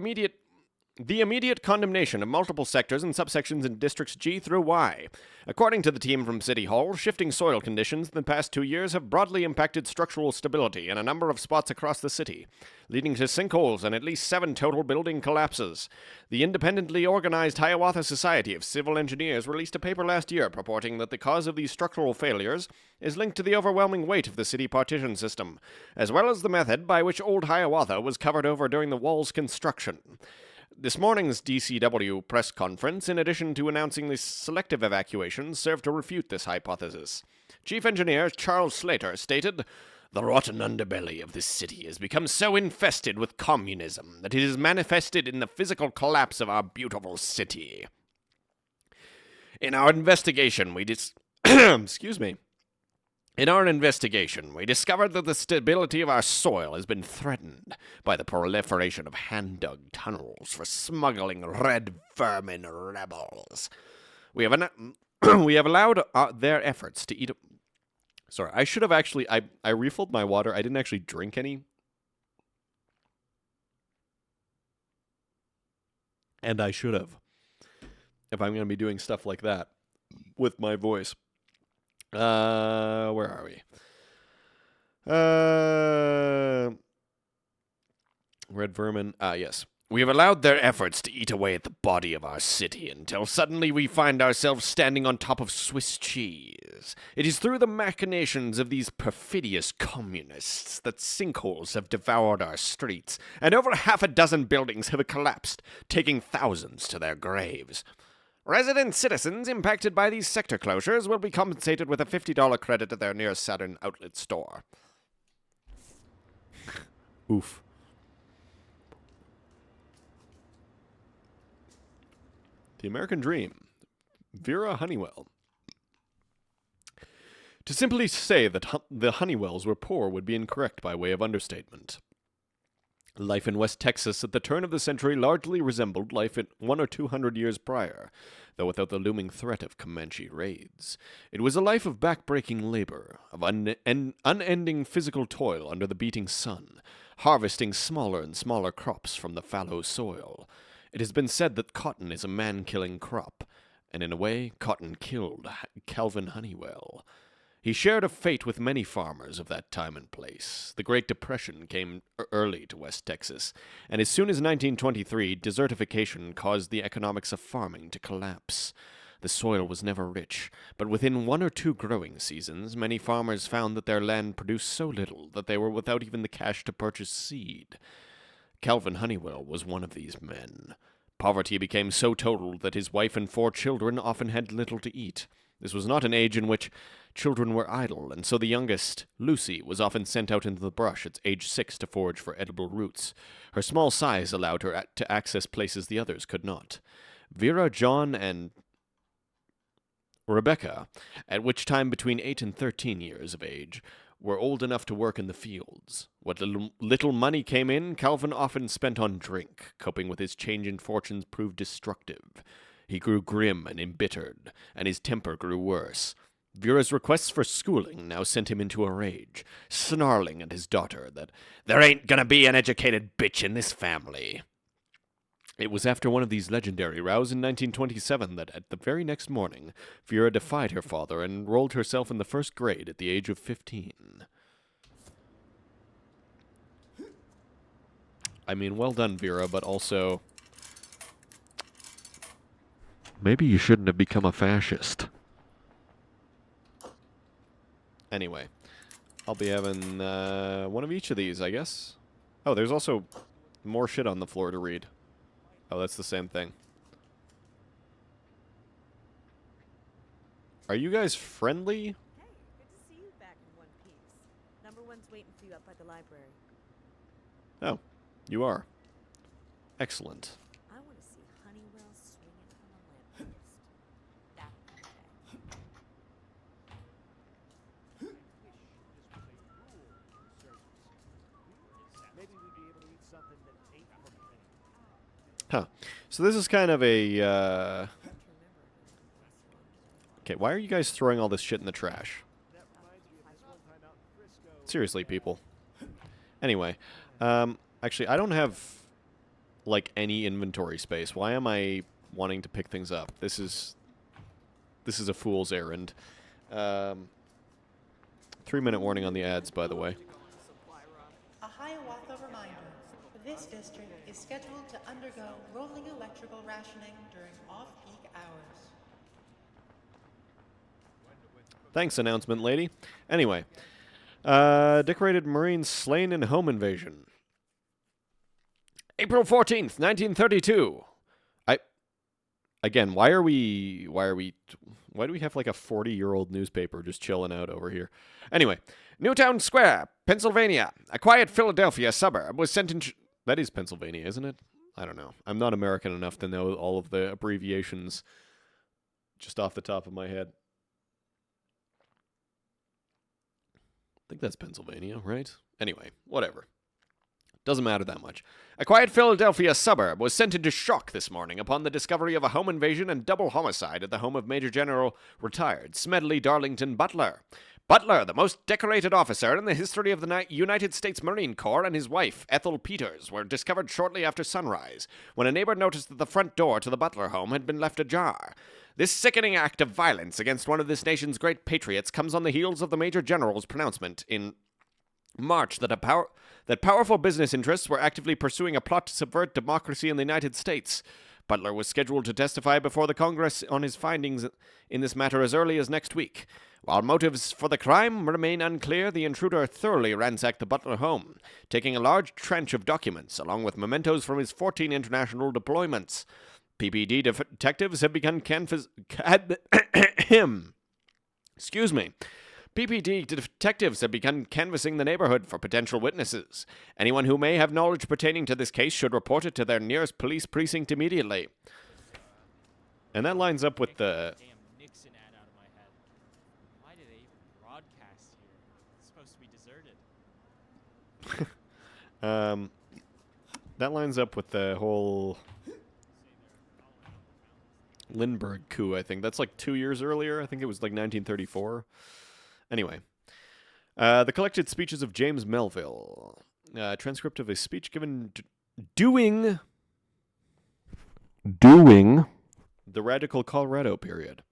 Speaker 1: the immediate condemnation of multiple sectors and subsections in districts G through Y. According to the team from City Hall, shifting soil conditions in the past 2 years have broadly impacted structural stability in a number of spots across the city, leading to sinkholes and at least 7 total building collapses. The independently organized Hiawatha Society of Civil Engineers released a paper last year purporting that the cause of these structural failures is linked to the overwhelming weight of the city partition system, as well as the method by which old Hiawatha was covered over during the wall's construction. This morning's DCW press conference, in addition to announcing the selective evacuations, served to refute this hypothesis. Chief Engineer Charles Slater stated, "The rotten underbelly of this city has become so infested with communism that it is manifested in the physical collapse of our beautiful city. In our investigation, excuse me. In our investigation, we discovered that the stability of our soil has been threatened by the proliferation of hand-dug tunnels for smuggling red vermin rebels. We have allowed their efforts to eat... Sorry, I should have actually... I refilled my water. I didn't actually drink any. And I should have. If I'm going to be doing stuff like that with my voice. Where are we? Red vermin. Yes. We have allowed their efforts to eat away at the body of our city until suddenly we find ourselves standing on top of Swiss cheese. It is through the machinations of these perfidious communists that sinkholes have devoured our streets, and over 6 buildings have collapsed, taking thousands to their graves. Resident citizens impacted by these sector closures will be compensated with a $50 credit at their nearest Saturn outlet store." Oof. The American Dream. Vera Honeywell. To simply say that the Honeywells were poor would be incorrect by way of understatement. Life in West Texas at the turn of the century largely resembled life 100 or 200 years prior, though without the looming threat of Comanche raids. It was a life of back-breaking labor, of unending physical toil under the beating sun, harvesting smaller and smaller crops from the fallow soil. It has been said that cotton is a man-killing crop, and in a way, cotton killed Calvin Honeywell. He shared a fate with many farmers of that time and place. The Great Depression came early to West Texas, and as soon as 1923, desertification caused the economics of farming to collapse. The soil was never rich, but within 1 or 2 growing seasons, many farmers found that their land produced so little that they were without even the cash to purchase seed. Calvin Honeywell was one of these men. Poverty became so total that his wife and 4 children often had little to eat. This was not an age in which children were idle, and so the youngest, Lucy, was often sent out into the brush at age 6 to forage for edible roots. Her small size allowed her to access places the others could not. Vera, John, and Rebecca, at which time between 8 and 13 years of age, were old enough to work in the fields. What little money came in, Calvin often spent on drink. Coping with his change in fortunes proved destructive. He grew grim and embittered, and his temper grew worse. Vera's requests for schooling now sent him into a rage, snarling at his daughter that there ain't gonna be an educated bitch in this family. It was after one of these legendary rows in 1927 that, at the very next morning, Vera defied her father and enrolled herself in the 1st grade at the age of 15. I mean, well done, Vera, but also... Maybe you shouldn't have become a fascist. Anyway, I'll be having one of each of these, I guess. Oh, there's also more shit on the floor to read. Oh, that's the same thing. Are you guys friendly?
Speaker 9: Hey, good to see you back in one piece. Number one's waiting for you up by the library.
Speaker 1: Oh, you are. Excellent.
Speaker 9: I want to see Honeywell swinging from a lamppost. That kind of day.
Speaker 3: Maybe we'd be able to eat something that ain't profane.
Speaker 1: Huh. So this is kind of a, Okay, why are you guys throwing all this shit in the trash? Seriously, people. Anyway, actually, I don't have, like, any inventory space. Why am I wanting to pick things up? This is a fool's errand. 3-minute warning on the ads, by the way.
Speaker 10: A Hiawatha reminder. This district is scheduled to undergo rolling electrical rationing during off-peak hours.
Speaker 1: Thanks, announcement lady. Anyway, decorated Marines slain in home invasion. April 14th, 1932. Again, why do we have like a 40-year-old newspaper just chilling out over here? Anyway, Newtown Square, Pennsylvania. A quiet Philadelphia suburb was sent in... That is Pennsylvania, isn't it? I don't know. I'm not American enough to know all of the abbreviations just off the top of my head. I think that's Pennsylvania, right? Anyway, whatever. Doesn't matter that much. A quiet Philadelphia suburb was sent into shock this morning upon the discovery of a home invasion and double homicide at the home of Major General retired Smedley Darlington Butler. Butler, the most decorated officer in the history of the United States Marine Corps, and his wife, Ethel Peters, were discovered shortly after sunrise, when a neighbor noticed that the front door to the Butler home had been left ajar. This sickening act of violence against one of this nation's great patriots comes on the heels of the Major General's pronouncement in March that powerful business interests were actively pursuing a plot to subvert democracy in the United States. Butler was scheduled to testify before the Congress on his findings in this matter as early as next week. While motives for the crime remain unclear, the intruder thoroughly ransacked the Butler home, taking a large trench of documents, along with mementos from his 14 international deployments. PPD detectives have begun PPD detectives have begun canvassing the neighborhood for potential witnesses. Anyone who may have knowledge pertaining to this case should report it to their nearest police precinct immediately. And that lines up with the...
Speaker 12: Damn Nixon ad out of my head. Why do they even broadcast here? It's supposed to be deserted.
Speaker 1: That lines up with the whole Lindbergh coup, I think. That's like 2 years earlier. I think it was like 1934. Anyway, the collected speeches of James Melville. Transcript of a speech given doing the Radical Colorado period.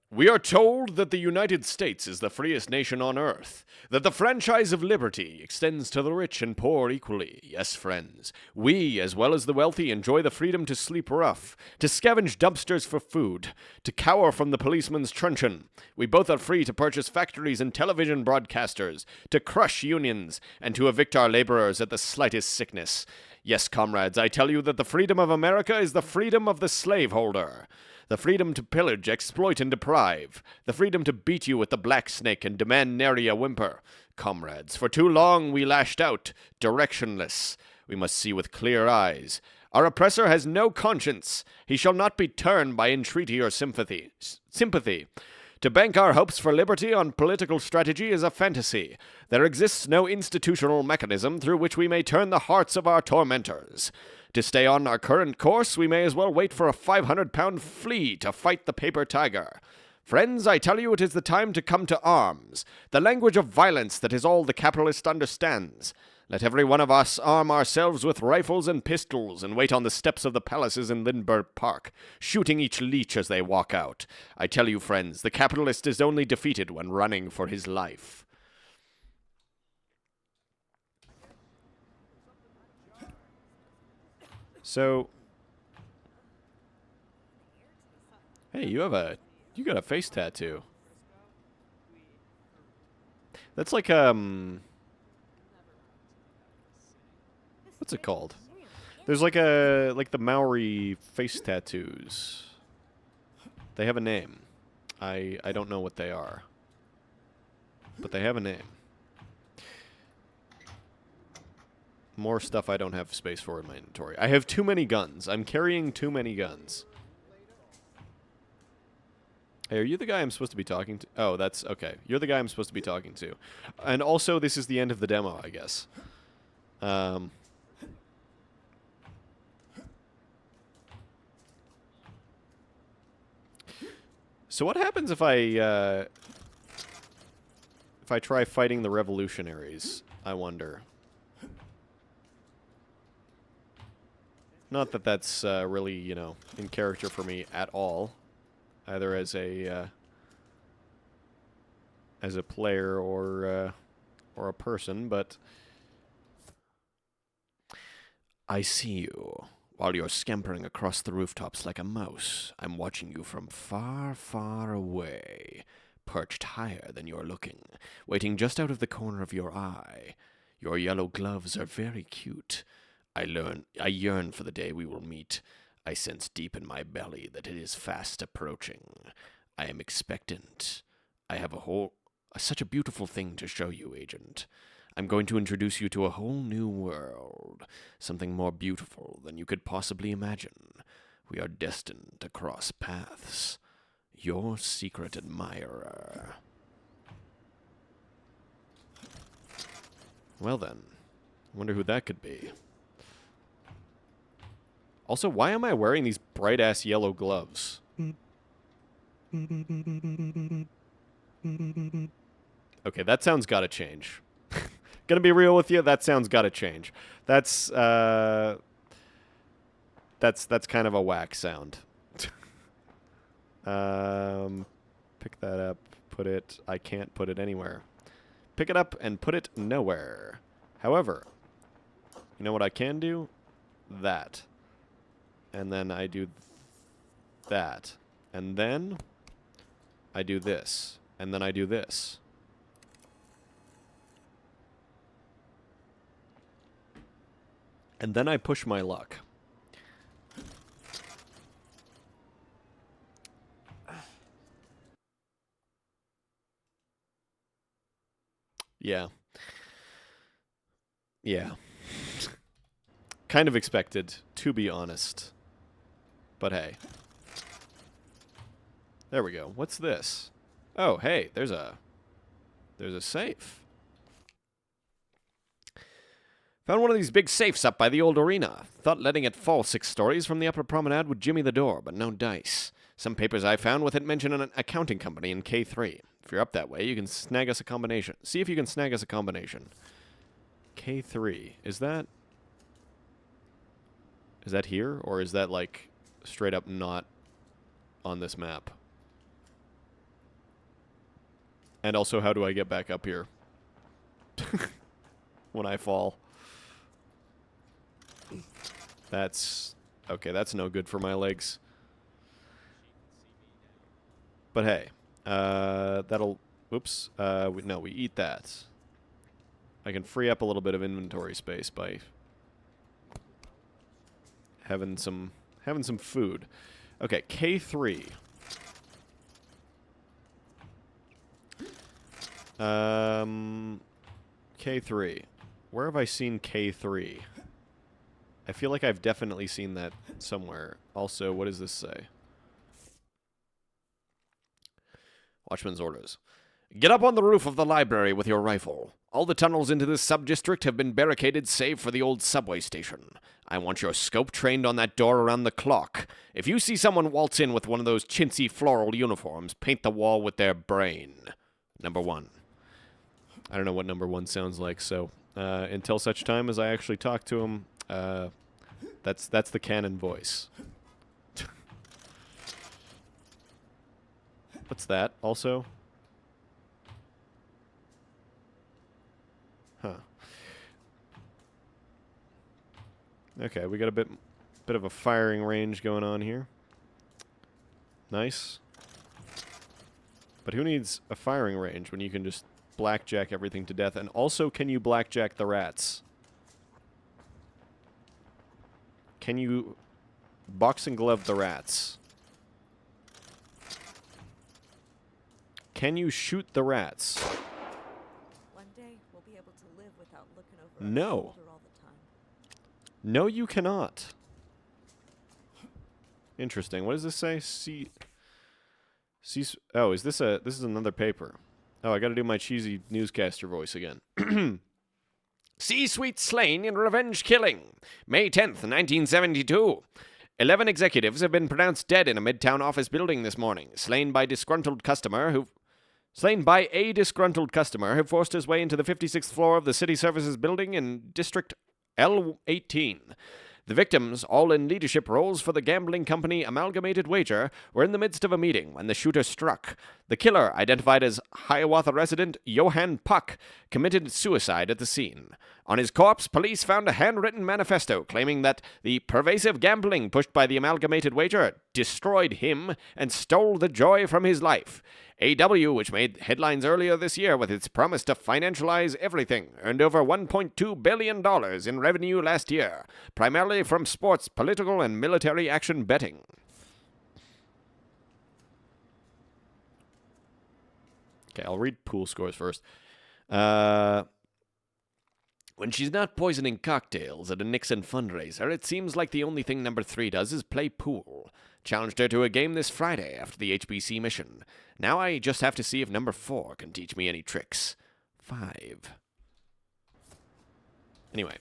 Speaker 1: We are told that the United States is the freest nation on earth, that the franchise of liberty extends to the rich and poor equally. Yes, friends, we, as well as the wealthy, enjoy the freedom to sleep rough, to scavenge dumpsters for food, to cower from the policeman's truncheon. We both are free to purchase factories and television broadcasters, to crush unions, and to evict our laborers at the slightest sickness. Yes, comrades, I tell you that the freedom of America is the freedom of the slaveholder. The freedom to pillage, exploit, and deprive. The freedom to beat you with the black snake and demand nary a whimper. Comrades, for too long we lashed out, directionless. We must see with clear eyes. Our oppressor has no conscience. He shall not be turned by entreaty or sympathy. To bank our hopes for liberty on political strategy is a fantasy. There exists no institutional mechanism through which we may turn the hearts of our tormentors. To stay on our current course, we may as well wait for a 500-pound flea to fight the paper tiger. Friends, I tell you, it is the time to come to arms. The language of violence that is all the capitalist understands. Let every one of us arm ourselves with rifles and pistols and wait on the steps of the palaces in Lindbergh Park, shooting each leech as they walk out. I tell you, friends, the capitalist is only defeated when running for his life. So, hey, you got a face tattoo. That's like what's it called? There's like the Maori face tattoos. They have a name. I don't know what they are. But they have a name. More stuff I don't have space for in my inventory. I have too many guns. I'm carrying too many guns. Hey, are you the guy I'm supposed to be talking to? Oh, that's okay. You're the guy I'm supposed to be talking to. And also, this is the end of the demo, I guess. So what happens if I try fighting the revolutionaries? I wonder. Not that that's really, you know, in character for me at all, either as a player or a person, but I see you. While you're scampering across the rooftops like a mouse, I'm watching you from far, far away, perched higher than you're looking, waiting just out of the corner of your eye. Your yellow gloves are very cute. I yearn for the day we will meet. I sense deep in my belly that it is fast approaching. I am expectant. I have such a beautiful thing to show you, Agent. I'm going to introduce you to a whole new world, something more beautiful than you could possibly imagine. We are destined to cross paths. Your secret admirer. Well then, I wonder who that could be. Also, why am I wearing these bright-ass yellow gloves? Okay, that sound's gotta change. Gonna be real with you, that sound's gotta change. That's kind of a whack sound. Pick that up, put it... I can't put it anywhere. Pick it up and put it nowhere. However, you know what I can do? That. And then I do that. And then I do this. And then I do this. And then I push my luck. Yeah. Yeah. Kind of expected, to be honest. But hey. There we go. What's this? Oh, hey, there's a safe. Found one of these big safes up by the old arena. Thought letting it fall 6 stories from the upper promenade would jimmy the door, but no dice. Some papers I found with it mention an accounting company in K3. If you're up that way, you can snag us a combination. See if you can snag us a combination. K3. Is that here? Or is that, like, straight up not on this map? And also, how do I get back up here? When I fall. That's... okay, that's no good for my legs. But hey, that'll... oops. No, we eat that. I can free up a little bit of inventory space by having some food. Okay, K3. K3. Where have I seen K3? I feel like I've definitely seen that somewhere. Also, what does this say? Watchman's orders. Get up on the roof of the library with your rifle. All the tunnels into this sub-district have been barricaded save for the old subway station. I want your scope trained on that door around the clock. If you see someone waltz in with one of those chintzy floral uniforms, paint the wall with their brain. Number 1. I don't know what number 1 sounds like, so until such time as I actually talk to him, that's the canon voice. What's that, also? Huh. Okay, we got a bit Bit of a firing range going on here. Nice. But who needs a firing range when you can just blackjack everything to death? And also, can you blackjack the rats? Can you boxing glove the rats? Can you shoot the rats?
Speaker 9: One day we'll be able to live without looking over our
Speaker 1: No.
Speaker 9: shoulder all the time.
Speaker 1: No, you cannot. Interesting. What does this say? Oh, is this a... This is another paper. Oh, I gotta do my cheesy newscaster voice again.
Speaker 11: C-suite slain in revenge killing. May 10th, 1972. 11 executives have been pronounced dead in a midtown office building this morning, slain by a disgruntled customer who forced his way into the 56th floor of the City Services building in District L18. The victims, all in leadership roles for the gambling company Amalgamated Wager, were in the midst of a meeting when the shooter struck. The killer, identified as Hiawatha resident Johann Puck, committed suicide at the scene. On his corpse, police found a handwritten manifesto claiming that the pervasive gambling pushed by the Amalgamated Wager destroyed him and stole the joy from his life. AW, which made headlines earlier this year with its promise to financialize everything, earned over $1.2 billion in revenue last year, primarily from sports, political, and military action betting.
Speaker 1: Okay, I'll read pool scores first.
Speaker 11: When she's not poisoning cocktails at a Nixon fundraiser, it seems like the only thing number 3 does is play pool. Challenged her to a game this Friday after the HBC mission. Now I just have to see if number 4 can teach me any tricks. 5.
Speaker 1: Anyway.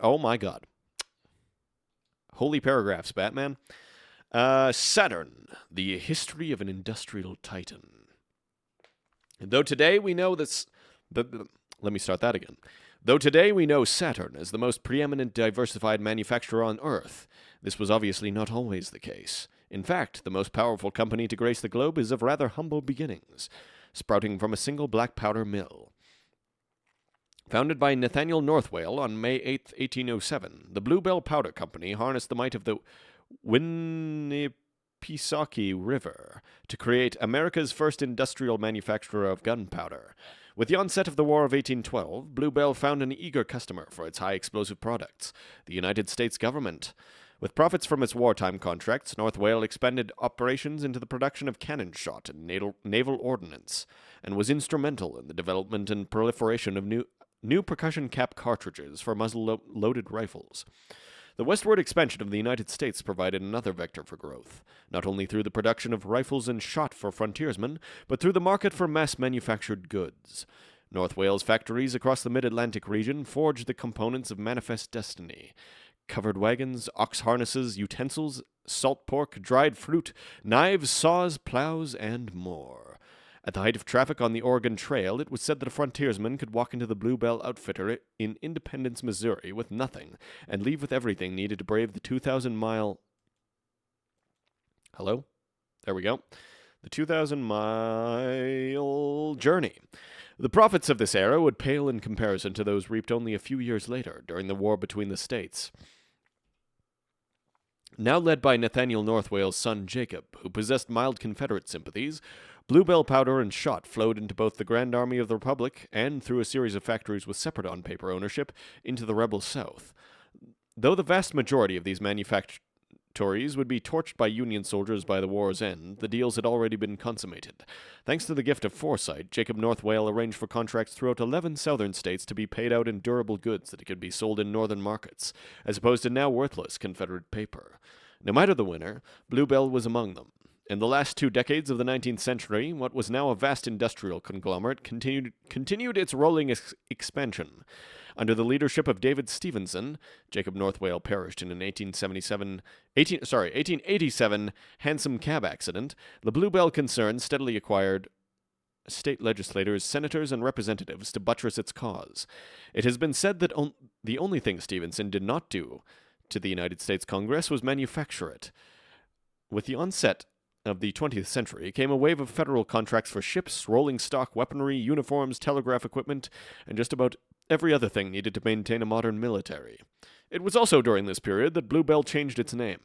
Speaker 1: Oh my god. Holy paragraphs, Batman. Saturn, the history of an industrial titan. Though today we know this... Let me start that again. Though today we know Saturn as the most preeminent diversified manufacturer on Earth, this was obviously not always the case. In fact, the most powerful company to grace the globe is of rather humble beginnings, sprouting from a single black powder mill. Founded by Nathaniel Northwale on May 8, 1807, the Bluebell Powder Company harnessed the might of the Winnipesaukee River to create America's first industrial manufacturer of gunpowder. With the onset of the War of 1812, Bluebell found an eager customer for its high-explosive products, the United States government. With profits from its wartime contracts, Northwale expanded operations into the production of cannon shot and naval ordnance, and was instrumental in the development and proliferation of new percussion cap cartridges for muzzle-loaded rifles. The westward expansion of the United States provided another vector for growth, not only through the production of rifles and shot for frontiersmen, but through the market for mass-manufactured goods. Northwale's factories across the mid-Atlantic region forged the components of Manifest Destiny: covered wagons, ox harnesses, utensils, salt pork, dried fruit, knives, saws, plows, and more. At the height of traffic on the Oregon Trail, it was said that a frontiersman could walk into the Bluebell Outfitter in Independence, Missouri, with nothing, and leave with everything needed to brave the 2,000-mile... Hello? There we go. The 2,000-mile journey. The profits of this era would pale in comparison to those reaped only a few years later, during the war between the states. Now led by Nathaniel Northwale's son Jacob, who possessed mild Confederate sympathies, Bluebell powder and shot flowed into both the Grand Army of the Republic and, through a series of factories with separate on-paper ownership, into the rebel South. Though the vast majority of these manufactories would be torched by Union soldiers by the war's end, the deals had already been consummated. Thanks to the gift of foresight, Jacob Northwale arranged for contracts throughout 11 southern states to be paid out in durable goods that could be sold in northern markets, as opposed to now worthless Confederate paper. No matter the winner, Bluebell was among them. In the last 2 decades of the 19th century, what was now a vast industrial conglomerate continued its rolling expansion. Under the leadership of David Stevenson, Jacob Northwale perished in an 1887 hansom cab accident. The Bluebell concern steadily acquired state legislators, senators, and representatives to buttress its cause. It has been said that the only thing Stevenson did not do to the United States Congress was manufacture it. With the onset of the 20th century came a wave of federal contracts for ships, rolling stock, weaponry, uniforms, telegraph equipment, and just about every other thing needed to maintain a modern military. It was also during this period that Bluebell changed its name.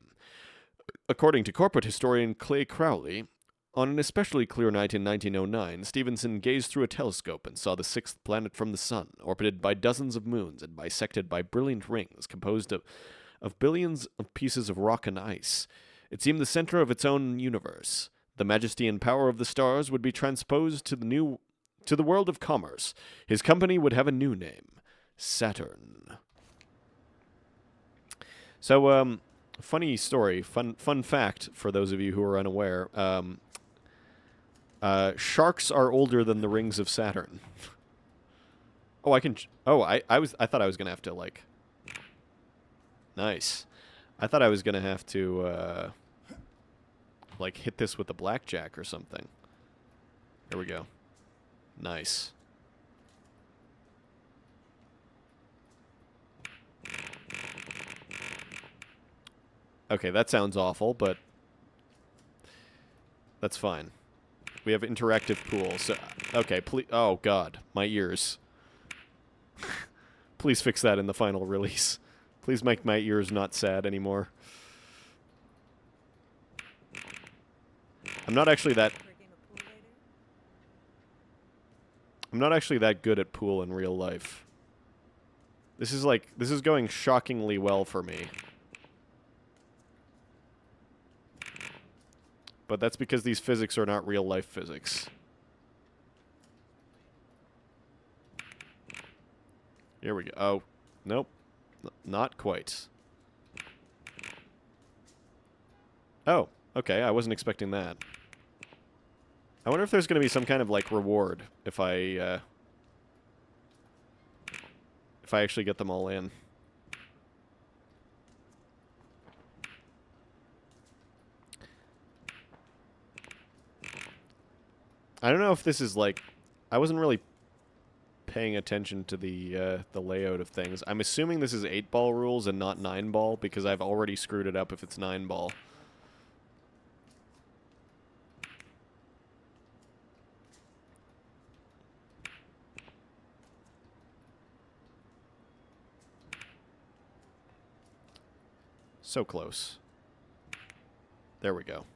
Speaker 1: According to corporate historian Clay Crowley, on an especially clear night in 1909, Stevenson gazed through a telescope and saw the sixth planet from the sun, orbited by dozens of moons and bisected by brilliant rings composed of billions of pieces of rock and ice. It seemed the center of its own universe. The majesty and power of the stars would be transposed to the world of commerce. His company would have a new name, Saturn. So, funny story, fun fact for those of you who are unaware. Sharks are older than the rings of Saturn. Oh, I can. Oh, I thought I was gonna have to like. Nice. I thought I was gonna have to like hit this with a blackjack or something. Here we go. Nice. Okay, that sounds awful, but that's fine. We have interactive pool, so... Okay, please... Oh, God. My ears. Please fix that in the final release. Please make my ears not sad anymore. I'm not actually that good at pool in real life. This is going shockingly well for me. But that's because these physics are not real-life physics. Here we go. Oh, nope. Not quite. Oh, okay. I wasn't expecting that. I wonder if there's going to be some kind of, like, reward if I actually get them all in. I don't know if this is like... I wasn't really paying attention to the layout of things. I'm assuming this is 8-ball rules and not 9-ball, because I've already screwed it up if it's 9-ball. So close. There we go.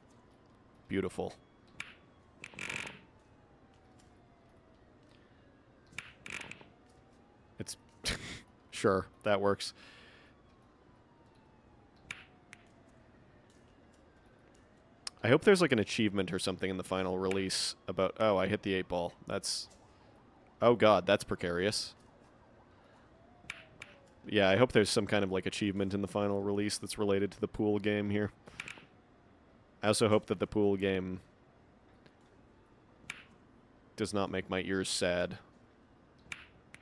Speaker 1: Beautiful. It's... Sure, that works. I hope there's like an achievement or something in the final release about... Oh, I hit the 8-ball. That's... Oh god, that's precarious. Yeah, I hope there's some kind of like achievement in the final release that's related to the pool game here. I also hope that the pool game does not make my ears sad.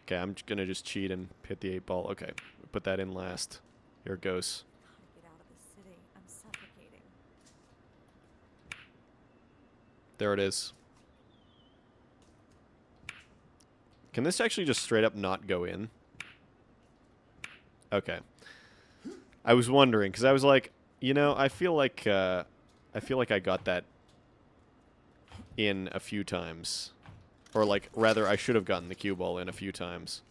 Speaker 1: Okay, I'm gonna just cheat and hit the 8-ball. Okay, put that in last. Here it goes.
Speaker 9: Get out of the city. I'm suffocating.
Speaker 1: There it is. Can this actually just straight up not go in? Okay. I was wondering, because I was like, you know, I feel like I got that in a few times. Or, like, rather, I should have gotten the cue ball in a few times.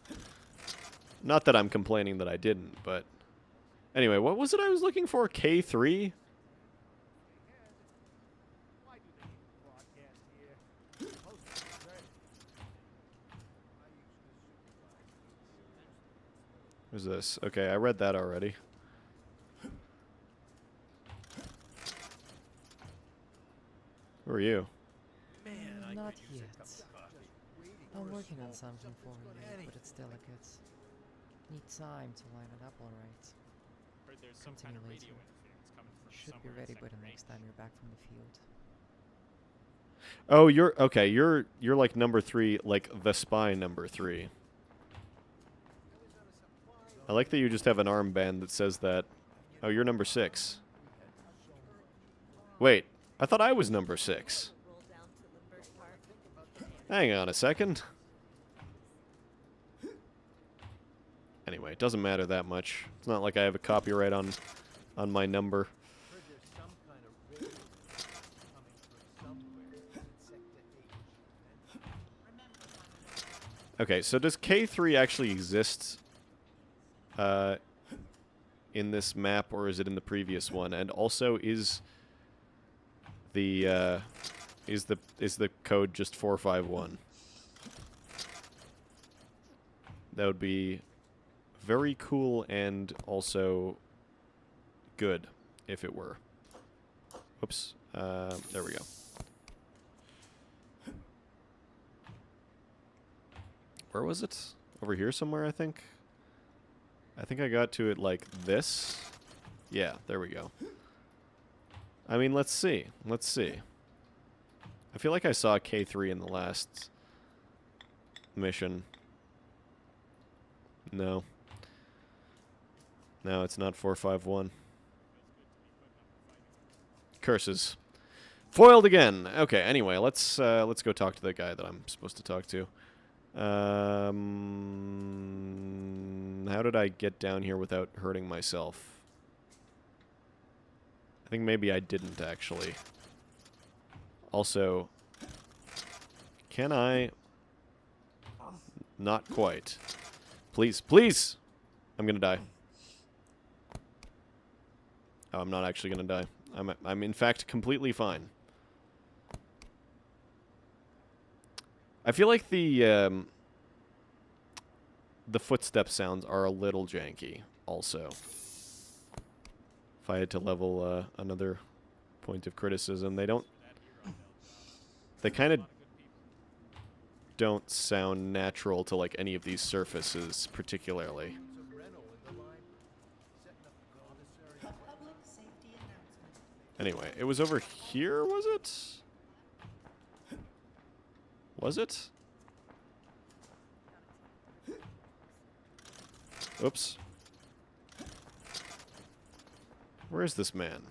Speaker 1: Not that I'm complaining that I didn't, but... Anyway, what was it I was looking for? K3? Who's this? Okay, I read that already. Who are you?
Speaker 13: Not yet. I'm working on something for you, but it's delicate. Need time to line it up all right.
Speaker 12: Heard there's some kind of radio interference coming from
Speaker 13: Should be
Speaker 12: somewhere in
Speaker 13: ready by the
Speaker 12: second
Speaker 13: next time you're back from the field.
Speaker 1: Oh, you're... Okay, you're like number 3, like the spy number 3. I like that you just have an armband that says that. Oh, you're number 6. Wait, I thought I was number 6. Hang on a second. Anyway, it doesn't matter that much. It's not like I have a copyright on my number. Okay, so does K3 actually exist in this map, or is it in the previous one? And also, is the code just 451? That would be very cool and also good if it were. Whoops. There we go. Where was it? Over here somewhere, I think. I think I got to it like this. Yeah, there we go. I mean, let's see. Let's see. I feel like I saw K3 in the last mission. No. No, it's not 451. Curses. Foiled again. Okay, anyway, let's go talk to the guy that I'm supposed to talk to. How did I get down here without hurting myself? I think maybe I didn't, actually. Also, can I... Not quite. Please, please! I'm gonna die. Oh, I'm not actually gonna die. I'm in fact completely fine. I feel like the footstep sounds are a little janky, also. If I had to level another point of criticism, they don't... They kind of don't sound natural to, like, any of these surfaces, particularly. Anyway, it was over here, was it? Was it? Oops. Where is this man?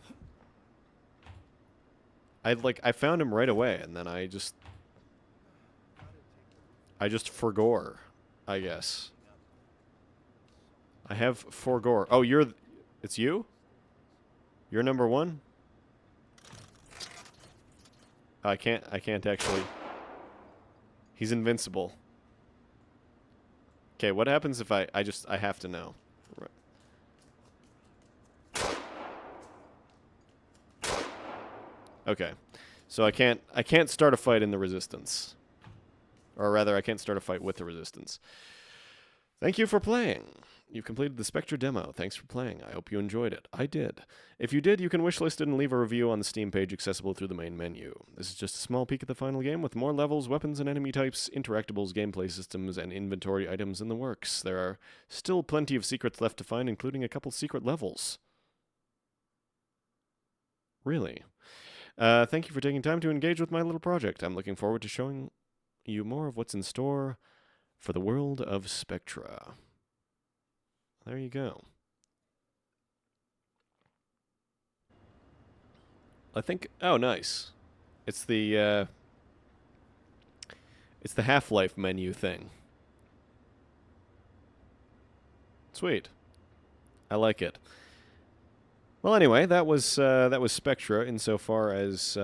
Speaker 1: I found him right away, and then I just forgore, I guess. I have forgore. Oh, it's you? You're number one? I can't actually. He's invincible. Okay, what happens if I have to know. Right. Okay. So I can't start a fight in the Resistance. Or rather, I can't start a fight with the Resistance. Thank you for playing. You've completed the Spectra demo. Thanks for playing. I hope you enjoyed it. I did. If you did, you can wishlist it and leave a review on the Steam page accessible through the main menu. This is just a small peek at the final game with more levels, weapons and enemy types, interactables, gameplay systems, and inventory items in the works. There are still plenty of secrets left to find, including a couple secret levels. Really? Thank you for taking time to engage with my little project. I'm looking forward to showing you more of what's in store for the world of Spectra. There you go. I think... Oh, nice. It's the Half-Life menu thing. Sweet. I like it. Well, anyway, that was Spectra insofar as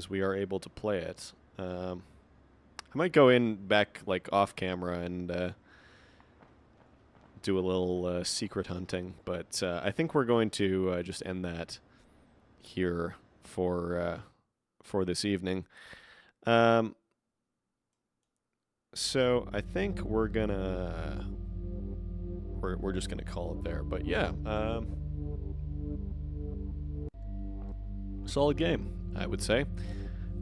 Speaker 1: we are able to play it. I might go back like off camera and do a little secret hunting, but I think we're going to just end that here for this evening. So I think we're just gonna call it there. But yeah, solid game, I would say.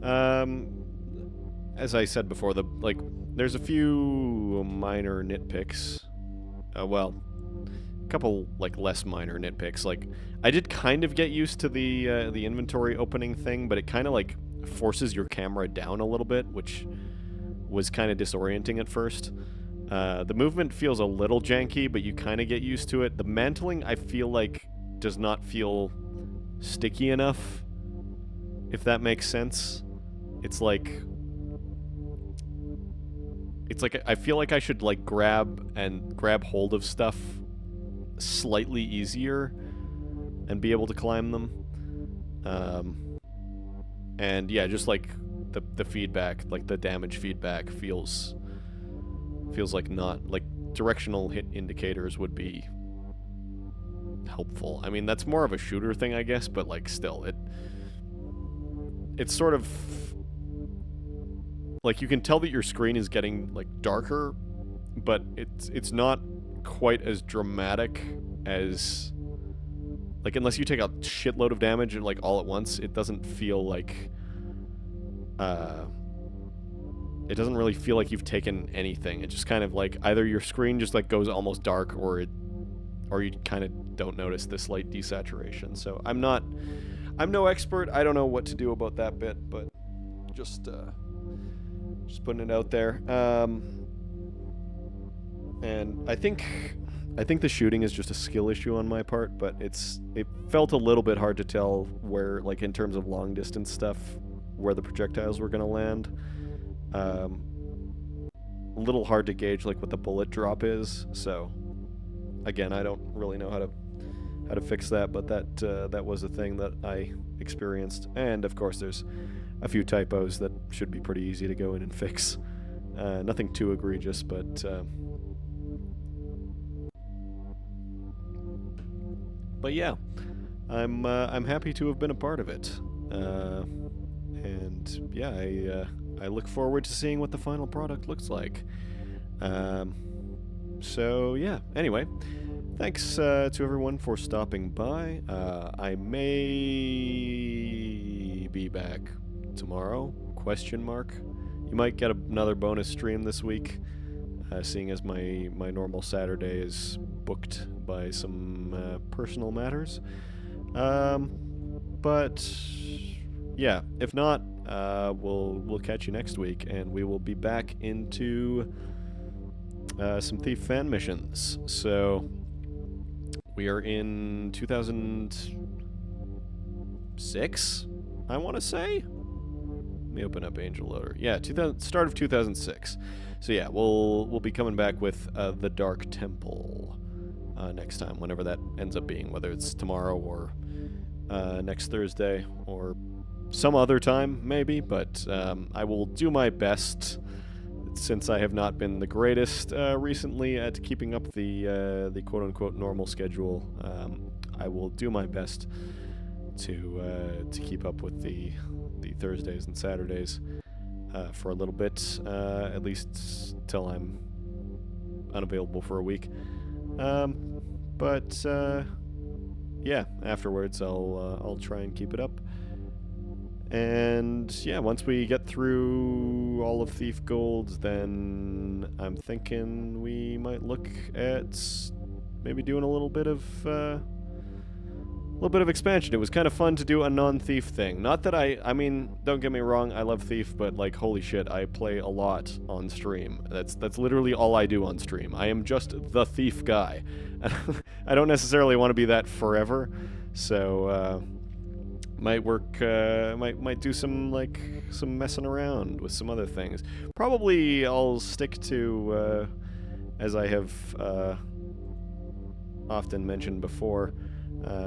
Speaker 1: As I said before, there's a few minor nitpicks. Well, a couple less minor nitpicks. I did kind of get used to the inventory opening thing, but it kind of forces your camera down a little bit, which was kind of disorienting at first. The movement feels a little janky, but you kind of get used to it. The mantling, I feel does not feel sticky enough, if that makes sense. It's like I feel like I should grab hold of stuff slightly easier and be able to climb them. And yeah, just the feedback, the damage feedback feels not directional hit indicators would be helpful. I mean, that's more of a shooter thing, I guess, but like still, it's sort of like you can tell that your screen is getting like darker, but it's not quite as dramatic as, like, unless you take a shitload of damage like all at once, it doesn't feel like it doesn't really feel like you've taken anything. It just kind of like either your screen just like goes almost dark, or you kind of don't notice the slight desaturation. So I'm no expert. I don't know what to do about that bit, but just putting it out there. And I think the shooting is just a skill issue on my part, but it felt a little bit hard to tell where, like in terms of long distance stuff, where the projectiles were going to land. A little hard to gauge like what the bullet drop is. So again, I don't really know how to fix that, but that was a thing that I experienced. And of course, there's a few typos that should be pretty easy to go in and fix. Nothing too egregious, but yeah, I'm happy to have been a part of it, and yeah, I look forward to seeing what the final product looks like. So yeah, anyway, thanks to everyone for stopping by. I may be back tomorrow, ? You might get another bonus stream this week, seeing as my normal Saturday is booked by some personal matters. But yeah, if not, we'll catch you next week, and we will be back into some Thief fan missions. So we are in 2006, I want to say. Let me open up Angel Loader. Yeah, start of 2006. So yeah, we'll be coming back with the Dark Temple next time, whenever that ends up being, whether it's tomorrow or next Thursday or some other time maybe. But I will do my best, since I have not been the greatest recently at keeping up the quote-unquote normal schedule. I will do my best to keep up with the Thursdays and Saturdays for a little bit, at least till I'm unavailable for a week. But yeah, afterwards I'll try and keep it up. And yeah, once we get through all of Thief Gold, then I'm thinking we might look at maybe doing a little bit of expansion. It was kind of fun to do a non-Thief thing. Not that I mean, don't get me wrong, I love Thief, but like, holy shit, I play a lot on stream. That's literally all I do on stream. I am just the Thief guy. I don't necessarily want to be that forever, so might do some messing around with some other things. Probably I'll stick to, as I have often mentioned before,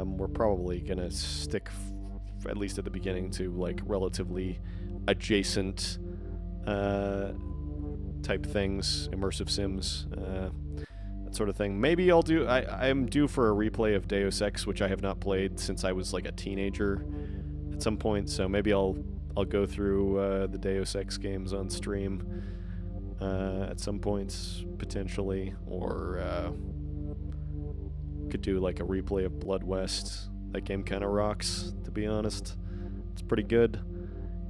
Speaker 1: we're probably gonna stick, at least at the beginning, to like relatively adjacent type things, immersive sims, that sort of thing. Maybe I'll do. I'm due for a replay of Deus Ex, which I have not played since I was like a teenager at some point. So maybe I'll go through the Deus Ex games on stream at some points potentially, or could do like a replay of Blood West. That game kind of rocks, to be honest. It's pretty good,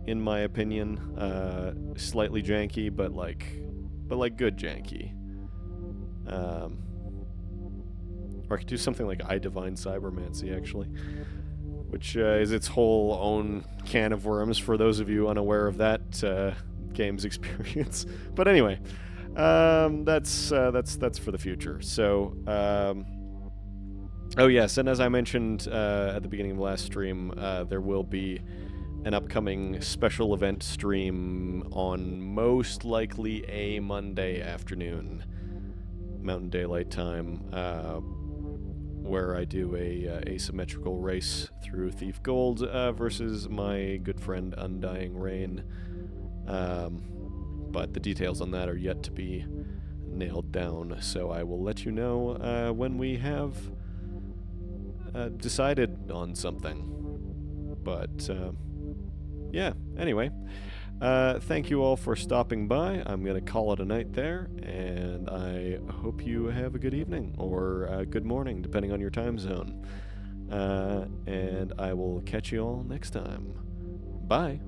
Speaker 1: in my opinion. Slightly janky, but like good janky. Or I could do something like I Divine Cybermancy, actually, which is its whole own can of worms for those of you unaware of that game's experience. But anyway, that's for the future. So, oh yes, and as I mentioned at the beginning of last stream, there will be an upcoming special event stream on most likely a Monday afternoon, Mountain Daylight Time, where I do a asymmetrical race through Thief Gold versus my good friend Undying Rain. But the details on that are yet to be nailed down, so I will let you know when we have decided on something. But, yeah, anyway. Thank you all for stopping by. I'm going to call it a night there, and I hope you have a good evening, or a good morning, depending on your time zone. And I will catch you all next time. Bye.